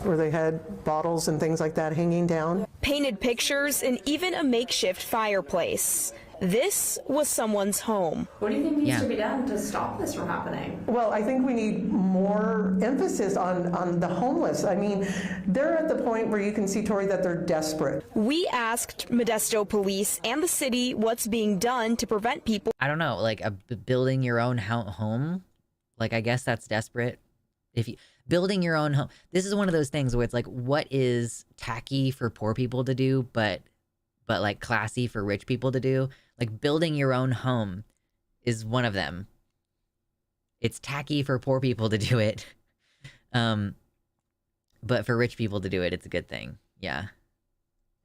where they had bottles and things like that hanging down. Painted pictures and even a makeshift fireplace. This was someone's home. What do you think needs to be done to stop this from happening? Well, I think we need more emphasis on the homeless. I mean, they're at the point where you can see, Tori, that they're desperate. We asked Modesto police and the city what's being done to prevent people. I don't know, like building your own home? Like, I guess that's desperate. If you building your own home, this is one of those things where it's like, what is tacky for poor people to do, but like classy for rich people to do? Like, building your own home is one of them. It's tacky for poor people to do it. But for rich people to do it, it's a good thing. Yeah.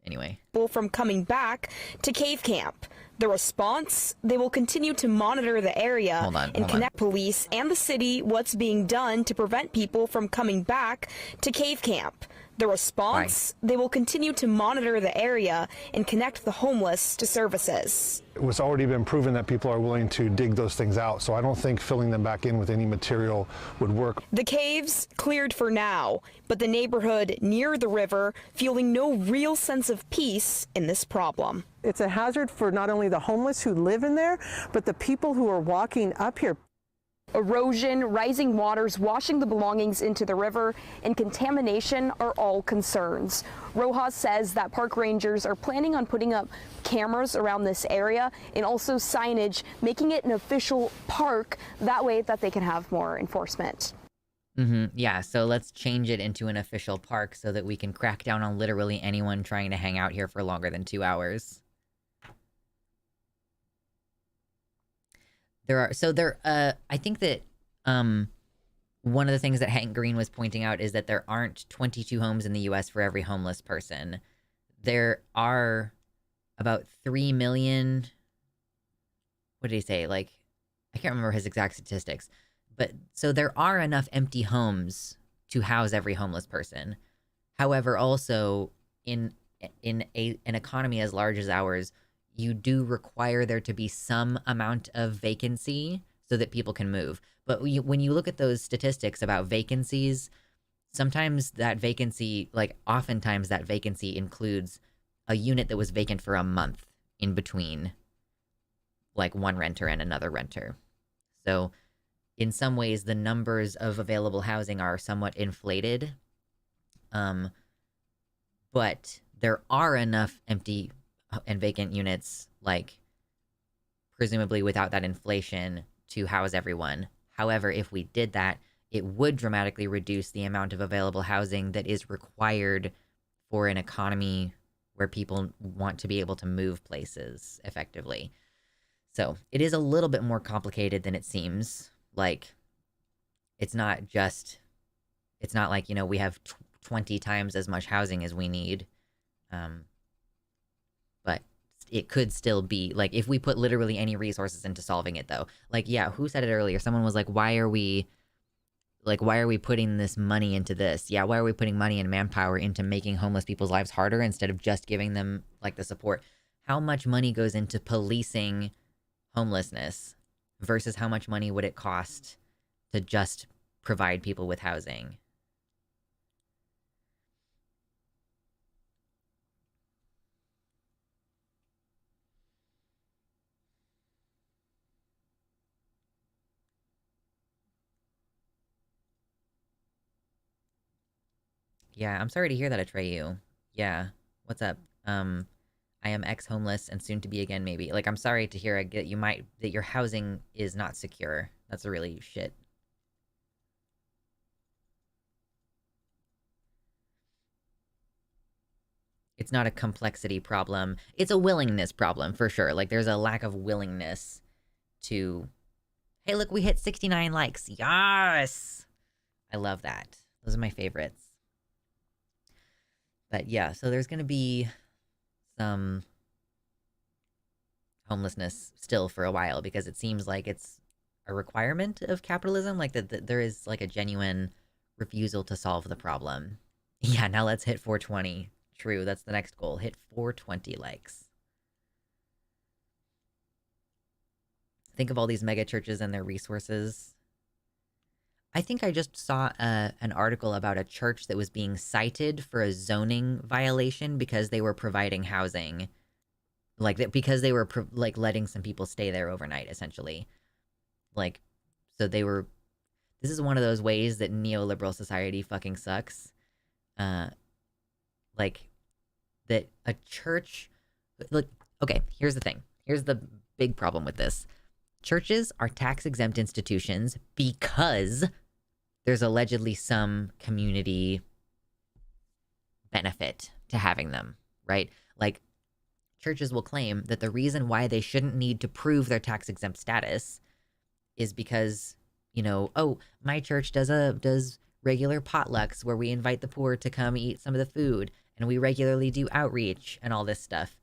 Anyway. People from coming back to cave camp. The response, they will continue to monitor the area and connect police and the city what's being done to prevent people from coming back to cave camp. The response, they will continue to monitor the area and connect the homeless to services. It was already been proven that people are willing to dig those things out, so I don't think filling them back in with any material would work. The caves cleared for now, but the neighborhood near the river feeling no real sense of peace in this problem. It's a hazard for not only the homeless who live in there, but the people who are walking up here. Erosion, rising waters washing the belongings into the river, and contamination are all concerns. Rojas says that park rangers are planning on putting up cameras around this area and also signage, making it an official park. That way that they can have more enforcement. Yeah, so let's change it into an official park so that we can crack down on literally anyone trying to hang out here for longer than 2 hours. I think that, one of the things that Hank Green was pointing out is that there aren't 22 homes in the U.S. for every homeless person. There are about 3 million, what did he say? Like, I can't remember his exact statistics, but so there are enough empty homes to house every homeless person. However, also in an economy as large as ours, you do require there to be some amount of vacancy so that people can move. But when you look at those statistics about vacancies, sometimes that vacancy, oftentimes that vacancy includes a unit that was vacant for a month in between, like, one renter and another renter. So in some ways, the numbers of available housing are somewhat inflated. But there are enough empty and vacant units, like, presumably without that inflation, to house everyone. However, if we did that, it would dramatically reduce the amount of available housing that is required for an economy where people want to be able to move places effectively. So it is a little bit more complicated than it seems. Like, it's not like, we have 20 times as much housing as we need. But it could still be, like, if we put literally any resources into solving it, though. Like, yeah, who said it earlier? Someone was like, why are we putting this money into this? Yeah, why are we putting money and manpower into making homeless people's lives harder instead of just giving them, like, the support? How much money goes into policing homelessness versus how much money would it cost to just provide people with housing? Yeah, I'm sorry to hear that, Atreyu. Yeah, what's up? I am ex-homeless and soon to be again, maybe. Like, I'm sorry to hear that your housing is not secure. That's a really shit. It's not a complexity problem. It's a willingness problem, for sure. Like, there's a lack of willingness to... Hey, look, we hit 69 likes. Yes! I love that. Those are my favorites. But yeah, so there's going to be some homelessness still for a while because it seems like it's a requirement of capitalism, like that there is, like, a genuine refusal to solve the problem. Yeah, now let's hit 420. True, that's the next goal. Hit 420 likes. Think of all these mega churches and their resources. I think I just saw an article about a church that was being cited for a zoning violation because they were providing housing, because they were letting some people stay there overnight, essentially. Like, so they were. This is one of those ways that neoliberal society fucking sucks. Like, that a church. Look, okay. Here's the thing. Here's the big problem with this. Churches are tax-exempt institutions because there's allegedly some community benefit to having them, right? Like, churches will claim that the reason why they shouldn't need to prove their tax-exempt status is because, oh, my church does regular potlucks where we invite the poor to come eat some of the food, and we regularly do outreach and all this stuff.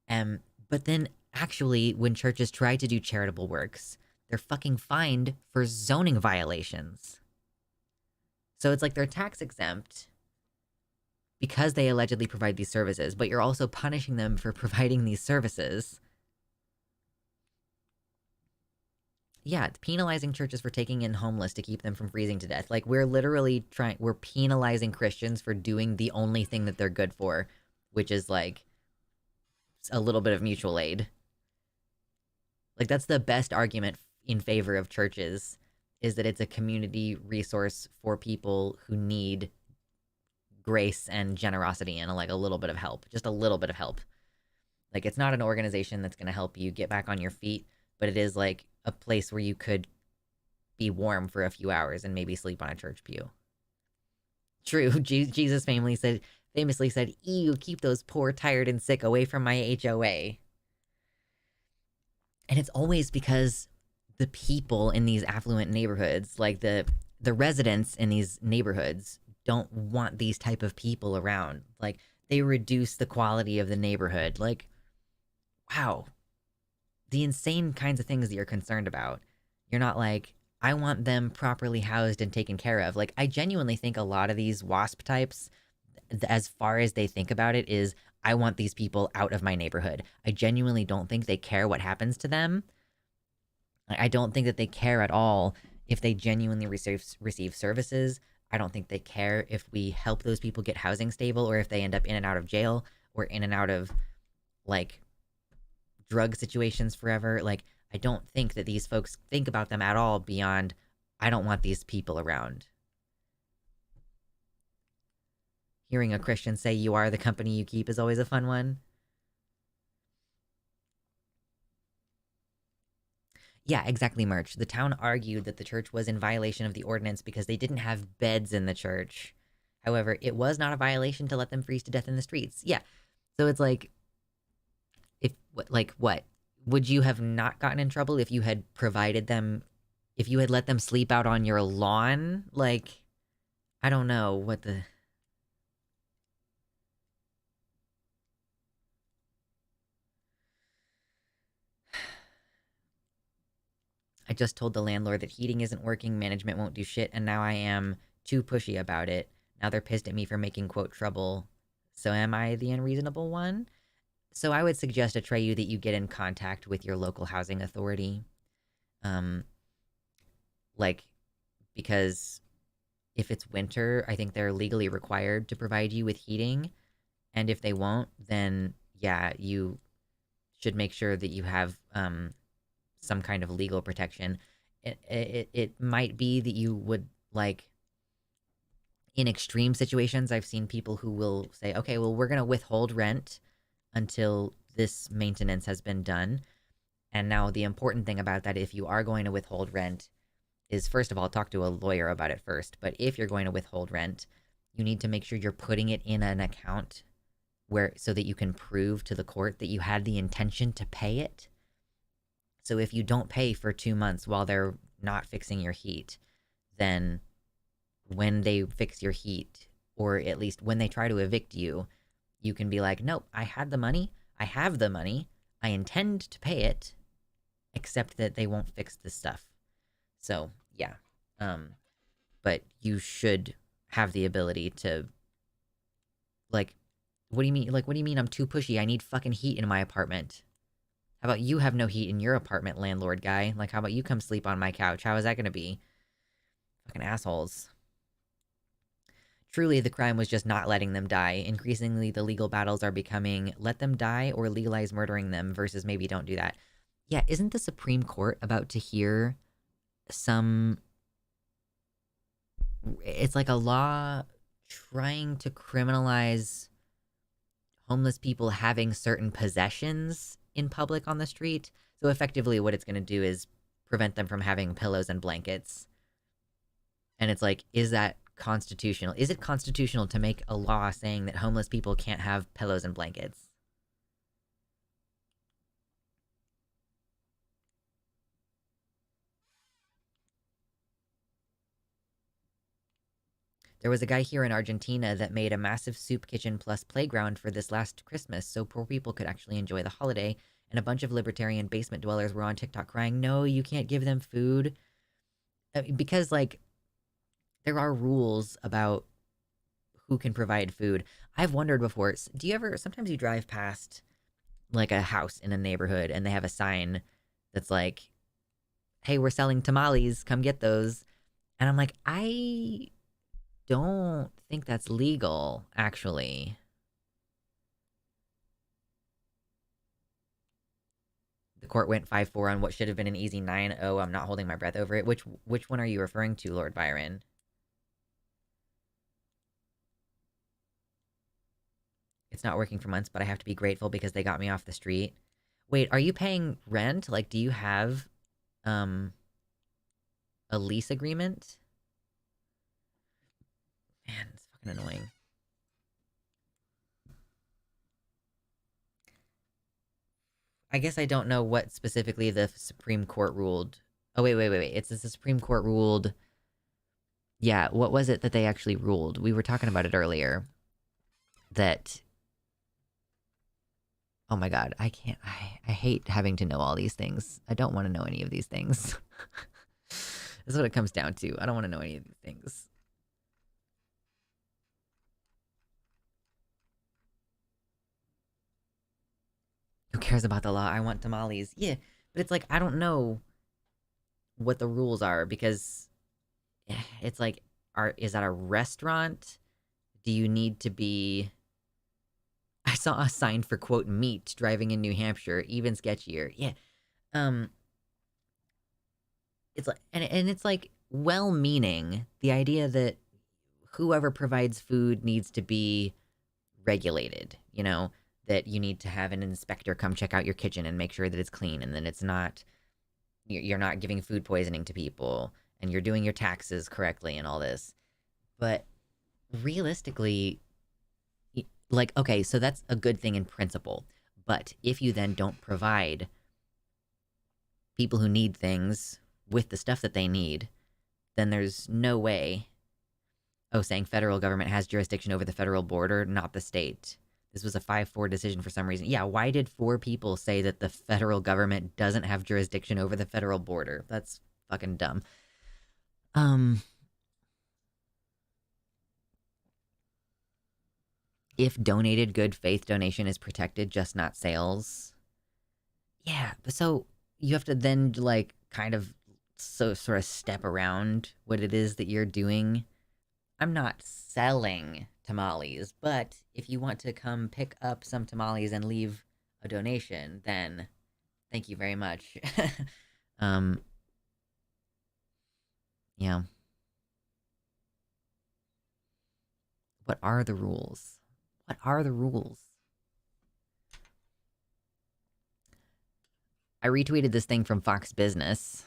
But then actually, when churches try to do charitable works, they're fucking fined for zoning violations. So it's like they're tax exempt because they allegedly provide these services, but you're also punishing them for providing these services. Yeah, penalizing churches for taking in homeless to keep them from freezing to death. Like, we're literally we're penalizing Christians for doing the only thing that they're good for, which is, like, a little bit of mutual aid. Like, that's the best argument in favor of churches, is that it's a community resource for people who need grace and generosity and, like, a little bit of help. Just a little bit of help. Like, it's not an organization that's going to help you get back on your feet, but it is, like, a place where you could be warm for a few hours and maybe sleep on a church pew. True, Jesus famously said, "Ew, keep those poor, tired, and sick away from my HOA." And it's always because the people in these affluent neighborhoods, like the residents in these neighborhoods, don't want these type of people around. Like, they reduce the quality of the neighborhood. Like, wow. The insane kinds of things that you're concerned about. You're not like, I want them properly housed and taken care of. Like, I genuinely think a lot of these WASP types, as far as they think about it, is, I want these people out of my neighborhood. I genuinely don't think they care what happens to them. I don't think that they care at all if they genuinely receive services. I don't think they care if we help those people get housing stable, or if they end up in and out of jail, or in and out of, like, drug situations forever. Like, I don't think that these folks think about them at all beyond, I don't want these people around. Hearing a Christian say you are the company you keep is always a fun one. Yeah, exactly, Merch. The town argued that the church was in violation of the ordinance because they didn't have beds in the church. However, it was not a violation to let them freeze to death in the streets. Yeah. So it's like, what? Would you have not gotten in trouble if you had provided them, if you had let them sleep out on your lawn? Like, I don't know what the... I just told the landlord that heating isn't working, management won't do shit, and now I am too pushy about it. Now they're pissed at me for making, quote, trouble. So am I the unreasonable one? So I would suggest, Atreyu, that you get in contact with your local housing authority. Because if it's winter, I think they're legally required to provide you with heating. And if they won't, then, yeah, you should make sure that you have, some kind of legal protection. It might be that you would, like, in extreme situations, I've seen people who will say, okay, well, we're going to withhold rent until this maintenance has been done. And now the important thing about that, if you are going to withhold rent, is, first of all, talk to a lawyer about it first. But if you're going to withhold rent, you need to make sure you're putting it in an account so that you can prove to the court that you had the intention to pay it. So if you don't pay for 2 months while they're not fixing your heat, then when they fix your heat, or at least when they try to evict you, you can be like, nope, I had the money, I have the money, I intend to pay it, except that they won't fix this stuff. So, yeah. But you should have the ability to, like, what do you mean? Like, what do you mean I'm too pushy? I need fucking heat in my apartment. How about you have no heat in your apartment, landlord guy? Like, how about you come sleep on my couch? How is that gonna be? Fucking assholes. Truly, the crime was just not letting them die. Increasingly, the legal battles are becoming let them die or legalize murdering them versus maybe don't do that. Yeah, isn't the Supreme Court about to hear some... It's like a law trying to criminalize homeless people having certain possessions in public on the street. So effectively what it's going to do is prevent them from having pillows and blankets. And it's like, is that constitutional? Is it constitutional to make a law saying that homeless people can't have pillows and blankets? There was a guy here in Argentina that made a massive soup kitchen plus playground for this last Christmas so poor people could actually enjoy the holiday. And a bunch of libertarian basement dwellers were on TikTok crying, no, you can't give them food. Because, like, there are rules about who can provide food. I've wondered before, do you ever, sometimes you drive past, like, a house in a neighborhood and they have a sign that's like, hey, we're selling tamales, come get those. And I'm like, I don't think that's legal, actually. The court went 5-4 on what should have been an easy 9-0. I'm not holding my breath over it. Which one are you referring to, Lord Byron? It's not working for months, but I have to be grateful because they got me off the street. Wait, are you paying rent? Like, do you have a lease agreement? Man, it's fucking annoying. I guess I don't know what specifically the Supreme Court ruled. Oh, wait. It's the Supreme Court ruled. Yeah, what was it that they actually ruled? We were talking about it earlier. That... Oh my god, I can't... I hate having to know all these things. I don't want to know any of these things. That's what it comes down to. I don't want to know any of these things. Who cares about the law? I want tamales. Yeah, but it's like, I don't know what the rules are because it's like, is that a restaurant? Do you need to be... I saw a sign for, quote, meat driving in New Hampshire, even sketchier. Yeah. It's like, and it's like well-meaning, the idea that whoever provides food needs to be regulated, you know, that you need to have an inspector come check out your kitchen and make sure that it's clean and then it's not, you're not giving food poisoning to people and you're doing your taxes correctly and all this. But realistically, like, okay, so that's a good thing in principle. But if you then don't provide people who need things with the stuff that they need, then there's no way. Oh, saying federal government has jurisdiction over the federal border, not the state. This was a 5-4 decision for some reason. Yeah, why did 4 people say that the federal government doesn't have jurisdiction over the federal border? That's fucking dumb. If donated good faith donation is protected, just not sales. Yeah, but so you have to then, like, kind of sort of step around what it is that you're doing. I'm not selling tamales, but if you want to come pick up some tamales and leave a donation, then thank you very much. Yeah. What are the rules? What are the rules? I retweeted this thing from Fox Business.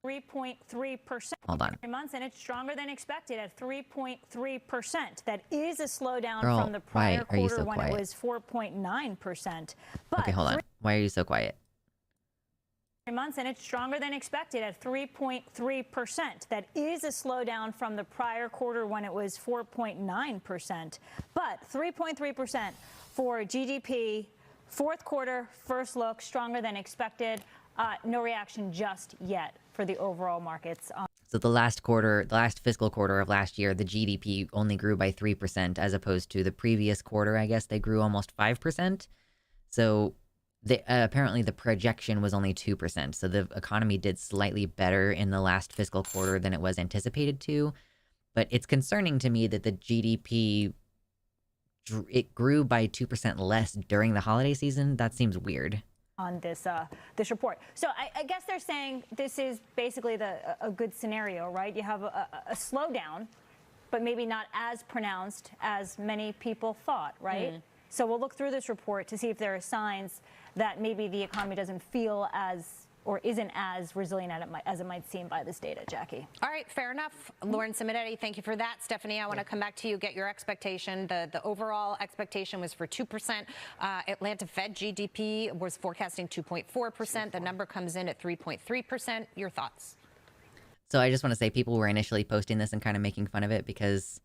3.3%. Hold on. 3 months, and it's stronger than expected at 3.3%. That is a slowdown Girl, from the prior why are you quarter so when quiet? it was 4.9%. Okay, hold on. Why are you so quiet? 3 months, and it's stronger than expected at 3.3%. That is a slowdown from the prior quarter when it was 4.9%. But 3.3% for GDP, fourth quarter, first look, stronger than expected. No reaction just yet for the overall markets. So the last fiscal quarter of last year, the GDP only grew by 3% as opposed to the previous quarter, I guess they grew almost 5%. So apparently the projection was only 2%. So the economy did slightly better in the last fiscal quarter than it was anticipated to. But it's concerning to me that the GDP, it grew by 2% less during the holiday season. That seems weird. On this report. So I guess they're saying this is basically a good scenario, right? You have a slowdown, but maybe not as pronounced as many people thought, right? So we'll look through this report to see if there are signs that maybe the economy doesn't feel as or isn't as resilient as it might seem by this data, Jackie. All right, fair enough. Lauren Simonetti, thank you for that. Stephanie, I want to come back to you, get your expectation. The overall expectation was for 2%. Atlanta Fed GDP was forecasting 2.4%. The number comes in at 3.3%. Your thoughts? So I just want to say people were initially posting this and kind of making fun of it because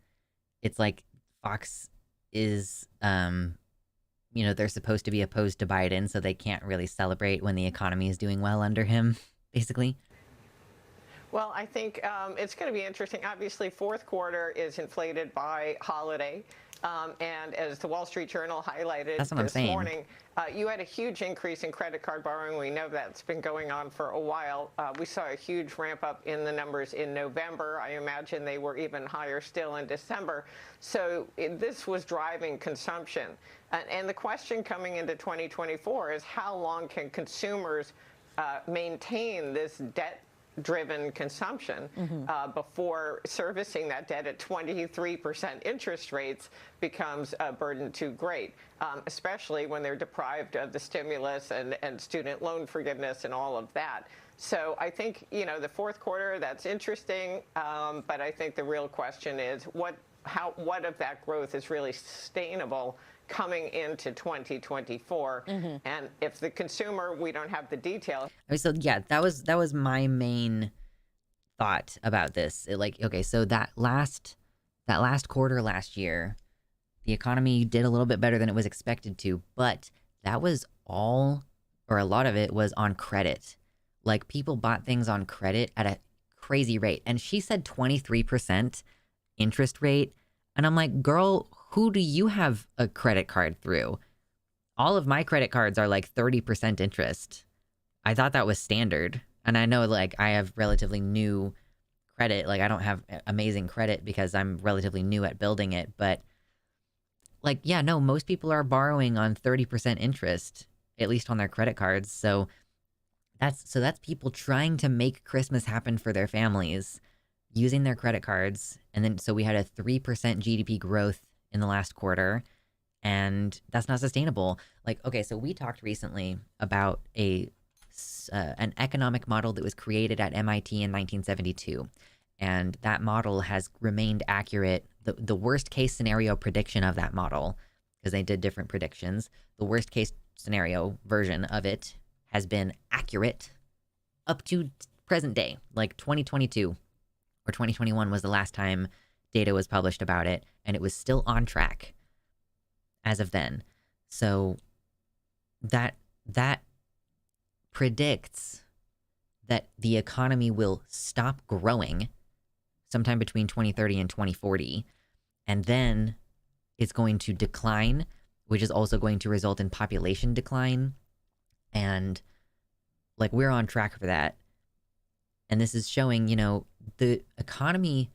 it's like Fox is, you know, they're supposed to be opposed to Biden, so they can't really celebrate when the economy is doing well under him, basically. Well, I think it's going to be interesting. Obviously, fourth quarter is inflated by holiday. And as the Wall Street Journal highlighted this morning, you had a huge increase in credit card borrowing. We know that's been going on for a while. We saw a huge ramp up in the numbers in November. I imagine they were even higher still in December. So this was driving consumption. And the question coming into 2024 is how long can consumers maintain this debt-driven consumption before servicing that debt at 23% interest rates becomes a burden too great, especially when they're deprived of the stimulus and student loan forgiveness and all of that. So I think, you know, the fourth quarter, that's interesting, but I think the real question is what of that growth is really sustainable coming into 2024, and if the consumer, we don't have the detail. So yeah, that was my main thought about this. Okay, so that last quarter last year, the economy did a little bit better than it was expected to, but that was all, or a lot of it was on credit. Like, people bought things on credit at a crazy rate, and she said 23% interest rate, and I'm like, girl, who do you have a credit card through? All of my credit cards are like 30% interest. I thought that was standard. And I know, like, I have relatively new credit. Like, I don't have amazing credit because I'm relatively new at building it. But, like, yeah, no, most people are borrowing on 30% interest, at least on their credit cards. So that's people trying to make Christmas happen for their families using their credit cards. And then, so we had a 3% GDP growth in the last quarter, and that's not sustainable. Like, okay, so we talked recently about an economic model that was created at MIT in 1972, and that model has remained accurate. The worst case scenario prediction of that model, because they did different predictions, the worst case scenario version of it has been accurate up to present day. Like 2022 or 2021 was the last time data was published about it, and it was still on track as of then. So that predicts that the economy will stop growing sometime between 2030 and 2040, and then it's going to decline, which is also going to result in population decline. And, like, we're on track for that. And this is showing, you know, the economy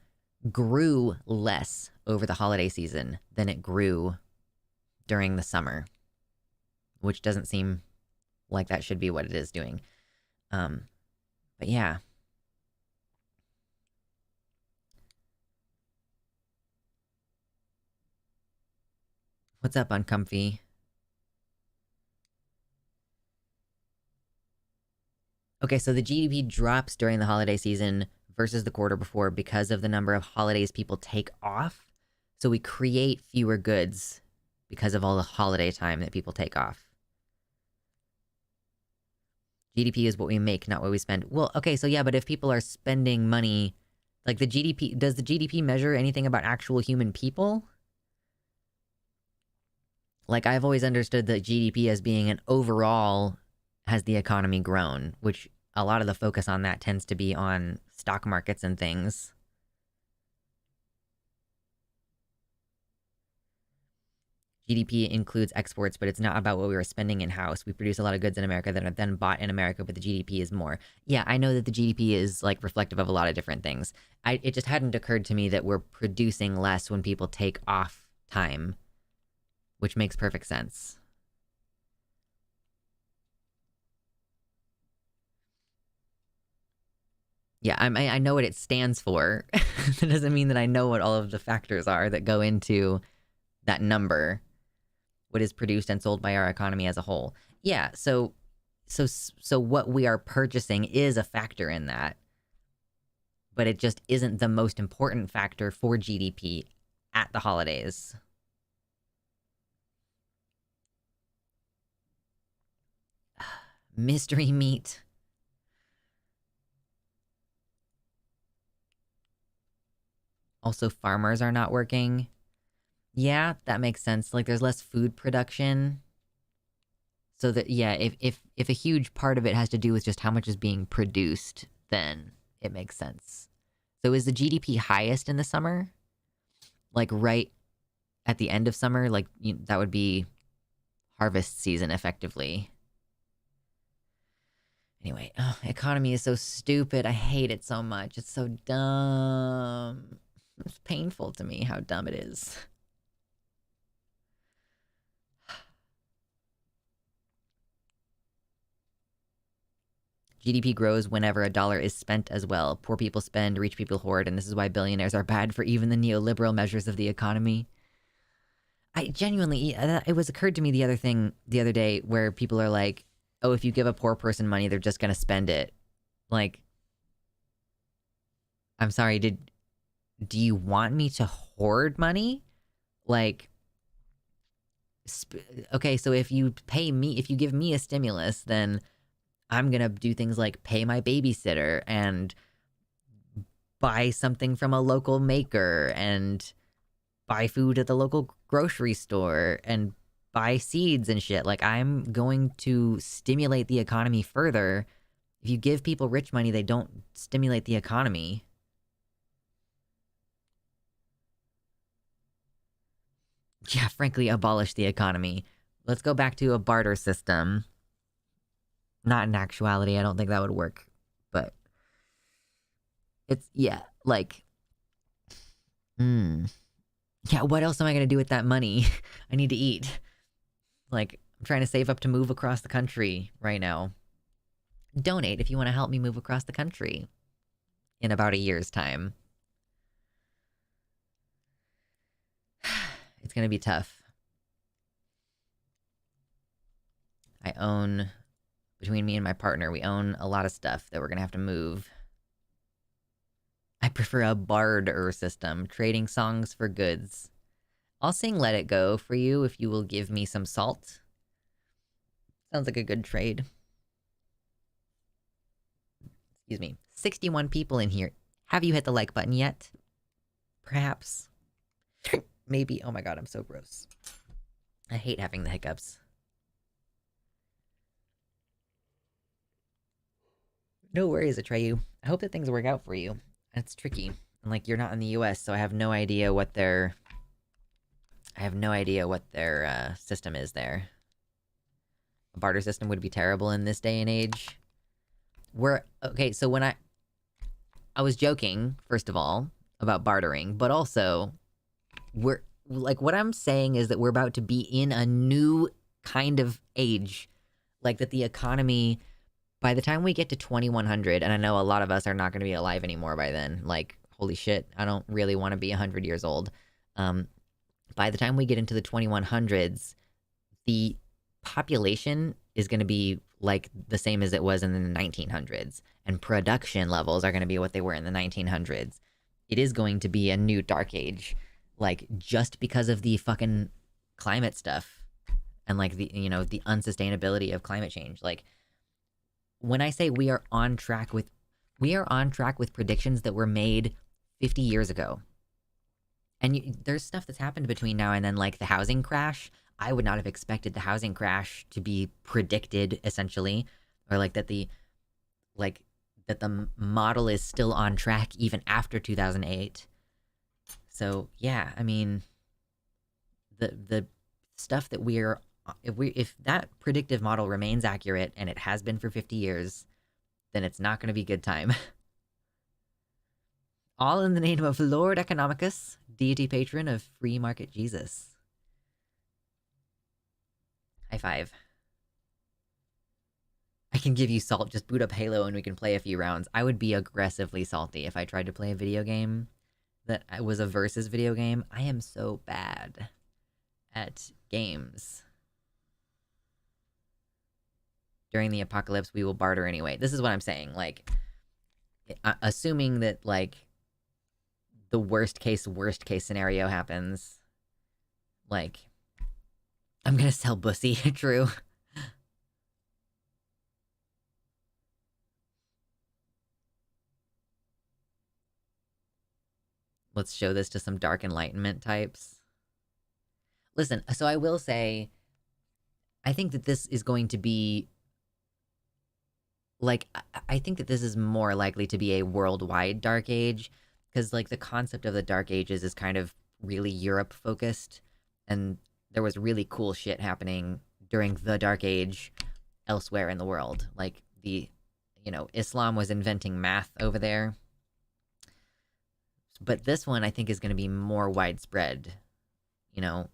grew less over the holiday season than it grew during the summer, which doesn't seem like that should be what it is doing. But yeah. What's up, Uncomfy? Okay, so the GDP drops during the holiday season versus the quarter before because of the number of holidays people take off. So we create fewer goods because of all the holiday time that people take off. GDP is what we make, not what we spend. Well, okay, so yeah, but if people are spending money, like the GDP, does the GDP measure anything about actual human people? Like, I've always understood that GDP as being an overall, has the economy grown, which a lot of the focus on that tends to be on stock markets and things. GDP includes exports, but it's not about what we were spending in-house. We produce a lot of goods in America that are then bought in America, but the GDP is more. Yeah, I know that the GDP is, like, reflective of a lot of different things. It just hadn't occurred to me that we're producing less when people take off time, which makes perfect sense. Yeah, I know what it stands for. That doesn't mean that I know what all of the factors are that go into that number, what is produced and sold by our economy as a whole. Yeah, so what we are purchasing is a factor in that, but it just isn't the most important factor for GDP at the holidays. Mystery meat. Also, farmers are not working. Yeah, that makes sense. Like, there's less food production. So that, yeah, if a huge part of it has to do with just how much is being produced, then it makes sense. So is the GDP highest in the summer? Like, right at the end of summer? Like, that would be harvest season, effectively. Anyway, economy is so stupid. I hate it so much. It's so dumb. It's painful to me how dumb it is. GDP grows whenever a dollar is spent as well. Poor people spend, rich people hoard, and this is why billionaires are bad for even the neoliberal measures of the economy. I genuinely, it was occurred to me the other day where people are like, oh, if you give a poor person money, they're just going to spend it. Like, I'm sorry, do you want me to hoard money? Like, okay, so if you give me a stimulus, then I'm going to do things like pay my babysitter and buy something from a local maker and buy food at the local grocery store and buy seeds and shit. Like, I'm going to stimulate the economy further. If you give people rich money, they don't stimulate the economy. Yeah, frankly, abolish the economy. Let's go back to a barter system. Not in actuality, I don't think that would work. But it's, yeah, like, yeah, what else am I going to do with that money? I need to eat. Like, I'm trying to save up to move across the country right now. Donate if you want to help me move across the country in about a year's time. It's going to be tough. Between me and my partner, we own a lot of stuff that we're going to have to move. I prefer a barter system, trading songs for goods. I'll sing Let It Go for you if you will give me some salt. Sounds like a good trade. Excuse me. 61 people in here. Have you hit the like button yet? Perhaps. Maybe. Oh my god, I'm so gross. I hate having the hiccups. No worries, Atreyu. I hope that things work out for you. It's tricky. And like, you're not in the US, so I have no idea what their system is there. A barter system would be terrible in this day and age. Okay, so when I was joking, first of all, about bartering, but also, what I'm saying is that we're about to be in a new kind of age. Like, that the economy, by the time we get to 2100, and I know a lot of us are not going to be alive anymore by then, like, holy shit, I don't really want to be 100 years old. By the time we get into the 2100s, the population is going to be like the same as it was in the 1900s, and production levels are going to be what they were in the 1900s. It is going to be a new dark age, like, just because of the fucking climate stuff and like the unsustainability of climate change. Like, when I say we are on track with predictions that were made 50 years ago. And there's stuff that's happened between now and then, like the housing crash. I would not have expected the housing crash to be predicted, essentially, or like that the model is still on track even after 2008. So yeah, I mean, the stuff that if that predictive model remains accurate, and it has been for 50 years, then it's not going to be a good time. All in the name of Lord Economicus, deity patron of free market Jesus. High five. I can give you salt, just boot up Halo and we can play a few rounds. I would be aggressively salty if I tried to play a video game that was a versus video game. I am so bad at games. During the apocalypse, we will barter anyway. This is what I'm saying. Like, assuming that, like, the worst case scenario happens, like, I'm gonna sell Bussy. True. let's show this to some dark enlightenment types. Listen, so I will say, I think that this is going to be, like, I think that this is more likely to be a worldwide Dark Age, because, like, the concept of the Dark Ages is kind of really Europe-focused, and there was really cool shit happening during the Dark Age elsewhere in the world. Like, Islam was inventing math over there. But this one, I think, is going to be more widespread.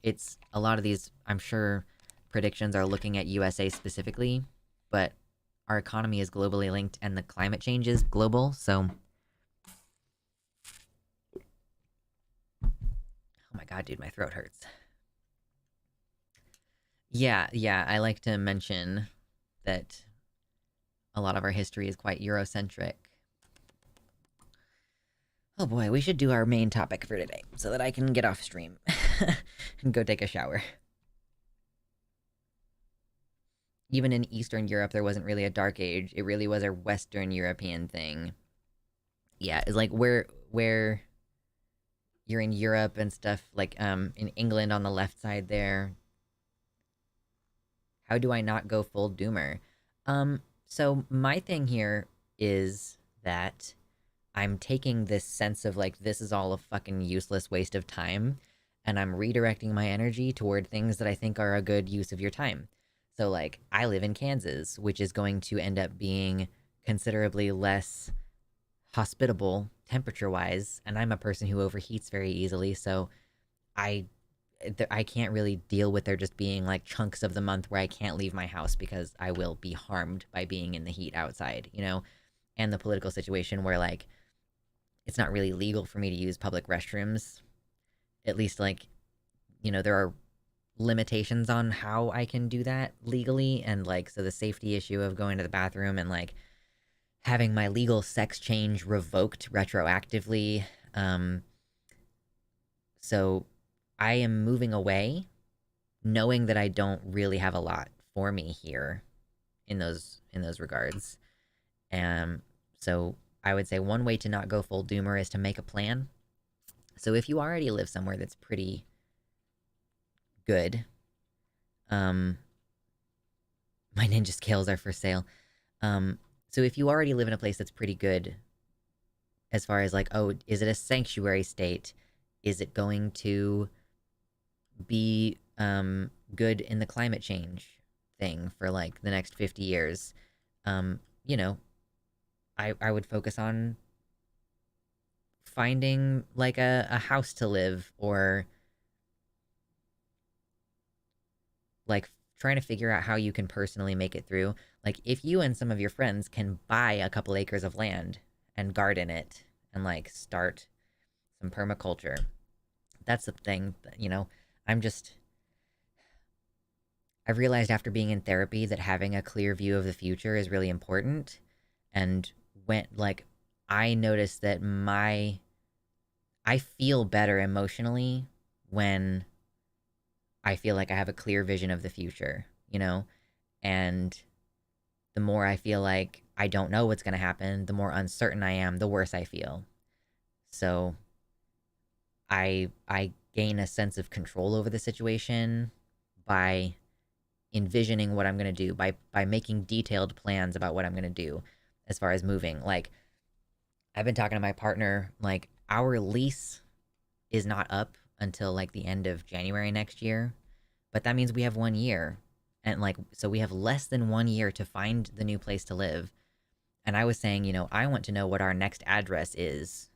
It's a lot of these, I'm sure, predictions are looking at USA specifically, but our economy is globally linked and the climate change is global, so... Oh my god, dude, my throat hurts. Yeah, I like to mention that a lot of our history is quite Eurocentric. Oh boy, we should do our main topic for today, so that I can get off stream and go take a shower. Even in Eastern Europe, there wasn't really a Dark Age. It really was a Western European thing. Yeah, it's like where you're in Europe and stuff, like in England on the left side there. How do I not go full doomer? So my thing here is that I'm taking this sense of, like, this is all a fucking useless waste of time, and I'm redirecting my energy toward things that I think are a good use of your time. So, like, I live in Kansas, which is going to end up being considerably less hospitable temperature-wise, and I'm a person who overheats very easily, so I can't really deal with there just being, like, chunks of the month where I can't leave my house because I will be harmed by being in the heat outside, And the political situation where, like, it's not really legal for me to use public restrooms. At least, like, there are limitations on how I can do that legally, and, like, so the safety issue of going to the bathroom and, like, having my legal sex change revoked retroactively. So I am moving away, knowing that I don't really have a lot for me here in those regards. So I would say one way to not go full doomer is to make a plan. So if you already live somewhere that's pretty good, my ninja scales are for sale. So if you already live in a place that's pretty good, as far as, like, oh, is it a sanctuary state? Is it going to be good in the climate change thing for, like, the next 50 years? I would focus on finding, like, a house to live, or, like, trying to figure out how you can personally make it through. Like, if you and some of your friends can buy a couple acres of land and garden it and, like, start some permaculture, that's the thing, I've realized after being in therapy that having a clear view of the future is really important. And I noticed that I feel better emotionally when I feel like I have a clear vision of the future, And the more I feel like I don't know what's going to happen, the more uncertain I am, the worse I feel. So I gain a sense of control over the situation by envisioning what I'm going to do, by making detailed plans about what I'm going to do as far as moving. Like, I've been talking to my partner, like, our lease is not up until, like, the end of January next year, but that means we have 1 year. And, like, so we have less than 1 year to find the new place to live. And I was saying, I want to know what our next address is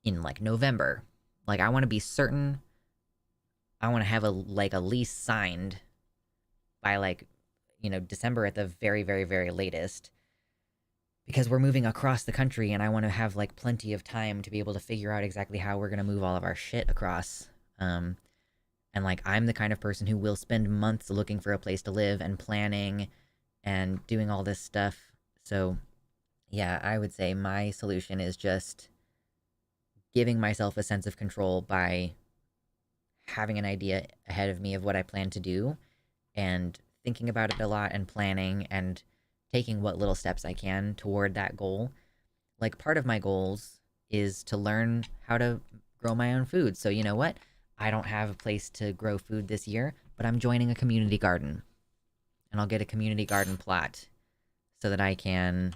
in, like, November. Like, I want to be certain. I want to have a lease signed by, like, December at the very, very, very latest. Because we're moving across the country, and I want to have, like, plenty of time to be able to figure out exactly how we're going to move all of our shit across. And, like, I'm the kind of person who will spend months looking for a place to live and planning and doing all this stuff. So, yeah, I would say my solution is just giving myself a sense of control by having an idea ahead of me of what I plan to do, and thinking about it a lot and planning and taking what little steps I can toward that goal. Like, part of my goals is to learn how to grow my own food. So you know what? I don't have a place to grow food this year, but I'm joining a community garden. And I'll get a community garden plot so that I can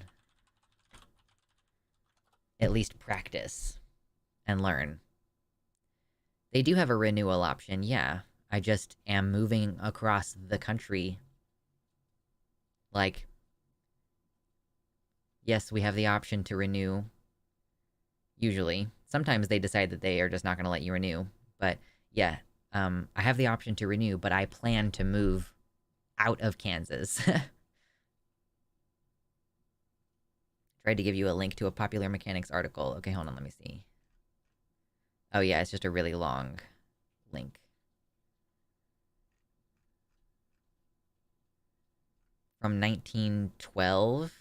at least practice and learn. They do have a renewal option, yeah. I just am moving across the country. Like, yes, we have the option to renew. Usually. Sometimes they decide that they are just not going to let you renew. But, yeah, I have the option to renew, but I plan to move out of Kansas. Tried to give you a link to a Popular Mechanics article. Okay, hold on, let me see. Oh yeah, it's just a really long link. From 1912?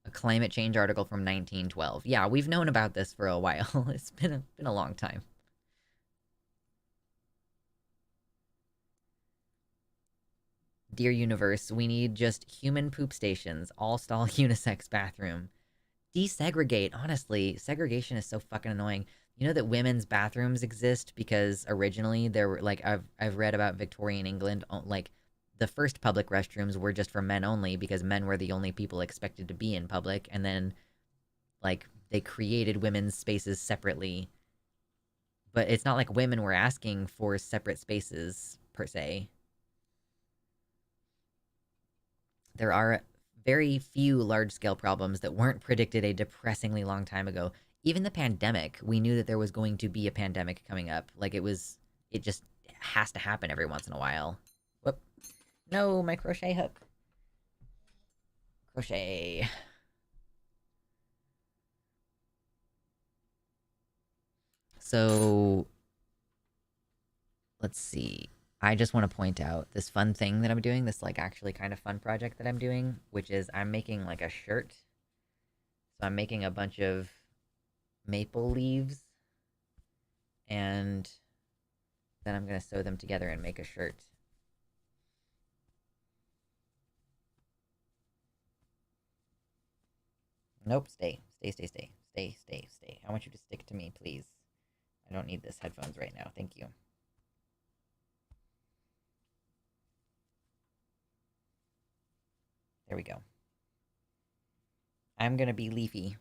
A climate change article from 1912. Yeah, we've known about this for a while. It's been a long time. Dear Universe, we need just human poop stations, all-stall unisex bathroom. Desegregate, honestly. Segregation is so fucking annoying. You know that women's bathrooms exist because originally there were, like, I've read about Victorian England, like, the first public restrooms were just for men only because men were the only people expected to be in public, and then, like, they created women's spaces separately. But it's not like women were asking for separate spaces, per se. There are very few large-scale problems that weren't predicted a depressingly long time ago. Even the pandemic, we knew that there was going to be a pandemic coming up. Like, it just has to happen every once in a while. Whoop. No, my crochet hook. Crochet. So, let's see. I just want to point out this fun thing that I'm doing, this, like, actually kind of fun project that I'm doing, which is I'm making, like, a shirt. So I'm making a bunch of maple leaves, and then I'm gonna sew them together and make a shirt. Nope, stay. Stay. I want you to stick to me, please. I don't need this headphones right now, thank you. There we go. I'm gonna be leafy.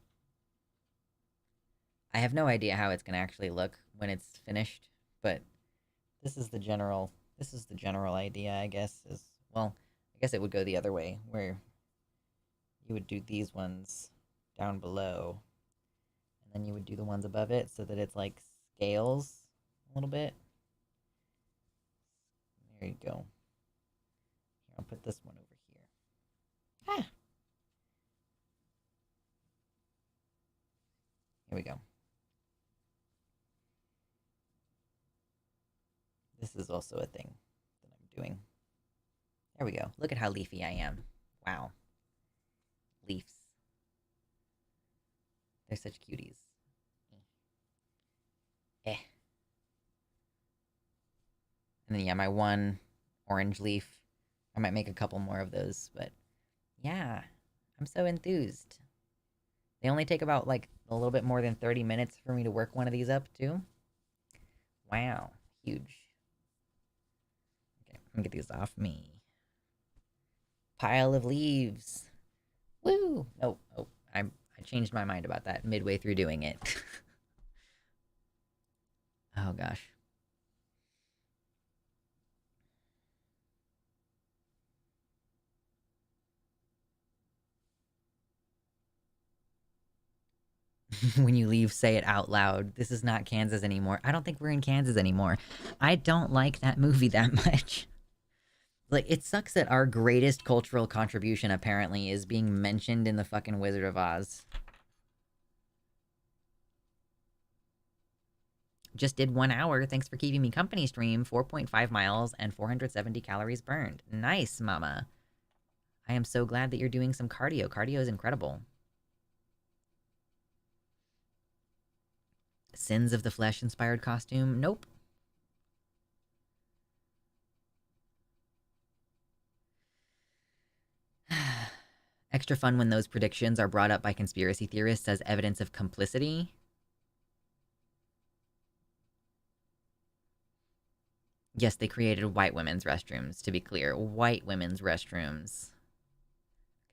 I have no idea how it's gonna actually look when it's finished, but this is the general idea, I guess, well, I guess it would go the other way, where you would do these ones down below, and then you would do the ones above it so that it's like scales a little bit. There you go. Here, I'll put this one over here. Ah! Here we go. This is also a thing that I'm doing. There we go. Look at how leafy I am. Wow. Leaves. They're such cuties. Eh. And then, yeah, my one orange leaf. I might make a couple more of those, but yeah, I'm so enthused. They only take about, like, a little bit more than 30 minutes for me to work one of these up, too. Wow. Huge. Okay, I'm gonna get these off me. Pile of leaves. Woo! Oh, I changed my mind about that midway through doing it. Oh, gosh. When you leave, say it out loud. This is not Kansas anymore. I don't think we're in Kansas anymore. I don't like that movie that much. Like, it sucks that our greatest cultural contribution, apparently, is being mentioned in the fucking Wizard of Oz. Just did 1 hour. Thanks for keeping me company, stream. 4.5 miles and 470 calories burned. Nice, mama. I am so glad that you're doing some cardio. Cardio is incredible. Sins of the Flesh inspired costume? Nope. Extra fun when those predictions are brought up by conspiracy theorists as evidence of complicity. Yes, they created white women's restrooms, to be clear. White women's restrooms.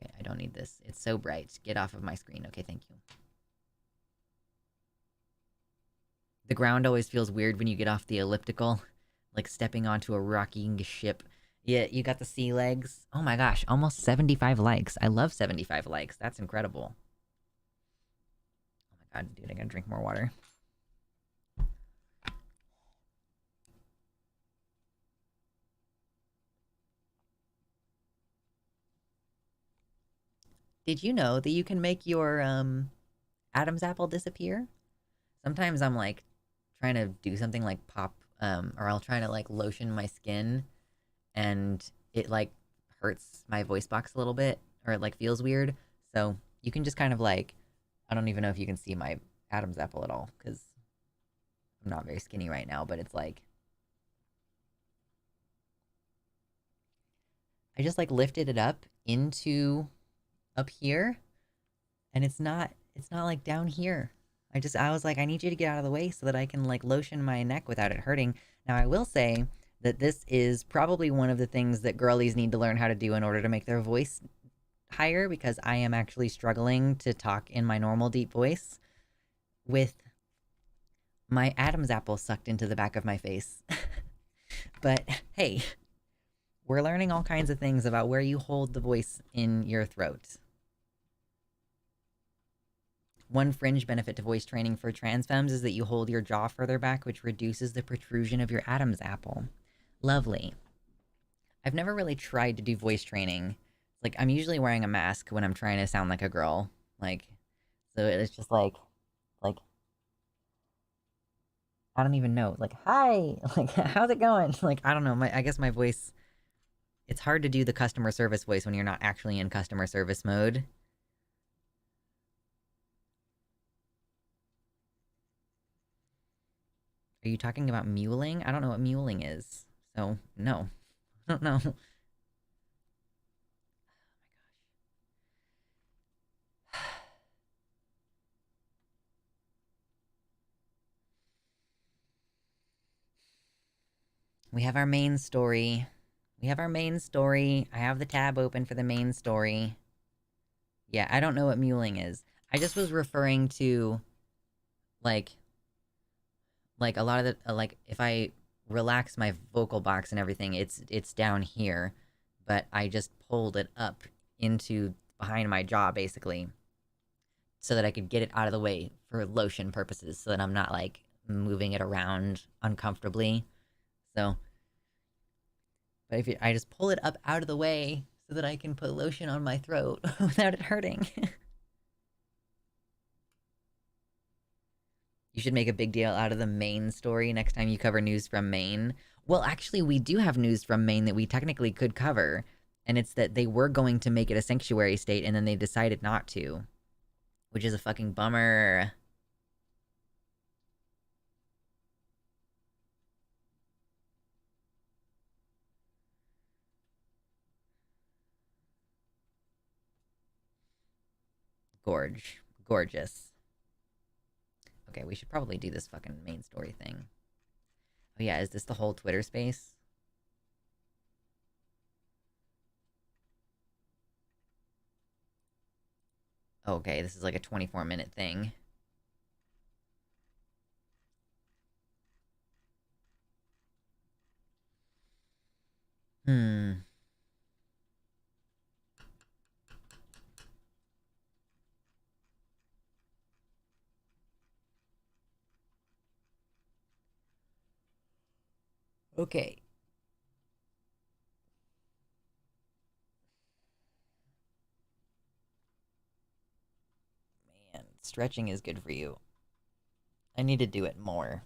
Okay, I don't need this. It's so bright. Get off of my screen. Okay, thank you. The ground always feels weird when you get off the elliptical. Like stepping onto a rocking ship. Yeah, you got the sea legs. Oh my gosh, almost 75 likes. I love 75 likes. That's incredible. Oh my god, dude, I gotta drink more water. Did you know that you can make your Adam's apple disappear? Sometimes I'm like trying to do something like pop, or I'll try to like lotion my skin and it like hurts my voice box a little bit, or it like feels weird. So you can just kind of like, I don't even know if you can see my Adam's apple at all because I'm not very skinny right now, but it's like, I just like lifted it up into up here, and it's not like down here. I was like, I need you to get out of the way so that I can like lotion my neck without it hurting. Now I will say that this is probably one of the things that girlies need to learn how to do in order to make their voice higher, because I am actually struggling to talk in my normal deep voice with my Adam's apple sucked into the back of my face. But hey, we're learning all kinds of things about where you hold the voice in your throat. One fringe benefit to voice training for trans femmes is that you hold your jaw further back, which reduces the protrusion of your Adam's apple. Lovely. I've never really tried to do voice training. Like, I'm usually wearing a mask when I'm trying to sound like a girl. Like, so it's just like, I don't even know. Like, hi! Like, how's it going? Like, I don't know. I guess my voice, it's hard to do the customer service voice when you're not actually in customer service mode. Are you talking about mewling? I don't know what mewling is. So, no. I don't know. We have our main story. I have the tab open for the main story. Yeah, I don't know what mewling is. I just was referring to, like a lot of the, like, if I relax my vocal box and everything, it's down here, but I just pulled it up into behind my jaw, basically, so that I could get it out of the way for lotion purposes, so that I'm not, like, moving it around uncomfortably. So, but if I just pull it up out of the way so that I can put lotion on my throat without it hurting. You should make a big deal out of the Maine story next time you cover news from Maine. Well, actually, we do have news from Maine that we technically could cover, and it's that they were going to make it a sanctuary state, and then they decided not to, which is a fucking bummer. Gorgeous. Okay, we should probably do this fucking main story thing. Oh yeah, is this the whole Twitter space? Okay, this is like a 24-minute thing. Okay. Man, stretching is good for you. I need to do it more.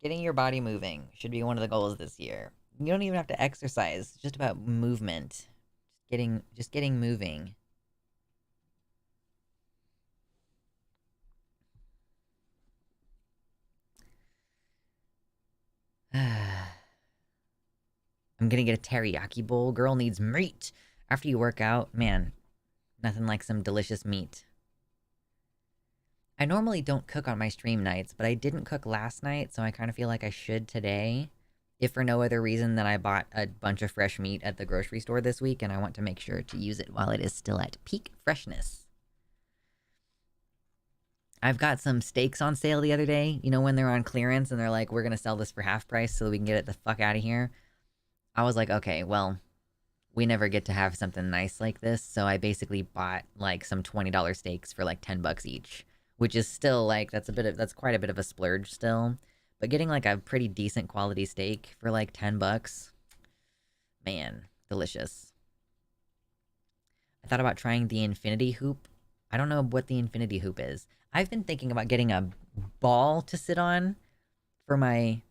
Getting your body moving should be one of the goals this year. You don't even have to exercise, it's just about movement. Just getting moving. I'm gonna get a teriyaki bowl. Girl needs meat. After you work out, man, nothing like some delicious meat. I normally don't cook on my stream nights, but I didn't cook last night, so I kind of feel like I should today. if for no other reason than I bought a bunch of fresh meat at the grocery store this week, and I want to make sure to use it while it is still at peak freshness. I've got some steaks on sale the other day, you know, when they're on clearance and they're like, we're going to sell this for half price so we can get it the fuck out of here. I was like, okay, well, we never get to have something nice like this, so I basically bought like some $20 steaks for like $10 each, which is still like, that's quite a bit of a splurge still. But getting like a pretty decent quality steak for like $10, man, delicious. I thought about trying the infinity hoop. I don't know what the infinity hoop is. I've been thinking about getting a ball to sit on for my,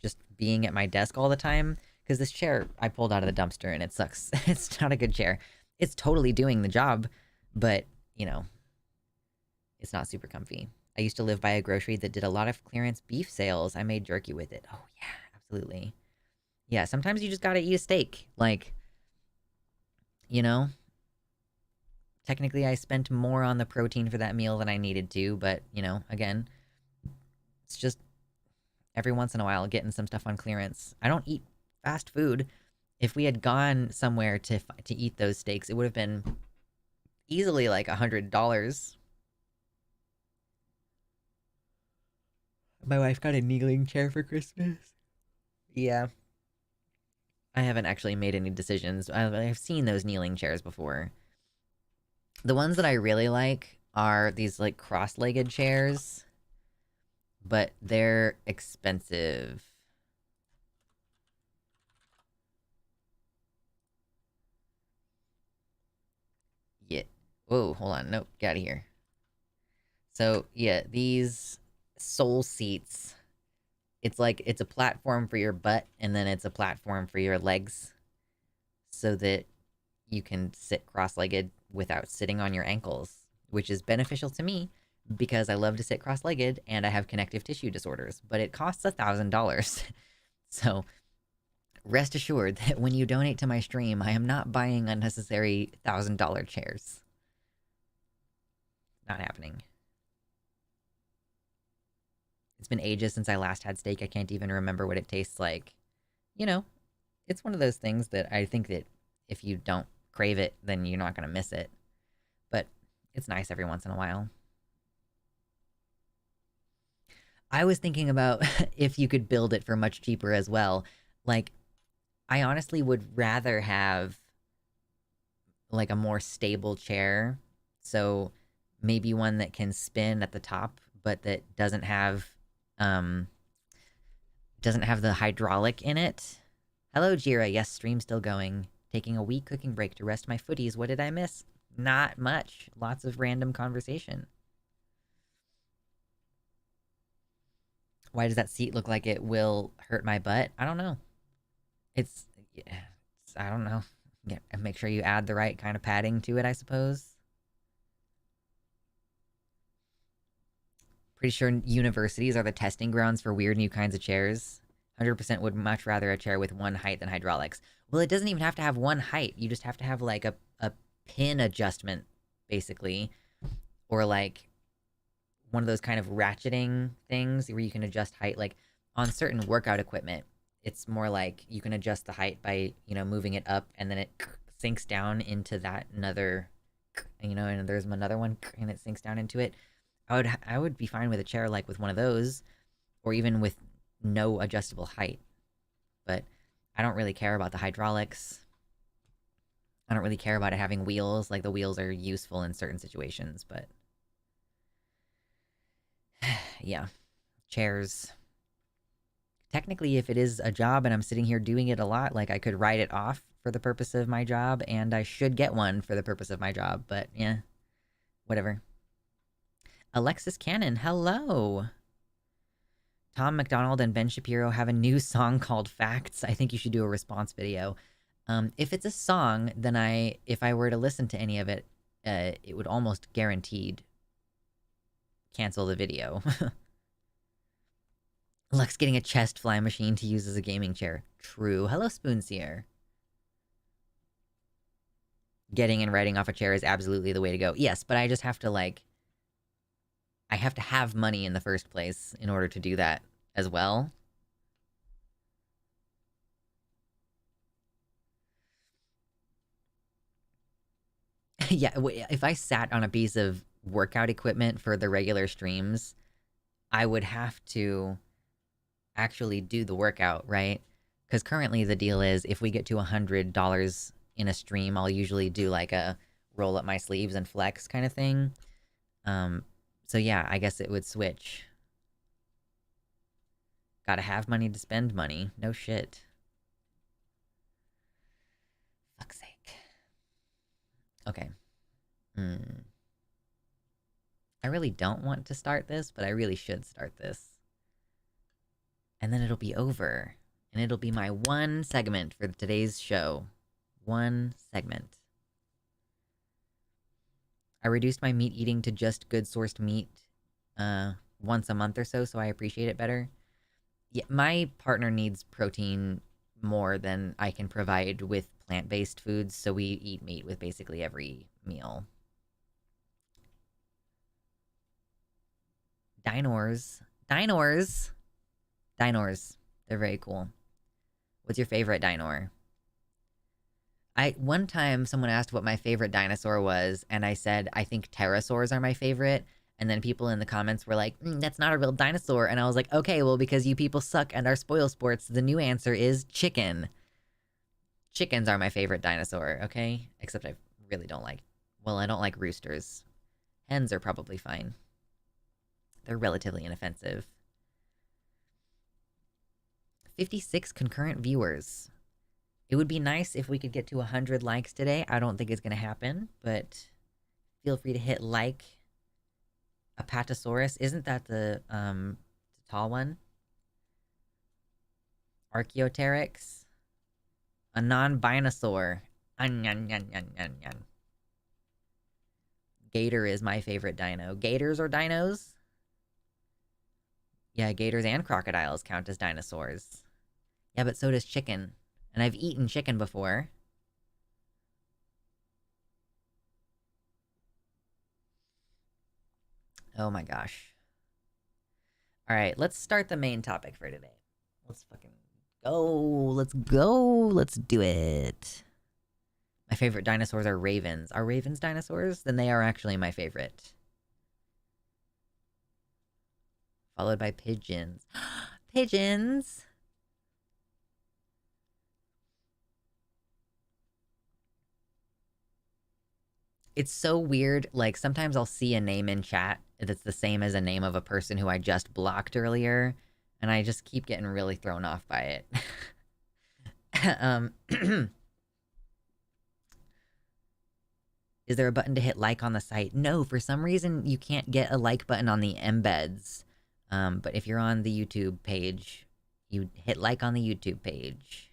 just being at my desk all the time. Because this chair I pulled out of the dumpster and it sucks. It's not a good chair. It's totally doing the job, but, you know, it's not super comfy. I used to live by a grocery that did a lot of clearance beef sales. I made jerky with it. Oh, yeah, absolutely. Yeah, sometimes you just gotta eat a steak. Like, you know? Technically, I spent more on the protein for that meal than I needed to, but, you know, again, it's just every once in a while getting some stuff on clearance. I don't eat fast food. If we had gone somewhere to eat those steaks, it would have been easily like $100. My wife got a kneeling chair for Christmas. Yeah. I haven't actually made any decisions. I've seen those kneeling chairs before. The ones that I really like are these like cross-legged chairs, but they're expensive. Yeah. Whoa, hold on. Nope, get out of here. So, yeah, these soul seats, it's like, it's a platform for your butt, and then it's a platform for your legs, so that you can sit cross-legged without sitting on your ankles, which is beneficial to me, because I love to sit cross-legged, and I have connective tissue disorders, but it costs $1,000. So, rest assured that when you donate to my stream, I am not buying unnecessary $1,000 chairs. Not happening. It's been ages since I last had steak. I can't even remember what it tastes like. You know, it's one of those things that I think that if you don't crave it, then you're not going to miss it. But it's nice every once in a while. I was thinking about if you could build it for much cheaper as well. Like, I honestly would rather have like a more stable chair. So maybe one that can spin at the top, but that doesn't have the hydraulic in it. Hello, Jira. Yes, stream's still going. Taking a wee cooking break to rest my footies. What did I miss? Not much. Lots of random conversation. Why does that seat look like it will hurt my butt? I don't know. I don't know. Yeah, make sure you add the right kind of padding to it, I suppose. Pretty sure universities are the testing grounds for weird new kinds of chairs. 100% would much rather a chair with one height than hydraulics. Well, it doesn't even have to have one height. You just have to have like a pin adjustment, basically. Or like one of those kind of ratcheting things where you can adjust height. Like on certain workout equipment, it's more like you can adjust the height by, you know, moving it up, and then it sinks down into that another, you know, and there's another one and it sinks down into it. I would be fine with a chair like with one of those, or even with no adjustable height. But I don't really care about the hydraulics. I don't really care about it having wheels. Like, the wheels are useful in certain situations, but yeah, chairs. Technically, if it is a job and I'm sitting here doing it a lot, like, I could write it off for the purpose of my job, and I should get one for the purpose of my job, but yeah, whatever. Alexis Cannon, hello. Tom McDonald and Ben Shapiro have a new song called Facts. I think you should do a response video. If it's a song, then if I were to listen to any of it, it would almost guaranteed cancel the video. Lux getting a chest fly machine to use as a gaming chair. True. Hello, Spoonseer. Getting and writing off a chair is absolutely the way to go. Yes, but I just have to, like, I have to have money in the first place in order to do that. as well. Yeah, if I sat on a piece of workout equipment for the regular streams, I would have to actually do the workout, right? Because currently the deal is if we get to $100 in a stream, I'll usually do like a roll up my sleeves and flex kind of thing. So yeah, I guess it would switch. Gotta have money to spend money. No shit. Fuck's sake. Okay. I really don't want to start this, but I really should start this. And then it'll be over. And it'll be my one segment for today's show. One segment. I reduced my meat eating to just good sourced meat once a month or so I appreciate it better. Yeah, my partner needs protein more than I can provide with plant-based foods, so we eat meat with basically every meal. Dinors. Dinors! Dinors. They're very cool. What's your favorite dinor? One time someone asked what my favorite dinosaur was, and I said, I think pterosaurs are my favorite. And then people in the comments were like, that's not a real dinosaur. And I was like, okay, well, because you people suck and are spoil sports, the new answer is chicken. Chickens are my favorite dinosaur, okay? Except I really don't like, well, I don't like roosters. Hens are probably fine. They're relatively inoffensive. 56 concurrent viewers. It would be nice if we could get to 100 likes today. I don't think it's going to happen, but feel free to hit like. Apatosaurus, isn't that the tall one? Archaeopteryx. A non-binosaur. Gator is my favorite dino. Gators or dinos? Yeah, gators and crocodiles count as dinosaurs. Yeah, but so does chicken. And I've eaten chicken before. Oh my gosh. Alright, let's start the main topic for today. Let's fucking go. Let's go. Let's do it. My favorite dinosaurs are ravens. Are ravens dinosaurs? Then they are actually my favorite. Followed by pigeons. Pigeons! It's so weird, like, sometimes I'll see a name in chat that's the same as a name of a person who I just blocked earlier, and I just keep getting really thrown off by it. Is there a button to hit like on the site? No, for some reason you can't get a like button on the embeds. But if you're on the YouTube page, you hit like on the YouTube page.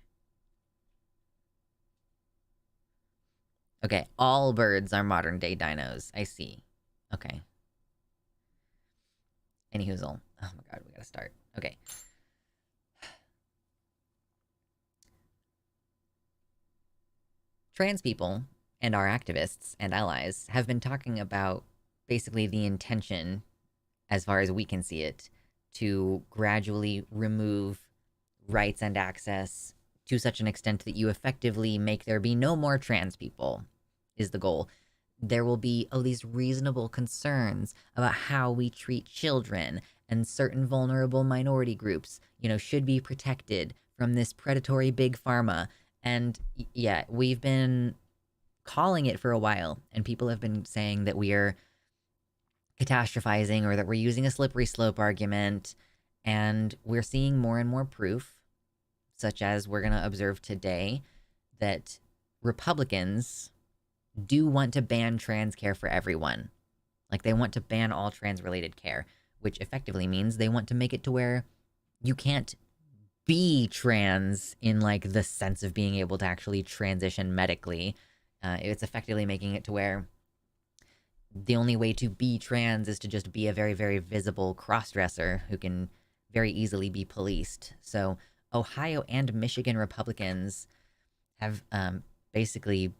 Okay, all birds are modern day dinos. I see. Okay. Anyhoozle. Oh my god, we gotta start. Okay. Trans people and our activists and allies have been talking about basically the intention, as far as we can see it, to gradually remove rights and access to such an extent that you effectively make there be no more trans people, is the goal. There will be at least reasonable concerns about how we treat children, and certain vulnerable minority groups, you know, should be protected from this predatory big pharma. And yeah, we've been calling it for a while, and people have been saying that we are catastrophizing or that we're using a slippery slope argument, and we're seeing more and more proof, such as we're going to observe today, that Republicans do want to ban trans care for everyone. Like, they want to ban all trans-related care, which effectively means they want to make it to where you can't be trans in, like, the sense of being able to actually transition medically. It's effectively making it to where the only way to be trans is to just be a very, very visible cross-dresser who can very easily be policed. So Ohio and Michigan Republicans have basically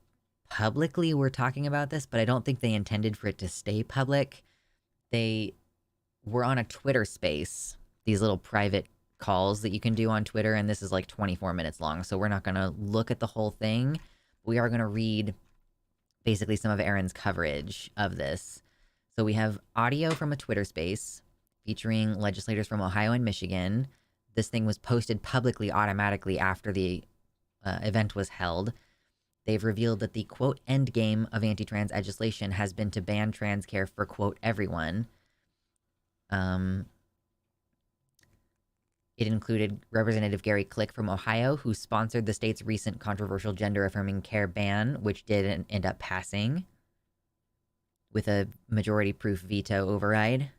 publicly were talking about this, but I don't think they intended for it to stay public. They were on a Twitter space these little private calls that you can do on Twitter, and this is like 24 minutes long, so we're not going to look at the whole thing. We are going to read basically some of Aaron's coverage of this. So we have audio from a Twitter space featuring legislators from Ohio and Michigan. This thing was posted publicly automatically after the event was held. They've revealed that the, quote, endgame of anti-trans legislation has been to ban trans care for, quote, everyone. It included Representative Gary Click from Ohio, who sponsored the state's recent controversial gender-affirming care ban, which did end up passing with a majority-proof veto override.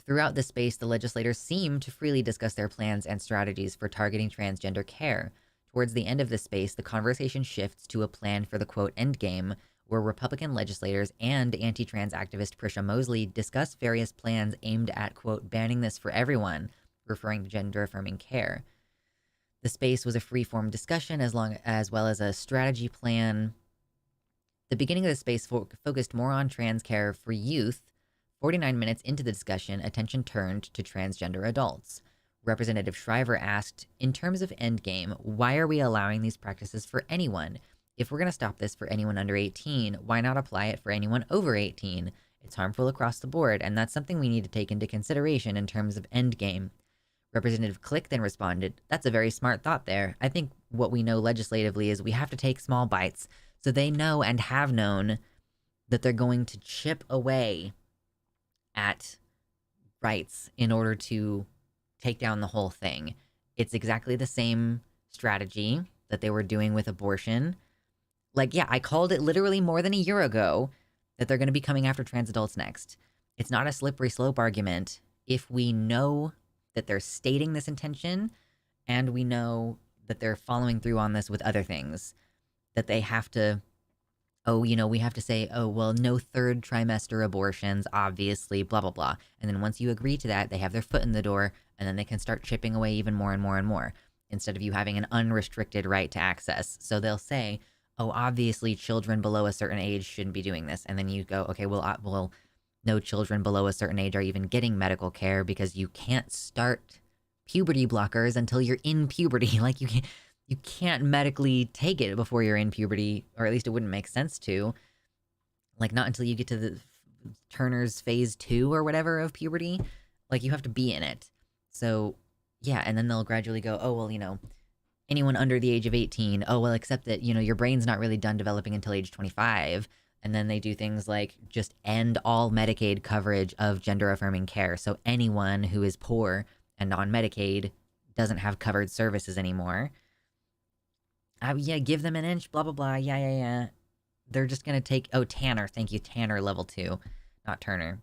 Throughout the space, the legislators seem to freely discuss their plans and strategies for targeting transgender care. Towards the end of the space, the conversation shifts to a plan for the, quote, endgame, where Republican legislators and anti-trans activist Prisha Mosley discuss various plans aimed at, quote, banning this for everyone, referring to gender-affirming care. The space was a free-form discussion as well as a strategy plan. The beginning of the space focused more on trans care for youth. 49 minutes into the discussion, attention turned to transgender adults. Representative Shriver asked, in terms of endgame, why are we allowing these practices for anyone? If we're going to stop this for anyone under 18, why not apply it for anyone over 18? It's harmful across the board, and that's something we need to take into consideration in terms of endgame. Representative Click then responded, that's a very smart thought there. I think what we know legislatively is we have to take small bites, so they know and have known that they're going to chip away at rights in order to take down the whole thing. It's exactly the same strategy that they were doing with abortion. Like, yeah, I called it literally more than a year ago that they're going to be coming after trans adults next. It's not a slippery slope argument if we know that they're stating this intention and we know that they're following through on this with other things, that they have to, oh, you know, we have to say, oh, well, no third trimester abortions, obviously, blah, blah, blah. And then once you agree to that, they have their foot in the door, and then they can start chipping away even more and more and more, instead of you having an unrestricted right to access. So they'll say, oh, obviously children below a certain age shouldn't be doing this. And then you go, okay, well, no children below a certain age are even getting medical care because you can't start puberty blockers until you're in puberty. Like, you can't medically take it before you're in puberty, or at least it wouldn't make sense to. Like, not until you get to the Turner's phase 2 or whatever of puberty. Like, you have to be in it. So, yeah, and then they'll gradually go, oh, well, you know, anyone under the age of 18, oh, well, except that, you know, your brain's not really done developing until age 25. And then they do things like just end all Medicaid coverage of gender-affirming care. So anyone who is poor and on Medicaid doesn't have covered services anymore. Yeah, give them an inch, blah, blah, blah, yeah. They're just going to take, oh, Tanner, thank you, Tanner, level 2, not Turner.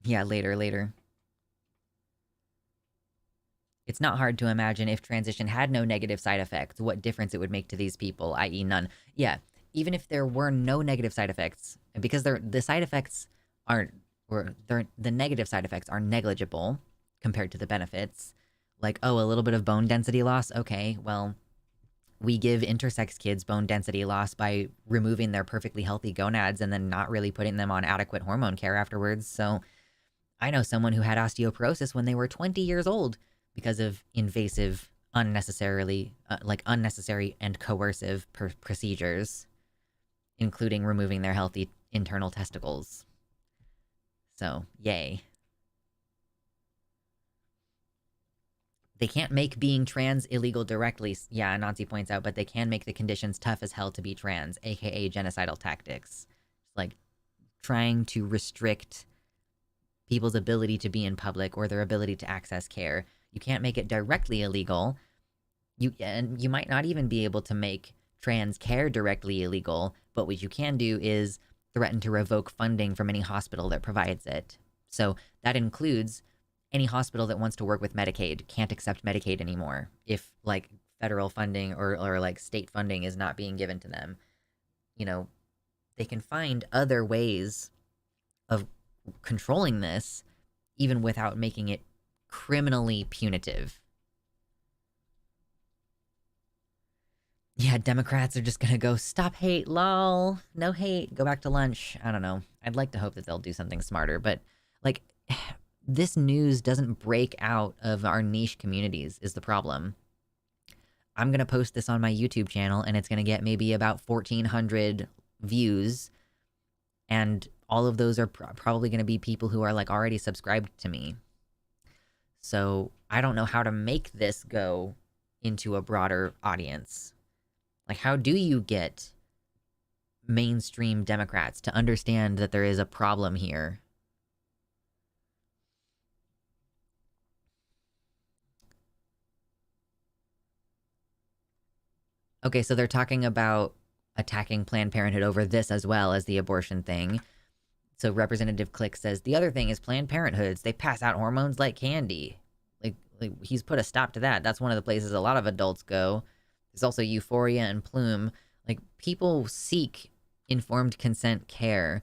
Yeah, later. It's not hard to imagine if transition had no negative side effects, what difference it would make to these people, i.e. none. Yeah, even if there were no negative side effects, because the side effects aren't, or the negative side effects are negligible compared to the benefits. Like, oh, a little bit of bone density loss? Okay, well, we give intersex kids bone density loss by removing their perfectly healthy gonads and then not really putting them on adequate hormone care afterwards. So I know someone who had osteoporosis when they were 20 years old because of invasive, unnecessary and coercive procedures, including removing their healthy internal testicles. So, yay. They can't make being trans illegal directly, yeah, Nancy points out, but they can make the conditions tough as hell to be trans, aka genocidal tactics. Like, trying to restrict people's ability to be in public or their ability to access care. You can't make it directly illegal. And you might not even be able to make trans care directly illegal, but what you can do is threaten to revoke funding from any hospital that provides it. So that includes any hospital that wants to work with Medicaid can't accept Medicaid anymore if, like, federal funding or like state funding is not being given to them. You know, they can find other ways of controlling this even without making it criminally punitive. Yeah, Democrats are just gonna go, stop hate, lol. No hate, go back to lunch. I don't know. I'd like to hope that they'll do something smarter, but, like, this news doesn't break out of our niche communities is the problem. I'm gonna post this on my YouTube channel, and it's gonna get maybe about 1,400 views, and all of those are probably gonna be people who are, like, already subscribed to me. So, I don't know how to make this go into a broader audience. Like, how do you get mainstream Democrats to understand that there is a problem here? Okay, so they're talking about attacking Planned Parenthood over this as well as the abortion thing. So Representative Click says, the other thing is Planned Parenthoods. They pass out hormones like candy. Like he's put a stop to that. That's one of the places a lot of adults go. There's also Euphoria and Plume. Like, people seek informed consent care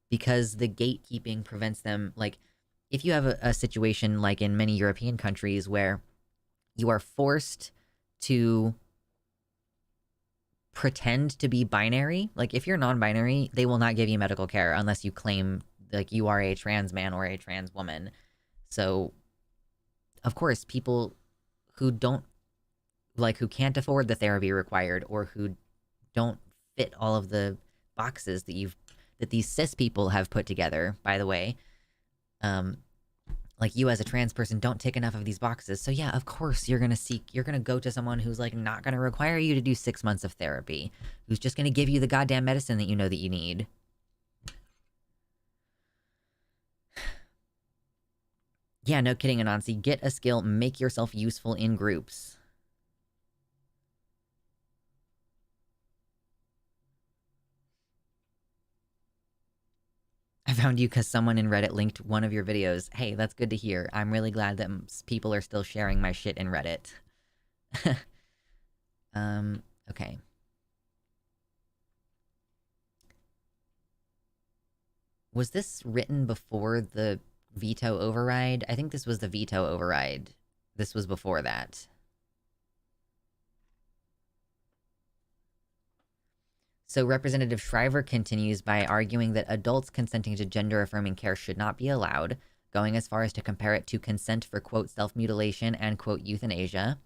because the gatekeeping prevents them. Like, if you have a situation like in many European countries where you are forced to pretend to be binary, like if you're non-binary, they will not give you medical care unless you claim like you are a trans man or a trans woman. So, of course, people who don't, like, who can't afford the therapy required or who don't fit all of the boxes that these cis people have put together, by the way, like, you as a trans person don't tick enough of these boxes. So yeah, of course you're gonna go to someone who's, like, not gonna require you to do 6 months of therapy, who's just gonna give you the goddamn medicine that you know that you need. Yeah, no kidding, Anansi. Get a skill, make yourself useful in groups. I found you because someone in Reddit linked one of your videos. Hey, that's good to hear. I'm really glad that people are still sharing my shit in Reddit. Okay. Was this written before the veto override? I think this was the veto override. This was before that. So Representative Shriver continues by arguing that adults consenting to gender-affirming care should not be allowed, going as far as to compare it to consent for, quote, self-mutilation and, quote, euthanasia.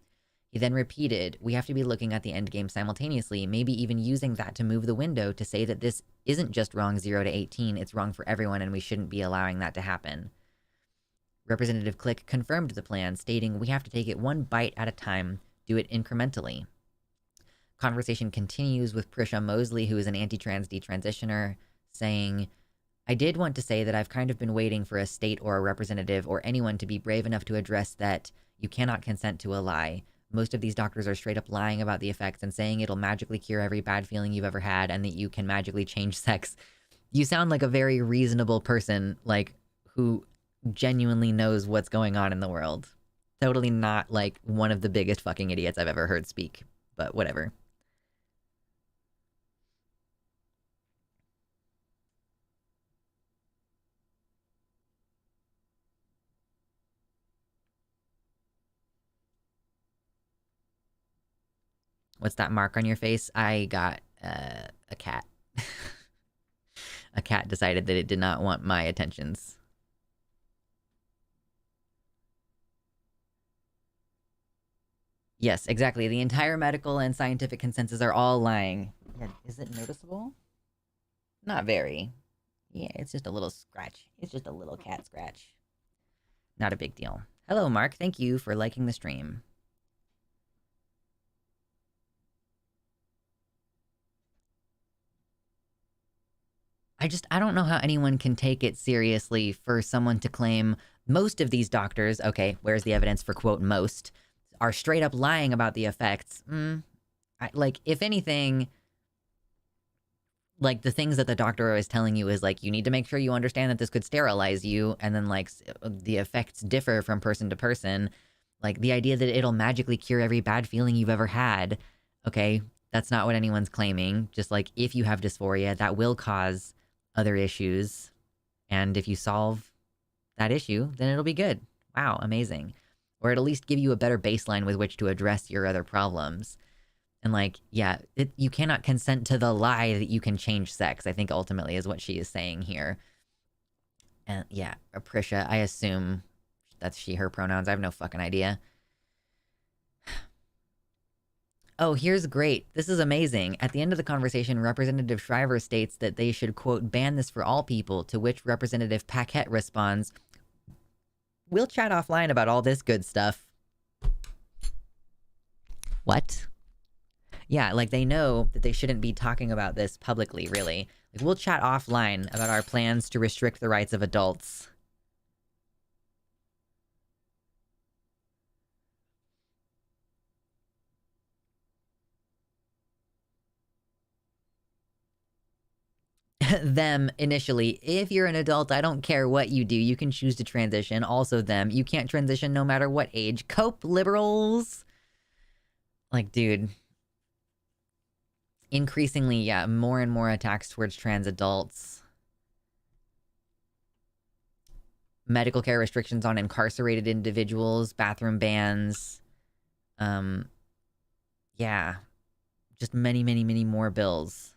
He then repeated, we have to be looking at the endgame simultaneously, maybe even using that to move the window to say that this isn't just wrong 0 to 18, it's wrong for everyone and we shouldn't be allowing that to happen. Representative Click confirmed the plan, stating, we have to take it one bite at a time, do it incrementally. Conversation continues with Prisha Mosley, who is an anti-trans detransitioner, saying, I did want to say that I've kind of been waiting for a state or a representative or anyone to be brave enough to address that you cannot consent to a lie. Most of these doctors are straight up lying about the effects and saying it'll magically cure every bad feeling you've ever had and that you can magically change sex. You sound like a very reasonable person, like, who genuinely knows what's going on in the world. Totally not, like, one of the biggest fucking idiots I've ever heard speak, but whatever. What's that mark on your face? I got a cat. A cat decided that it did not want my attentions. Yes, exactly. The entire medical and scientific consensus are all lying. Yeah, is it noticeable? Not very. Yeah, it's just a little scratch. It's just a little cat scratch. Not a big deal. Hello, Mark. Thank you for liking the stream. I don't know how anyone can take it seriously for someone to claim most of these doctors, okay, where's the evidence for, quote, most, are straight up lying about the effects. Like, if anything, like, the things that the doctor is telling you is, like, you need to make sure you understand that this could sterilize you, and then, like, the effects differ from person to person. Like, the idea that it'll magically cure every bad feeling you've ever had, okay, that's not what anyone's claiming. Just, like, if you have dysphoria, that will cause other issues, and if you solve that issue, then it'll be good. Wow, amazing. Or at least give you a better baseline with which to address your other problems. And like, yeah, you cannot consent to the lie that you can change sex, I think ultimately is what she is saying here. And yeah, Prisha, I assume that's she, her pronouns. I have no fucking idea. Oh, here's great. This is amazing. At the end of the conversation, Representative Shriver states that they should, quote, ban this for all people, to which Representative Paquette responds, "We'll chat offline about all this good stuff." What? Yeah, like they know that they shouldn't be talking about this publicly, really. Like, we'll chat offline about our plans to restrict the rights of adults. Them initially. If you're an adult, I don't care what you do. You can choose to transition. Also them. You can't transition no matter what age. Cope, liberals. Like, dude. Increasingly, yeah, more and more attacks towards trans adults. Medical care restrictions on incarcerated individuals. Bathroom bans. Yeah. Just many, many, many more bills.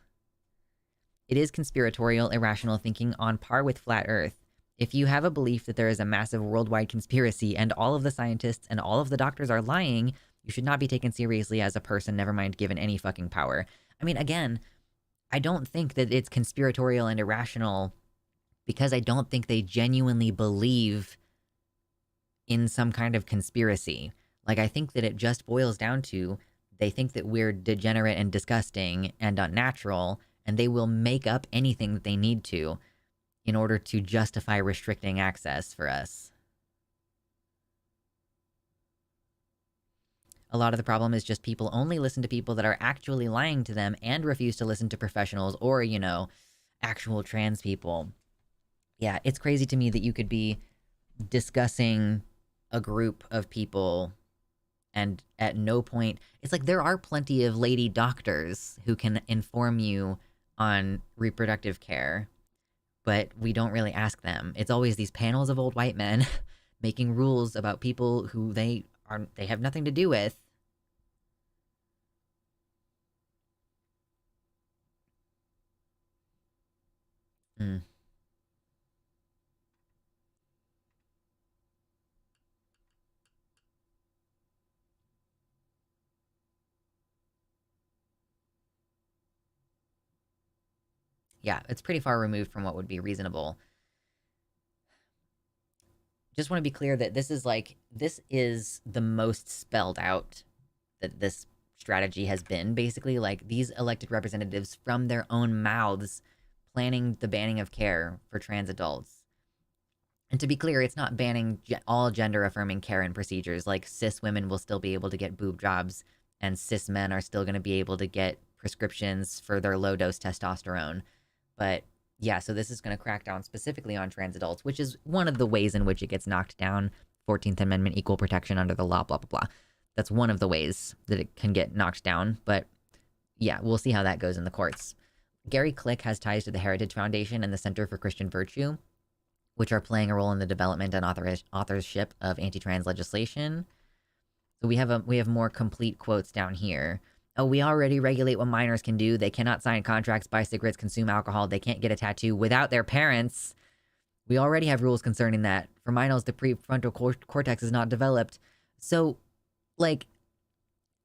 It is conspiratorial, irrational thinking on par with Flat Earth. If you have a belief that there is a massive worldwide conspiracy and all of the scientists and all of the doctors are lying, you should not be taken seriously as a person, never mind given any fucking power. I mean, again, I don't think that it's conspiratorial and irrational because I don't think they genuinely believe in some kind of conspiracy. Like, I think that it just boils down to they think that we're degenerate and disgusting and unnatural, and they will make up anything that they need to in order to justify restricting access for us. A lot of the problem is just people only listen to people that are actually lying to them and refuse to listen to professionals or, you know, actual trans people. Yeah, it's crazy to me that you could be discussing a group of people and at no point... It's like there are plenty of lady doctors who can inform you on reproductive care, but we don't really ask them. It's always these panels of old white men making rules about people who they have nothing to do with. Yeah, it's pretty far removed from what would be reasonable. Just want to be clear that this is the most spelled out that this strategy has been. Basically, like, these elected representatives from their own mouths planning the banning of care for trans adults. And to be clear, it's not banning all gender-affirming care and procedures. Like, cis women will still be able to get boob jobs, and cis men are still going to be able to get prescriptions for their low-dose testosterone. But yeah, so this is going to crack down specifically on trans adults, which is one of the ways in which it gets knocked down. 14th Amendment, equal protection under the law, blah, blah, blah. That's one of the ways that it can get knocked down. But yeah, we'll see how that goes in the courts. Gary Click has ties to the Heritage Foundation and the Center for Christian Virtue, which are playing a role in the development and authorship of anti-trans legislation. So we have more complete quotes down here. Oh, we already regulate what minors can do. They cannot sign contracts, buy cigarettes, consume alcohol. They can't get a tattoo without their parents. We already have rules concerning that. For minors, the prefrontal cortex is not developed. So, like,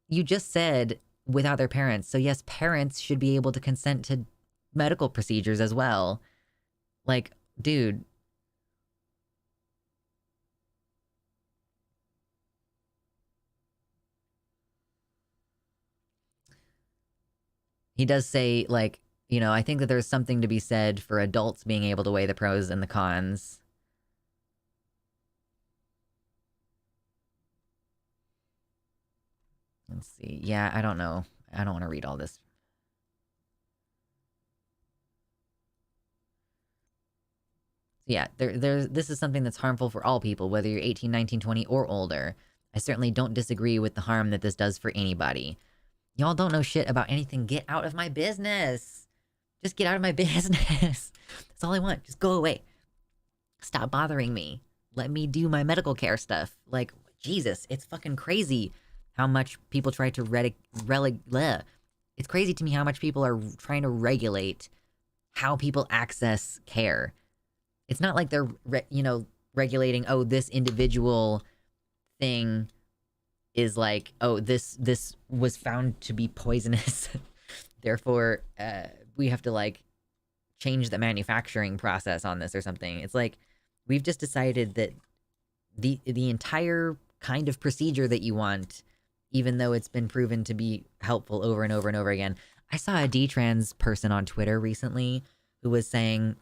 you just said without their parents. So yes, parents should be able to consent to medical procedures as well. Like, dude. He does say, like, you know, I think that there's something to be said for adults being able to weigh the pros and the cons. Let's see. Yeah, I don't know. I don't want to read all this. Yeah, this is something that's harmful for all people, whether you're 18, 19, 20, or older. I certainly don't disagree with the harm that this does for anybody. Y'all don't know shit about anything. Get out of my business. Just get out of my business. That's all I want. Just go away. Stop bothering me. Let me do my medical care stuff. Like, Jesus, it's fucking crazy how much people try to it's crazy to me how much people are trying to regulate how people access care. It's not like they're, regulating, oh, this individual thing is like, oh, this was found to be poisonous. Therefore, we have to, like, change the manufacturing process on this or something. It's like, we've just decided that the entire kind of procedure that you want, even though it's been proven to be helpful over and over and over again. I saw a D-trans person on Twitter recently who was saying,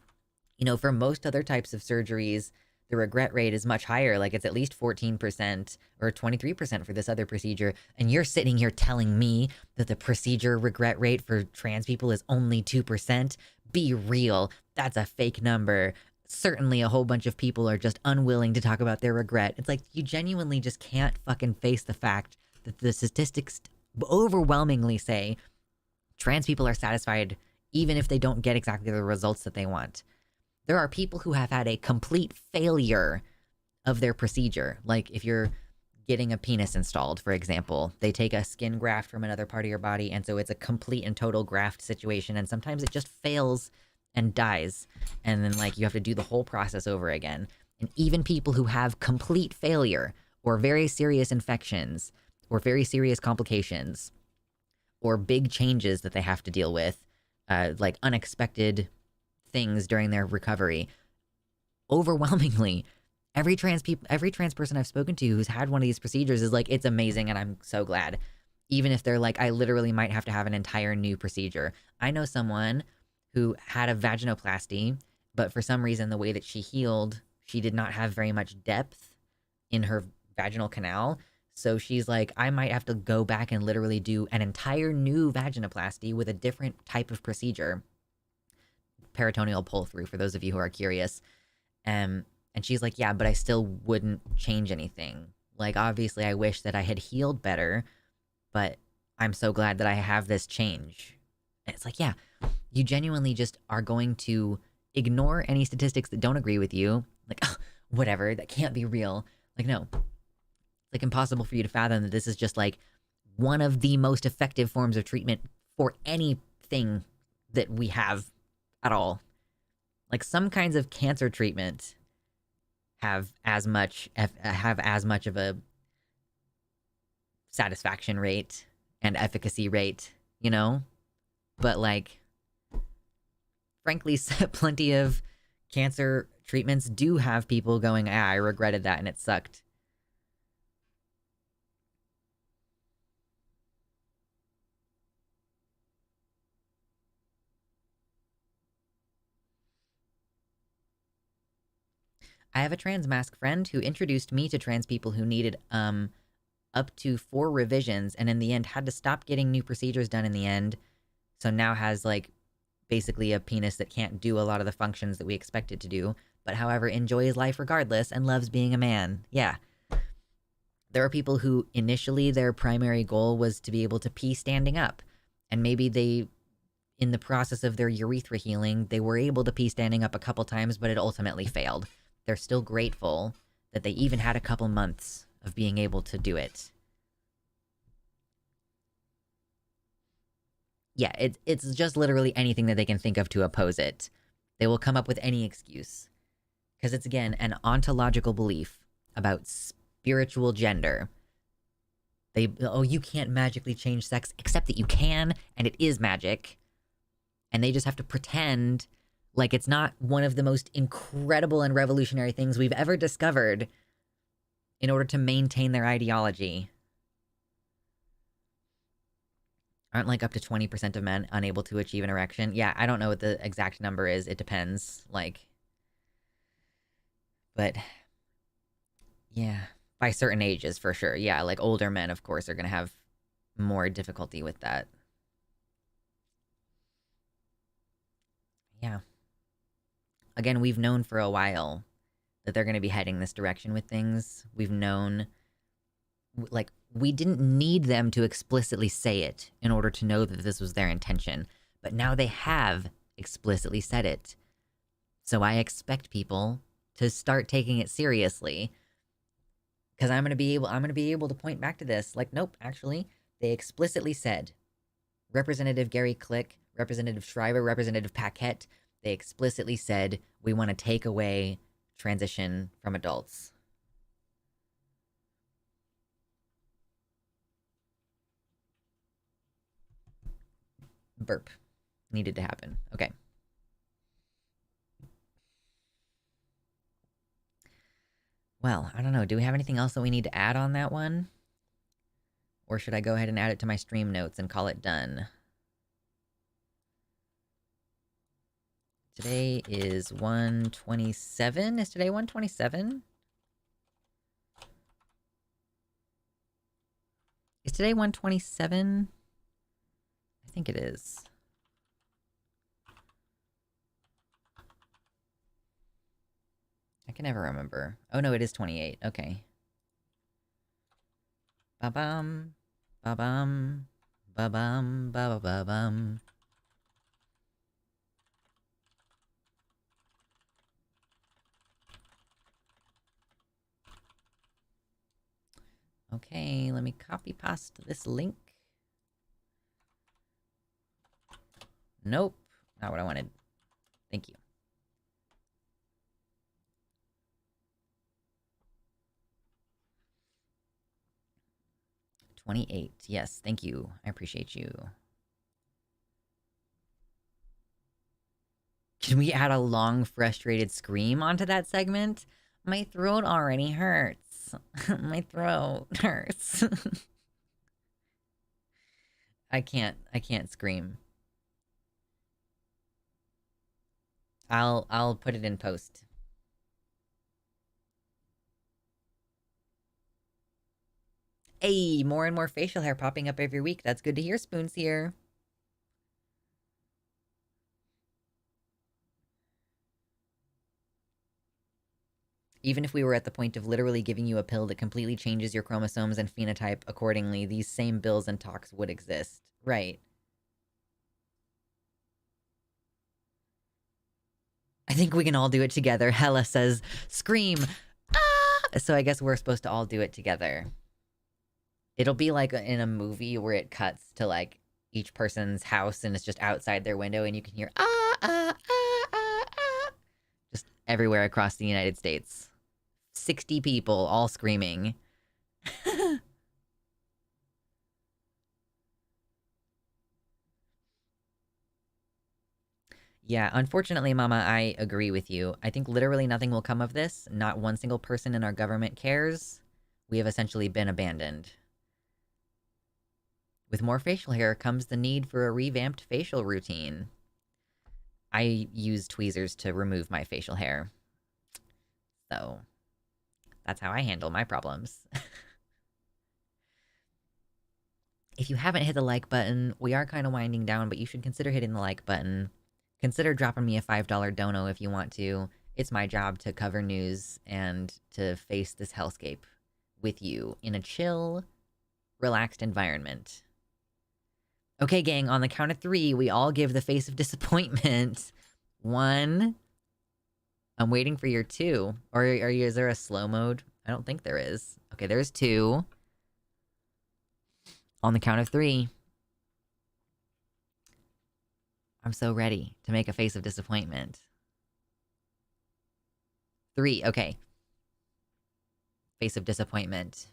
for most other types of surgeries, the regret rate is much higher. Like, it's at least 14% or 23% for this other procedure. And you're sitting here telling me that the procedure regret rate for trans people is only 2%? Be real. That's a fake number. Certainly a whole bunch of people are just unwilling to talk about their regret. It's like, you genuinely just can't fucking face the fact that the statistics overwhelmingly say trans people are satisfied even if they don't get exactly the results that they want. There are people who have had a complete failure of their procedure. Like, if you're getting a penis installed, for example, they take a skin graft from another part of your body, and so it's a complete and total graft situation, and sometimes it just fails and dies, and then, like, you have to do the whole process over again. And even people who have complete failure or very serious infections or very serious complications or big changes that they have to deal with, like unexpected things during their recovery, overwhelmingly, every trans person I've spoken to who's had one of these procedures is like, it's amazing and I'm so glad. Even if they're like, I literally might have to have an entire new procedure. I know someone who had a vaginoplasty, but for some reason, the way that she healed, she did not have very much depth in her vaginal canal. So she's like, I might have to go back and literally do an entire new vaginoplasty with a different type of procedure. Peritoneal pull through, for those of you who are curious. And she's like, yeah, but I still wouldn't change anything. Like, obviously, I wish that I had healed better, but I'm so glad that I have this change. And it's like, yeah, you genuinely just are going to ignore any statistics that don't agree with you. Like, oh, whatever, that can't be real. Like, no. It's like impossible for you to fathom that this is just like one of the most effective forms of treatment for anything that we have at all. Like, some kinds of cancer treatment have as much of a satisfaction rate and efficacy rate, but like, frankly, plenty of cancer treatments do have people going, I regretted that and it sucked. I have a trans mask friend who introduced me to trans people who needed up to 4 revisions, and in the end had to stop getting new procedures done in the end. So now has, like, basically a penis that can't do a lot of the functions that we expect it to do, but however enjoys life regardless and loves being a man. Yeah. There are people who initially their primary goal was to be able to pee standing up, and maybe they, in the process of their urethra healing, they were able to pee standing up a couple times, but it ultimately failed. They're still grateful that they even had a couple months of being able to do it. Yeah, it's just literally anything that they can think of to oppose it. They will come up with any excuse. Because it's, again, an ontological belief about spiritual gender. You can't magically change sex, except that you can, and it is magic. And they just have to pretend like it's not one of the most incredible and revolutionary things we've ever discovered in order to maintain their ideology. Aren't like up to 20% of men unable to achieve an erection? Yeah, I don't know what the exact number is. It depends. But yeah, by certain ages for sure. Yeah, like older men, of course, are going to have more difficulty with that. Yeah. Again, we've known for a while that they're going to be heading this direction with things. We've known, like, we didn't need them to explicitly say it in order to know that this was their intention. But now they have explicitly said it. So I expect people to start taking it seriously. Because I'm gonna be able to point back to this. Like, nope, actually, they explicitly said, Representative Gary Click, Representative Shriver, Representative Paquette, they explicitly said, we want to take away transition from adults. Burp. Needed to happen. Okay. Well, I don't know. Do we have anything else that we need to add on that one? Or should I go ahead and add it to my stream notes and call it done? Today is 127. Is today 127? Is today 127? I think it is. I can never remember. Oh no, it is 28. Okay. Ba-bum. Ba-bum. Ba-bum. Ba-ba-ba-bum. Okay, let me copy paste this link. Nope, not what I wanted. Thank you. $28. Yes, thank you. I appreciate you. Can we add a long, frustrated scream onto that segment? My throat already hurts. My throat hurts. I can't scream. I'll put it in post. Hey, more and more facial hair popping up every week. That's good to hear, Spoons here. Even if we were at the point of literally giving you a pill that completely changes your chromosomes and phenotype accordingly, these same bills and talks would exist. Right. I think we can all do it together. Hella says, scream! Ah! So I guess we're supposed to all do it together. It'll be like in a movie where it cuts to like each person's house and it's just outside their window and you can hear ah, ah, ah, ah, ah. Just everywhere across the United States. 60 people all screaming. Yeah, unfortunately, Mama, I agree with you. I think literally nothing will come of this. Not one single person in our government cares. We have essentially been abandoned. With more facial hair comes the need for a revamped facial routine. I use tweezers to remove my facial hair. So, that's how I handle my problems. If you haven't hit the like button, we are kind of winding down, but you should consider hitting the like button. Consider dropping me a $5 dono if you want to. It's my job to cover news and to face this hellscape with you in a chill, relaxed environment. Okay, gang, on the count of 3, we all give the face of disappointment. 1. I'm waiting for your 2. Or is there a slow mode? I don't think there is. Okay, there's 2. On the count of 3. I'm so ready to make a face of disappointment. 3, okay. Face of disappointment.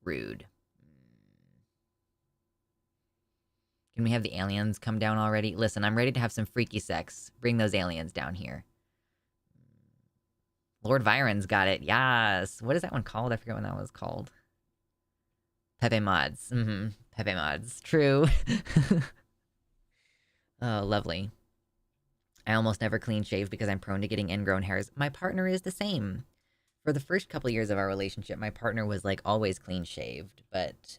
Rude. Can we have the aliens come down already? Listen, I'm ready to have some freaky sex. Bring those aliens down here. Lord Byron's got it. Yes. What is that one called? I forget what that was called. Pepe Mods. Pepe Mods. True. Oh, lovely. I almost never clean shave because I'm prone to getting ingrown hairs. My partner is the same. For the first couple years of our relationship, my partner was like always clean shaved, but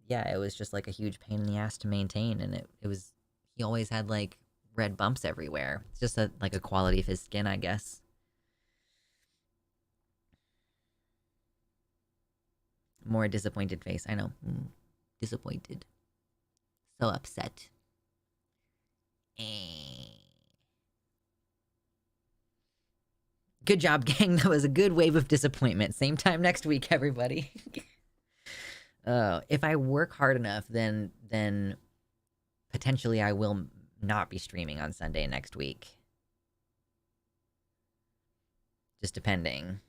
yeah, it was just like a huge pain in the ass to maintain, and he always had like red bumps everywhere. It's just like a quality of his skin, I guess. More disappointed face, I know. Disappointed. So upset. Good job, gang. That was a good wave of disappointment. Same time next week, everybody. If I work hard enough, then potentially I will not be streaming on Sunday next week. Just depending.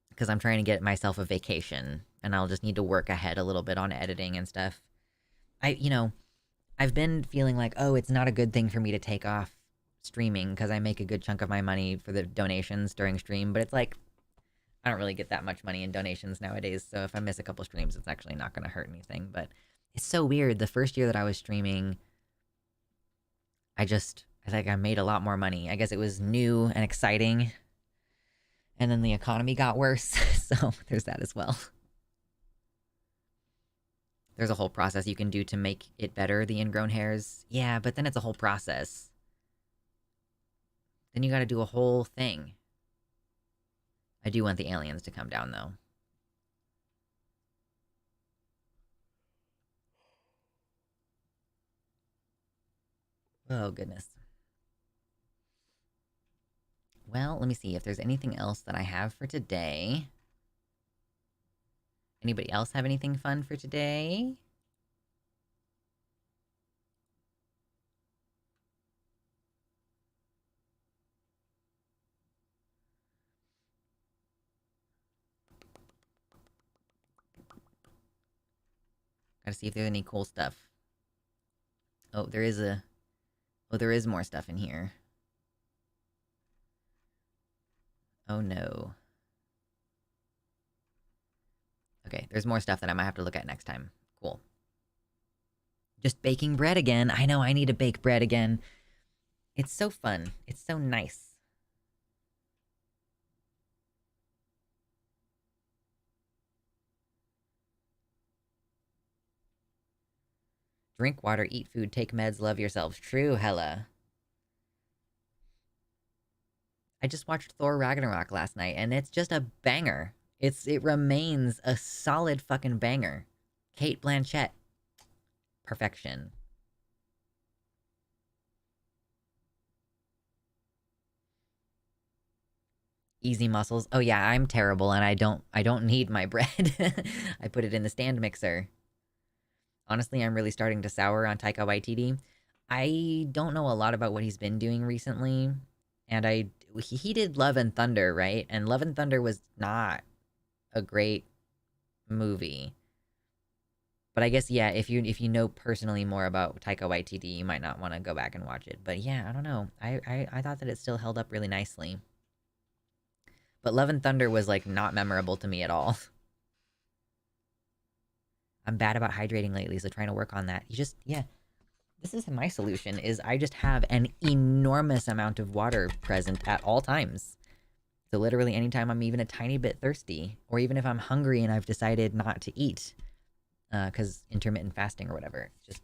Because I'm trying to get myself a vacation, and I'll just need to work ahead a little bit on editing and stuff. I've been feeling like, oh, it's not a good thing for me to take off streaming because I make a good chunk of my money for the donations during stream, but it's like, I don't really get that much money in donations nowadays, so if I miss a couple streams, it's actually not going to hurt anything, but it's so weird. The first year that I was streaming, I think I made a lot more money. I guess it was new and exciting, and then the economy got worse, so there's that as well. There's a whole process you can do to make it better, the ingrown hairs. Yeah, but then it's a whole process. Then you gotta do a whole thing. I do want the aliens to come down, though. Oh, goodness. Well, let me see if there's anything else that I have for today. Anybody else have anything fun for today? Gotta see if there's any cool stuff. Oh, there is more stuff in here. Oh no. Okay, there's more stuff that I might have to look at next time. Cool. Just baking bread again. I know, I need to bake bread again. It's so fun. It's so nice. Drink water, eat food, take meds, love yourselves. True, hella. I just watched Thor Ragnarok last night, and it's just a banger. It remains a solid fucking banger. Kate Blanchett. Perfection. Easy muscles. Oh yeah, I'm terrible, and I don't need my bread. I put it in the stand mixer. Honestly, I'm really starting to sour on Taika Waititi. I don't know a lot about what he's been doing recently, and he did Love and Thunder, right? And Love and Thunder was not a great movie. But I guess, yeah, if you know personally more about Taika Waititi, you might not want to go back and watch it. But yeah, I don't know. I thought that it still held up really nicely. But Love and Thunder was, like, not memorable to me at all. I'm bad about hydrating lately, so trying to work on that. Yeah. This is my solution, is I just have an enormous amount of water present at all times. So literally anytime I'm even a tiny bit thirsty, or even if I'm hungry and I've decided not to eat, because intermittent fasting or whatever, just,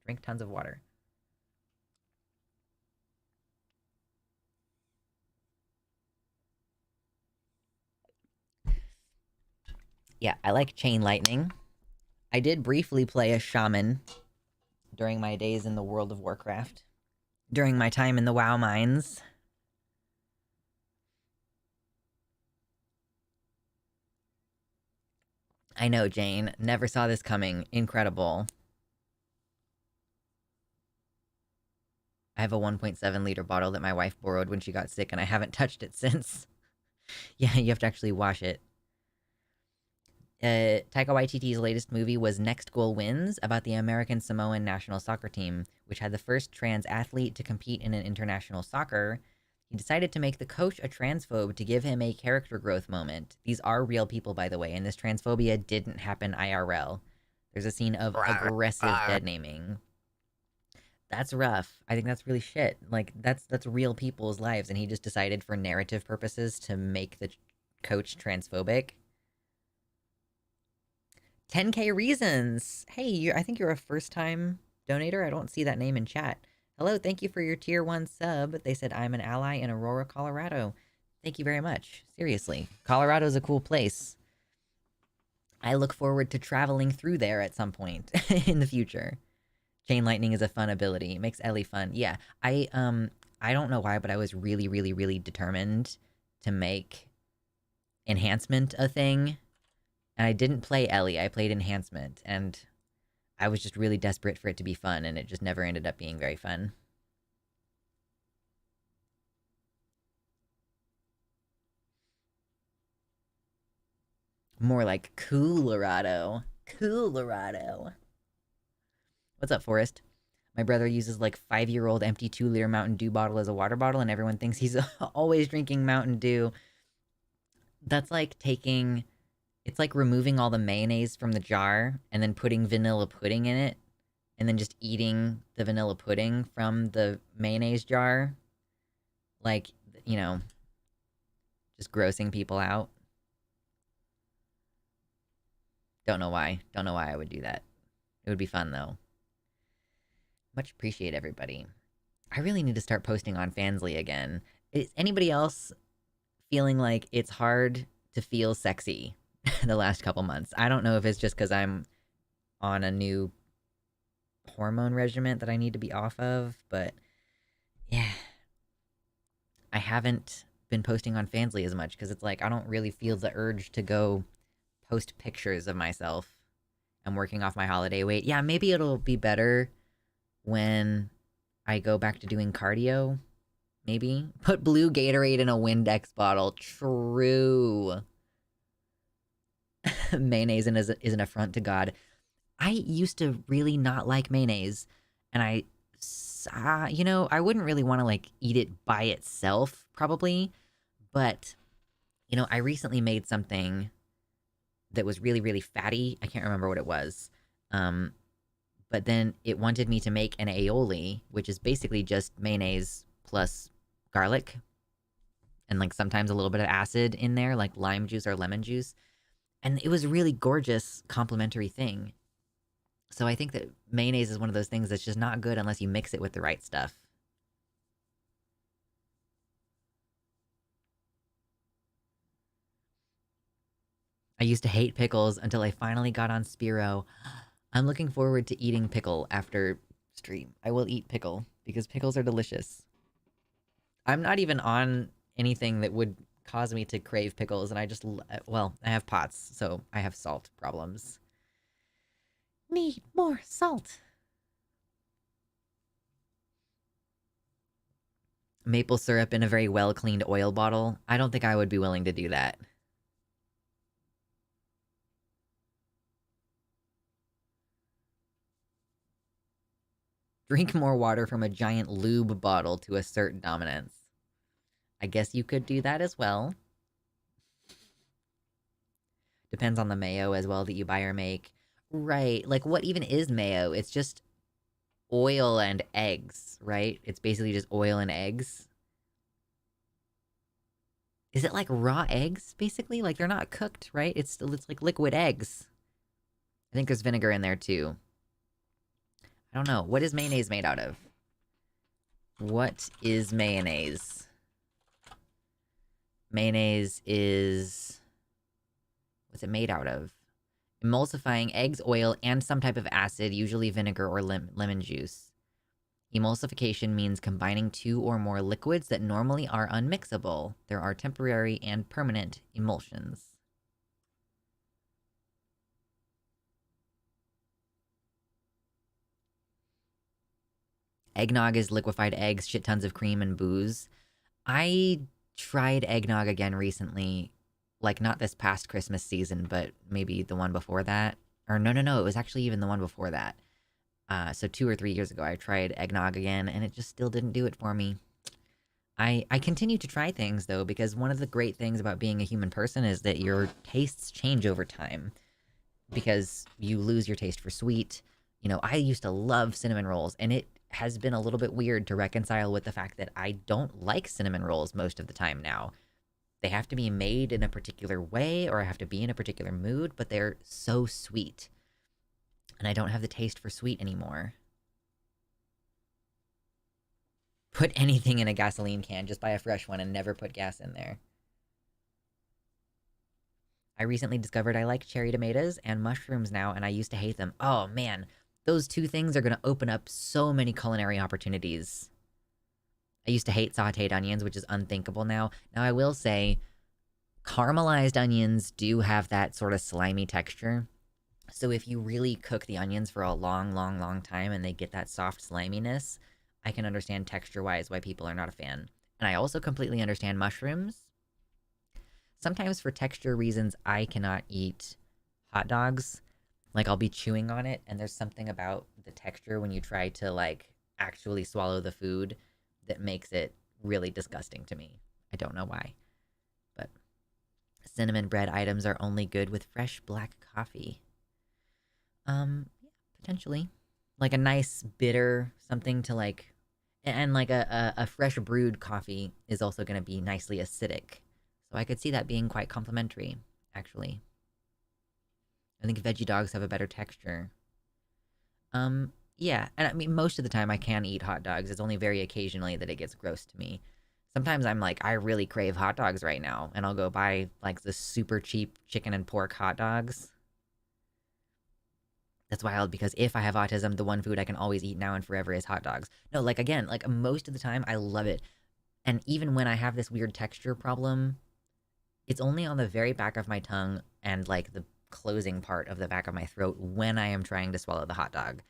drink tons of water. Yeah, I like chain lightning. I did briefly play a shaman during my days in the World of Warcraft. During my time in the WoW mines. I know, Jane. Never saw this coming. Incredible. I have a 1.7 liter bottle that my wife borrowed when she got sick, and I haven't touched it since. Yeah, you have to actually wash it. Taika Waititi's latest movie was Next Goal Wins, about the American Samoan national soccer team, which had the first trans athlete to compete in an international soccer. He decided to make the coach a transphobe to give him a character growth moment. These are real people, by the way, and this transphobia didn't happen IRL. There's a scene of aggressive dead naming. That's rough. I think that's really shit. Like, that's real people's lives, and he just decided for narrative purposes to make the coach transphobic. 10K reasons. Hey, I think you're a first-time donator. I don't see that name in chat. Hello, thank you for your tier 1 sub. They said I'm an ally in Aurora, Colorado. Thank you very much. Seriously, Colorado's a cool place. I look forward to traveling through there at some point in the future. Chain lightning is a fun ability. It makes Ellie fun. Yeah, I don't know why, but I was really, really, really determined to make Enhancement a thing. And I didn't play Ellie, I played Enhancement. And I was just really desperate for it to be fun, and it just never ended up being very fun. More like Colorado. Colorado. What's up, Forrest? My brother uses like 5-year-old empty 2-liter Mountain Dew bottle as a water bottle, and everyone thinks he's always drinking Mountain Dew. That's like taking... It's like removing all the mayonnaise from the jar and then putting vanilla pudding in it, and then just eating the vanilla pudding from the mayonnaise jar. Like, you know, just grossing people out. Don't know why. Don't know why I would do that. It would be fun, though. Much appreciate everybody. I really need to start posting on Fansly again. Is anybody else feeling like it's hard to feel sexy the last couple months? I don't know if it's just because I'm on a new hormone regimen that I need to be off of, but yeah. I haven't been posting on Fansly as much because it's like I don't really feel the urge to go post pictures of myself. I'm working off my holiday weight. Yeah, maybe it'll be better when I go back to doing cardio. Maybe. Put blue Gatorade in a Windex bottle. True. Mayonnaise is an affront to God. I used to really not like mayonnaise. And I wouldn't really want to like eat it by itself, probably. But, I recently made something that was really, really fatty. I can't remember what it was. But then it wanted me to make an aioli, which is basically just mayonnaise plus garlic. And like sometimes a little bit of acid in there, like lime juice or lemon juice. And it was a really gorgeous complimentary thing. So I think that mayonnaise is one of those things that's just not good unless you mix it with the right stuff. I used to hate pickles until I finally got on Spiro. I'm looking forward to eating pickle after stream. I will eat pickle because pickles are delicious. I'm not even on anything that would cause me to crave pickles, and I have POTS, so I have salt problems. Need more salt. Maple syrup in a very well-cleaned oil bottle. I don't think I would be willing to do that. Drink more water from a giant lube bottle to assert dominance. I guess you could do that as well. Depends on the mayo as well that you buy or make. Right, like what even is mayo? It's just oil and eggs, right? It's basically just oil and eggs. Is it like raw eggs, basically? Like they're not cooked, right? It's like liquid eggs. I think there's vinegar in there too. I don't know. What is mayonnaise made out of? What is mayonnaise? Mayonnaise is... What's it made out of? Emulsifying eggs, oil, and some type of acid, usually vinegar or lemon juice. Emulsification means combining two or more liquids that normally are unmixable. There are temporary and permanent emulsions. Eggnog is liquefied eggs, shit tons of cream, and booze. I tried eggnog again recently. Like, not this past Christmas season, but maybe the one before that. Or no, it was actually even the one before that. So 2 or 3 years ago, I tried eggnog again, and it just still didn't do it for me. I continue to try things, though, because one of the great things about being a human person is that your tastes change over time. Because you lose your taste for sweet. I used to love cinnamon rolls, and it has been a little bit weird to reconcile with the fact that I don't like cinnamon rolls most of the time now. They have to be made in a particular way, or I have to be in a particular mood, but they're so sweet. And I don't have the taste for sweet anymore. Put anything in a gasoline can, just buy a fresh one and never put gas in there. I recently discovered I like cherry tomatoes and mushrooms now, and I used to hate them. Oh man, those two things are going to open up so many culinary opportunities. I used to hate sauteed onions, which is unthinkable now. Now, I will say, caramelized onions do have that sort of slimy texture. So if you really cook the onions for a long, long, long time and they get that soft sliminess, I can understand texture-wise why people are not a fan. And I also completely understand mushrooms. Sometimes for texture reasons, I cannot eat hot dogs. Like, I'll be chewing on it, and there's something about the texture when you try to, like, actually swallow the food that makes it really disgusting to me. I don't know why. But cinnamon bread items are only good with fresh black coffee. Yeah, potentially. Like a nice bitter something to, like... And, like, a fresh brewed coffee is also going to be nicely acidic. So I could see that being quite complimentary, actually. I think veggie dogs have a better texture. Yeah, and I mean, most of the time I can eat hot dogs. It's only very occasionally that it gets gross to me. Sometimes I'm like, I really crave hot dogs right now, and I'll go buy, like, the super cheap chicken and pork hot dogs. That's wild, because if I have autism, the one food I can always eat now and forever is hot dogs. No, like, again, like, most of the time, I love it. And even when I have this weird texture problem, it's only on the very back of my tongue and, like, the closing part of the back of my throat when I am trying to swallow the hot dog.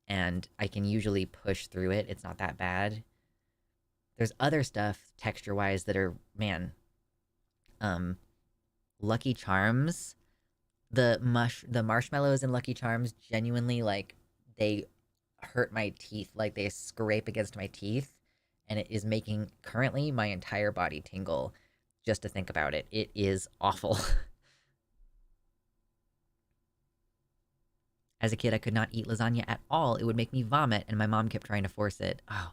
And I can usually push through it. It's not that bad. There's other stuff, texture-wise, that are, man, Lucky Charms. The marshmallows in Lucky Charms genuinely, like, they hurt my teeth. Like, they scrape against my teeth. And it is making, currently, my entire body tingle just to think about it. It is awful. As a kid, I could not eat lasagna at all. It would make me vomit, and my mom kept trying to force it. Oh,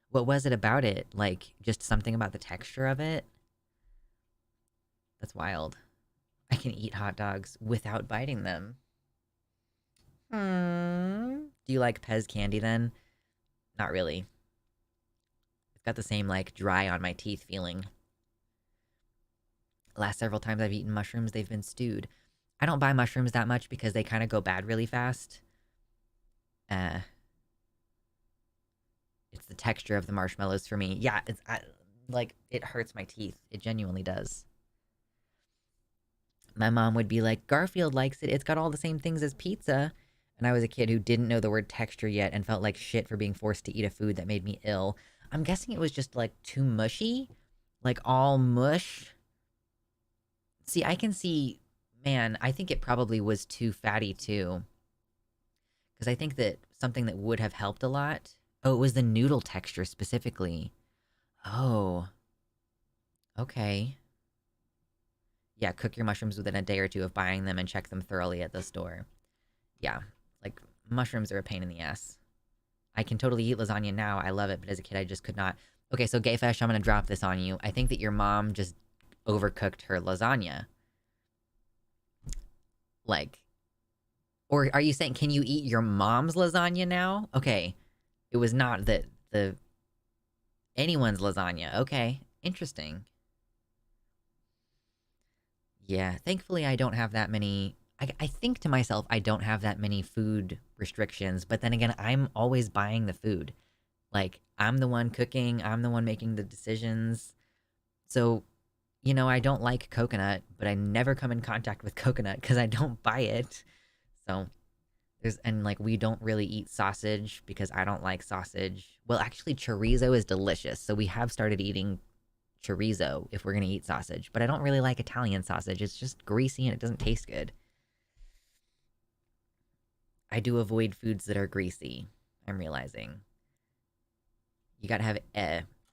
what was it about it? Like, just something about the texture of it? That's wild. I can eat hot dogs without biting them. Do you like Pez candy, then? Not really. It's got the same, like, dry on my teeth feeling. Last several times I've eaten mushrooms, they've been stewed. I don't buy mushrooms that much because they kind of go bad really fast. It's the texture of the marshmallows for me. Yeah, it's like, it hurts my teeth. It genuinely does. My mom would be like, Garfield likes it. It's got all the same things as pizza. And I was a kid who didn't know the word texture yet and felt like shit for being forced to eat a food that made me ill. I'm guessing it was just, like, too mushy. Like, all mush. See, I can see... Man, I think it probably was too fatty, too. Because I think that something that would have helped a lot... Oh, it was the noodle texture, specifically. Oh. Okay. Yeah, cook your mushrooms within a day or two of buying them and check them thoroughly at the store. Yeah, like, mushrooms are a pain in the ass. I can totally eat lasagna now. I love it, but as a kid, I just could not. Okay, so Gayfesh, I'm going to drop this on you. I think that your mom just overcooked her lasagna. Like, or are you saying, can you eat your mom's lasagna now? Okay, it was not anyone's lasagna. Okay, interesting. Yeah, thankfully I don't have that many... I think to myself, I don't have that many food restrictions, but then again, I'm always buying the food. Like, I'm the one cooking, I'm the one making the decisions. So, you know, I don't like coconut, but I never come in contact with coconut because I don't buy it. So, and like, we don't really eat sausage because I don't like sausage. Well, actually, chorizo is delicious, so we have started eating chorizo if we're going to eat sausage, but I don't really like Italian sausage. It's just greasy and it doesn't taste good. I do avoid foods that are greasy, I'm realizing. You gotta have,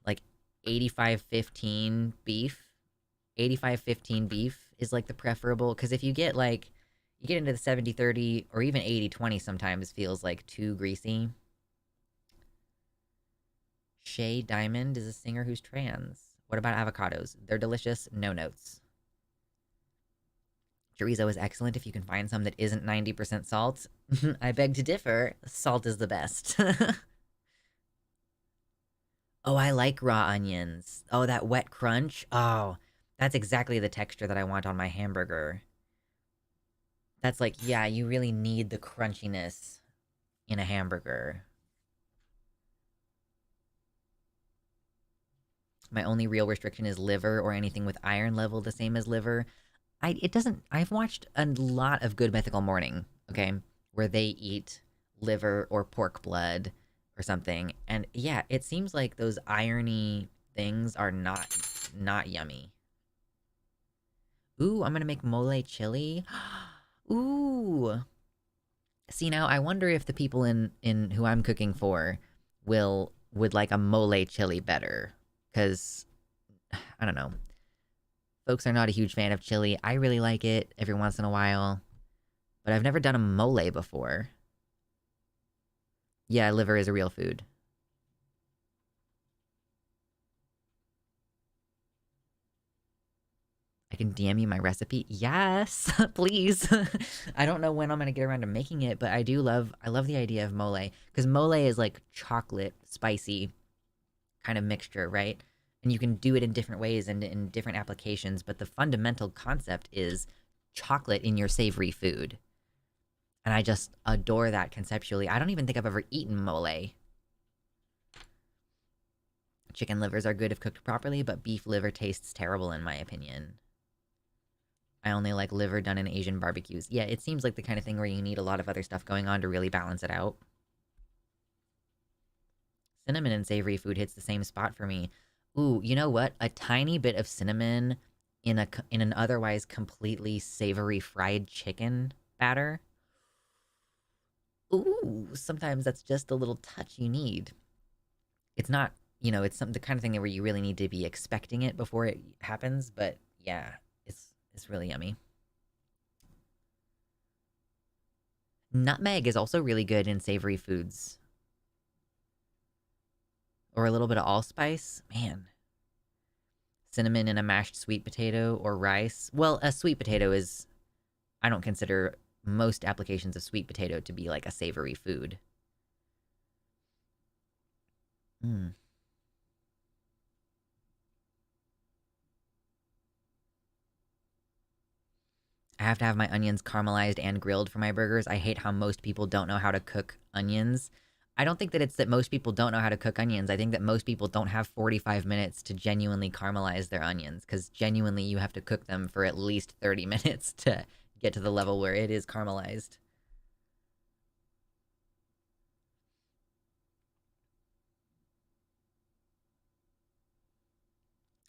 like, 85-15 beef. 85-15 beef is, like, the preferable, because if you get, like, you get into the 70-30, or even 80-20 sometimes feels, like, too greasy. Shay Diamond is a singer who's trans. What about avocados? They're delicious, no notes. Chorizo is excellent if you can find some that isn't 90% salt. I beg to differ. Salt is the best. Oh, I like raw onions. Oh, that wet crunch. Oh, that's exactly the texture that I want on my hamburger. That's like, yeah, you really need the crunchiness in a hamburger. My only real restriction is liver or anything with iron level the same as liver. I've watched a lot of Good Mythical Morning, okay, where they eat liver or pork blood or something, and yeah, it seems like those irony things are not yummy. Ooh, I'm gonna make mole chili. Ooh. See, now I wonder if the people in who I'm cooking for would like a mole chili better, because I don't know. Folks are not a huge fan of chili. I really like it every once in a while, but I've never done a mole before. Yeah, liver is a real food. I can DM you my recipe. Yes, please. I don't know when I'm gonna get around to making it, but I love the idea of mole, because mole is like chocolate, spicy kind of mixture, right? And you can do it in different ways and in different applications, but the fundamental concept is chocolate in your savory food. And I just adore that conceptually. I don't even think I've ever eaten mole. Chicken livers are good if cooked properly, but beef liver tastes terrible in my opinion. I only like liver done in Asian barbecues. Yeah, it seems like the kind of thing where you need a lot of other stuff going on to really balance it out. Cinnamon and savory food hits the same spot for me. Ooh, you know what? A tiny bit of cinnamon in an otherwise completely savory fried chicken batter. Ooh, sometimes that's just a little touch you need. It's not, it's the kind of thing where you really need to be expecting it before it happens, but yeah, it's really yummy. Nutmeg is also really good in savory foods. Or a little bit of allspice. Man. Cinnamon in a mashed sweet potato or rice. Well, a sweet potato is... I don't consider most applications of sweet potato to be like a savory food. I have to have my onions caramelized and grilled for my burgers. I hate how most people don't know how to cook onions. I don't think that it's that most people don't know how to cook onions. I think that most people don't have 45 minutes to genuinely caramelize their onions, because genuinely you have to cook them for at least 30 minutes to get to the level where it is caramelized.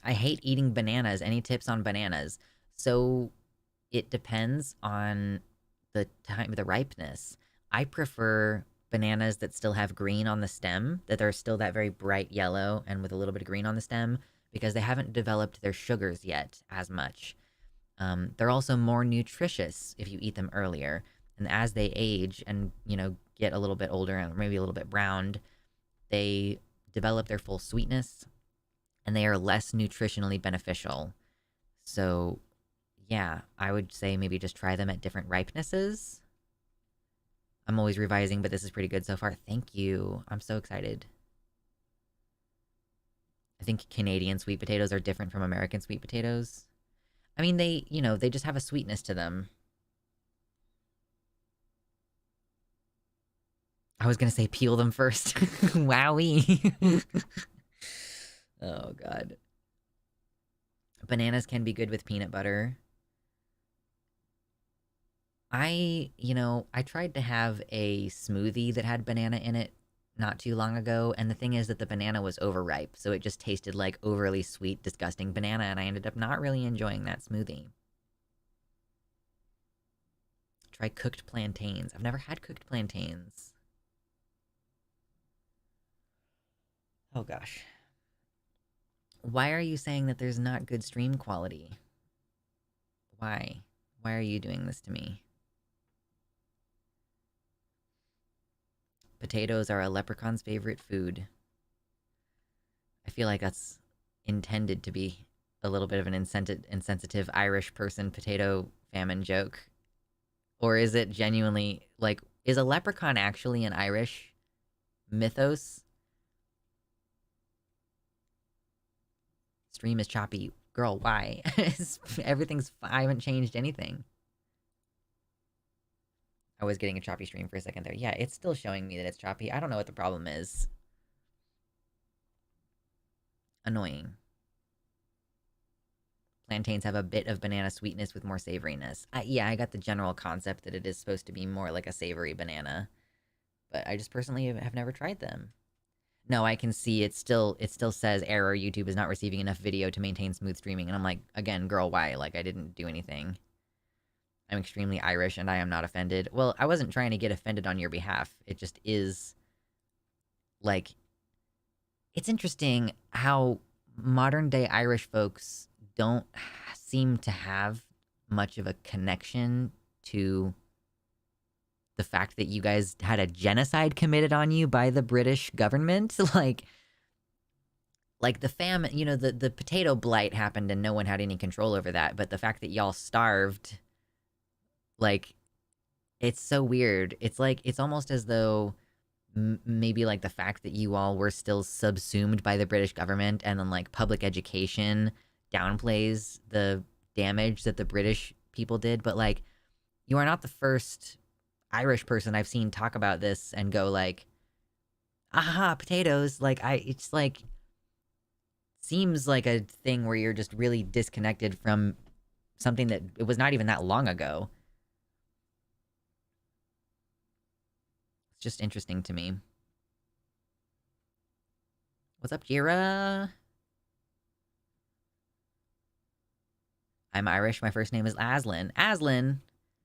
I hate eating bananas. Any tips on bananas? So it depends on the time, the ripeness. I prefer bananas that still have green on the stem, that are still that very bright yellow and with a little bit of green on the stem, because they haven't developed their sugars yet as much. They're also more nutritious if you eat them earlier. And as they age and, get a little bit older and maybe a little bit browned, they develop their full sweetness and they are less nutritionally beneficial. So yeah, I would say maybe just try them at different ripenesses. I'm always revising, but this is pretty good so far. Thank you. I'm so excited. I think Canadian sweet potatoes are different from American sweet potatoes. I mean, they just have a sweetness to them. I was gonna say peel them first. Wowie. Oh, God. Bananas can be good with peanut butter. I tried to have a smoothie that had banana in it not too long ago, and the thing is that the banana was overripe, so it just tasted like overly sweet, disgusting banana, and I ended up not really enjoying that smoothie. Try cooked plantains. I've never had cooked plantains. Oh, gosh. Why are you saying that there's not good stream quality? Why? Why are you doing this to me? Potatoes are a leprechaun's favorite food. I feel like that's intended to be a little bit of an insensitive Irish person potato famine joke. Or is it genuinely, like, is a leprechaun actually an Irish mythos? Stream is choppy. Girl, why? Everything's... I haven't changed anything. I was getting a choppy stream for a second there. Yeah, it's still showing me that it's choppy. I don't know what the problem is. Annoying. plantains have a bit of banana sweetness with more savoriness. Yeah, I got the general concept that it is supposed to be more like a savory banana. But I just personally have never tried them. No, I can see it still says error, YouTube is not receiving enough video to maintain smooth streaming. And I'm like, again, girl, why? Like, I didn't do anything. I'm extremely Irish and I am not offended. Well, I wasn't trying to get offended on your behalf. It just is, like, it's interesting how modern-day Irish folks don't seem to have much of a connection to the fact that you guys had a genocide committed on you by the British government. like the famine, you know, the potato blight happened and no one had any control over that. But the fact that y'all starved, like, it's so weird. It's like, it's almost as though maybe like the fact that you all were still subsumed by the British government and then like public education downplays the damage that the British people did. But like, you are not the first Irish person I've seen talk about this and go like, aha, potatoes. Like, it's like, seems like a thing where you're just really disconnected from something that it was not even that long ago. It's just interesting to me. What's up, Jira? I'm Irish. My first name is Aslan. Aslan!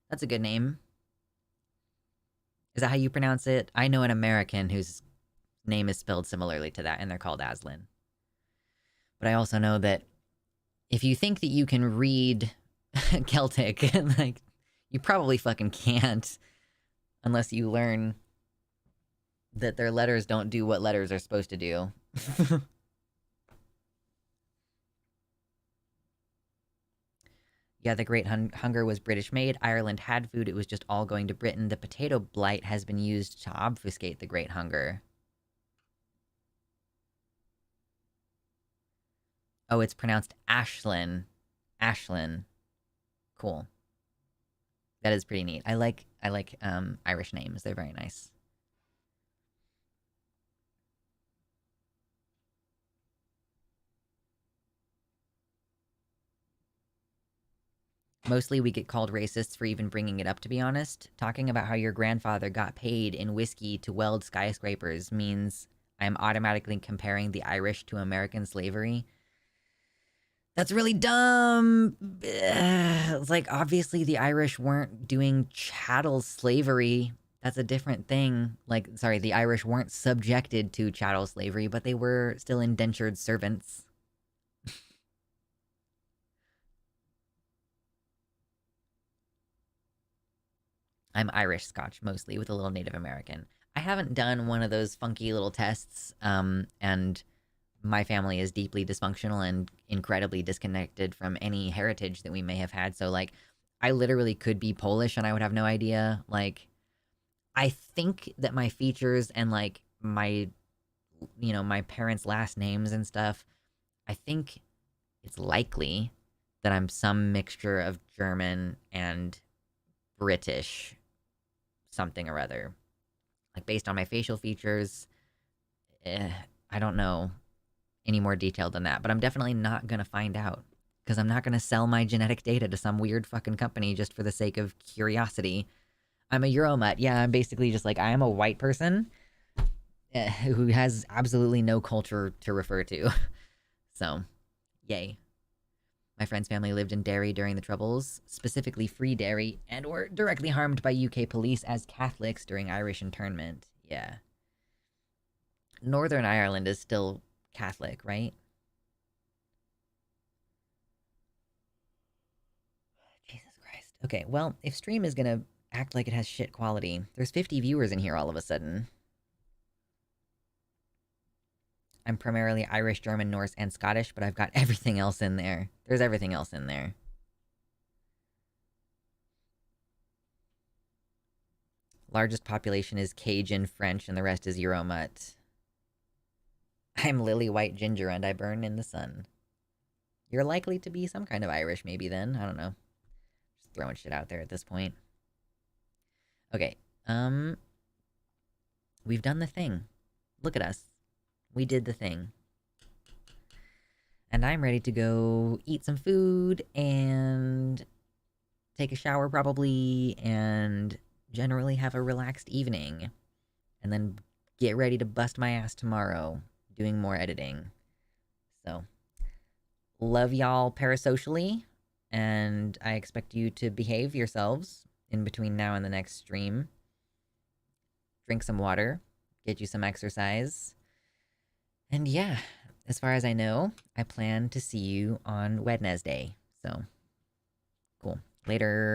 That's a good name. Is that how you pronounce it? I know an American whose name is spelled similarly to that, and they're called Aslan. But I also know that if you think that you can read Celtic, like, you probably fucking can't unless you learn that their letters don't do what letters are supposed to do. Yeah, the Great Hunger was British-made. Ireland had food. It was just all going to Britain. The potato blight has been used to obfuscate the Great Hunger. Oh, it's pronounced Ashlyn. Ashlyn. Cool. That is pretty neat. I like Irish names. They're very nice. Mostly we get called racists for even bringing it up, to be honest. Talking about how your grandfather got paid in whiskey to weld skyscrapers means I'm automatically comparing the Irish to American slavery. That's really dumb! It's like, obviously the Irish weren't doing chattel slavery. That's a different thing. Like, sorry, the Irish weren't subjected to chattel slavery, but they were still indentured servants. I'm Irish-Scotch, mostly, with a little Native American. I haven't done one of those funky little tests, and my family is deeply dysfunctional and incredibly disconnected from any heritage that we may have had, so, like, I literally could be Polish and I would have no idea. Like, I think that my features and, like, my, you know, my parents' last names and stuff, I think it's likely that I'm some mixture of German and British something or other. Like, based on my facial features, I don't know any more detail than that, but I'm definitely not gonna find out, because I'm not gonna sell my genetic data to some weird fucking company just for the sake of curiosity. I'm a Euromut. Yeah, I'm basically just like, I am a white person who has absolutely no culture to refer to. So, yay. My friend's family lived in Derry during the Troubles, specifically Free Derry, and were directly harmed by UK police as Catholics during Irish internment. Yeah. Northern Ireland is still Catholic, right? Jesus Christ. Okay, well, if stream is gonna act like it has shit quality, there's 50 viewers in here all of a sudden. I'm primarily Irish, German, Norse, and Scottish, but I've got everything else in there. There's everything else in there. Largest population is Cajun, French, and the rest is Euromut. I'm lily white ginger and I burn in the sun. You're likely to be some kind of Irish maybe then. I don't know. Just throwing shit out there at this point. Okay. We've done the thing. Look at us. We did the thing. And I'm ready to go eat some food and take a shower probably and generally have a relaxed evening. And then get ready to bust my ass tomorrow doing more editing. So, love y'all parasocially, and I expect you to behave yourselves in between now and the next stream. Drink some water, get you some exercise. And yeah, as far as I know, I plan to see you on Wednesday. So, cool. Later.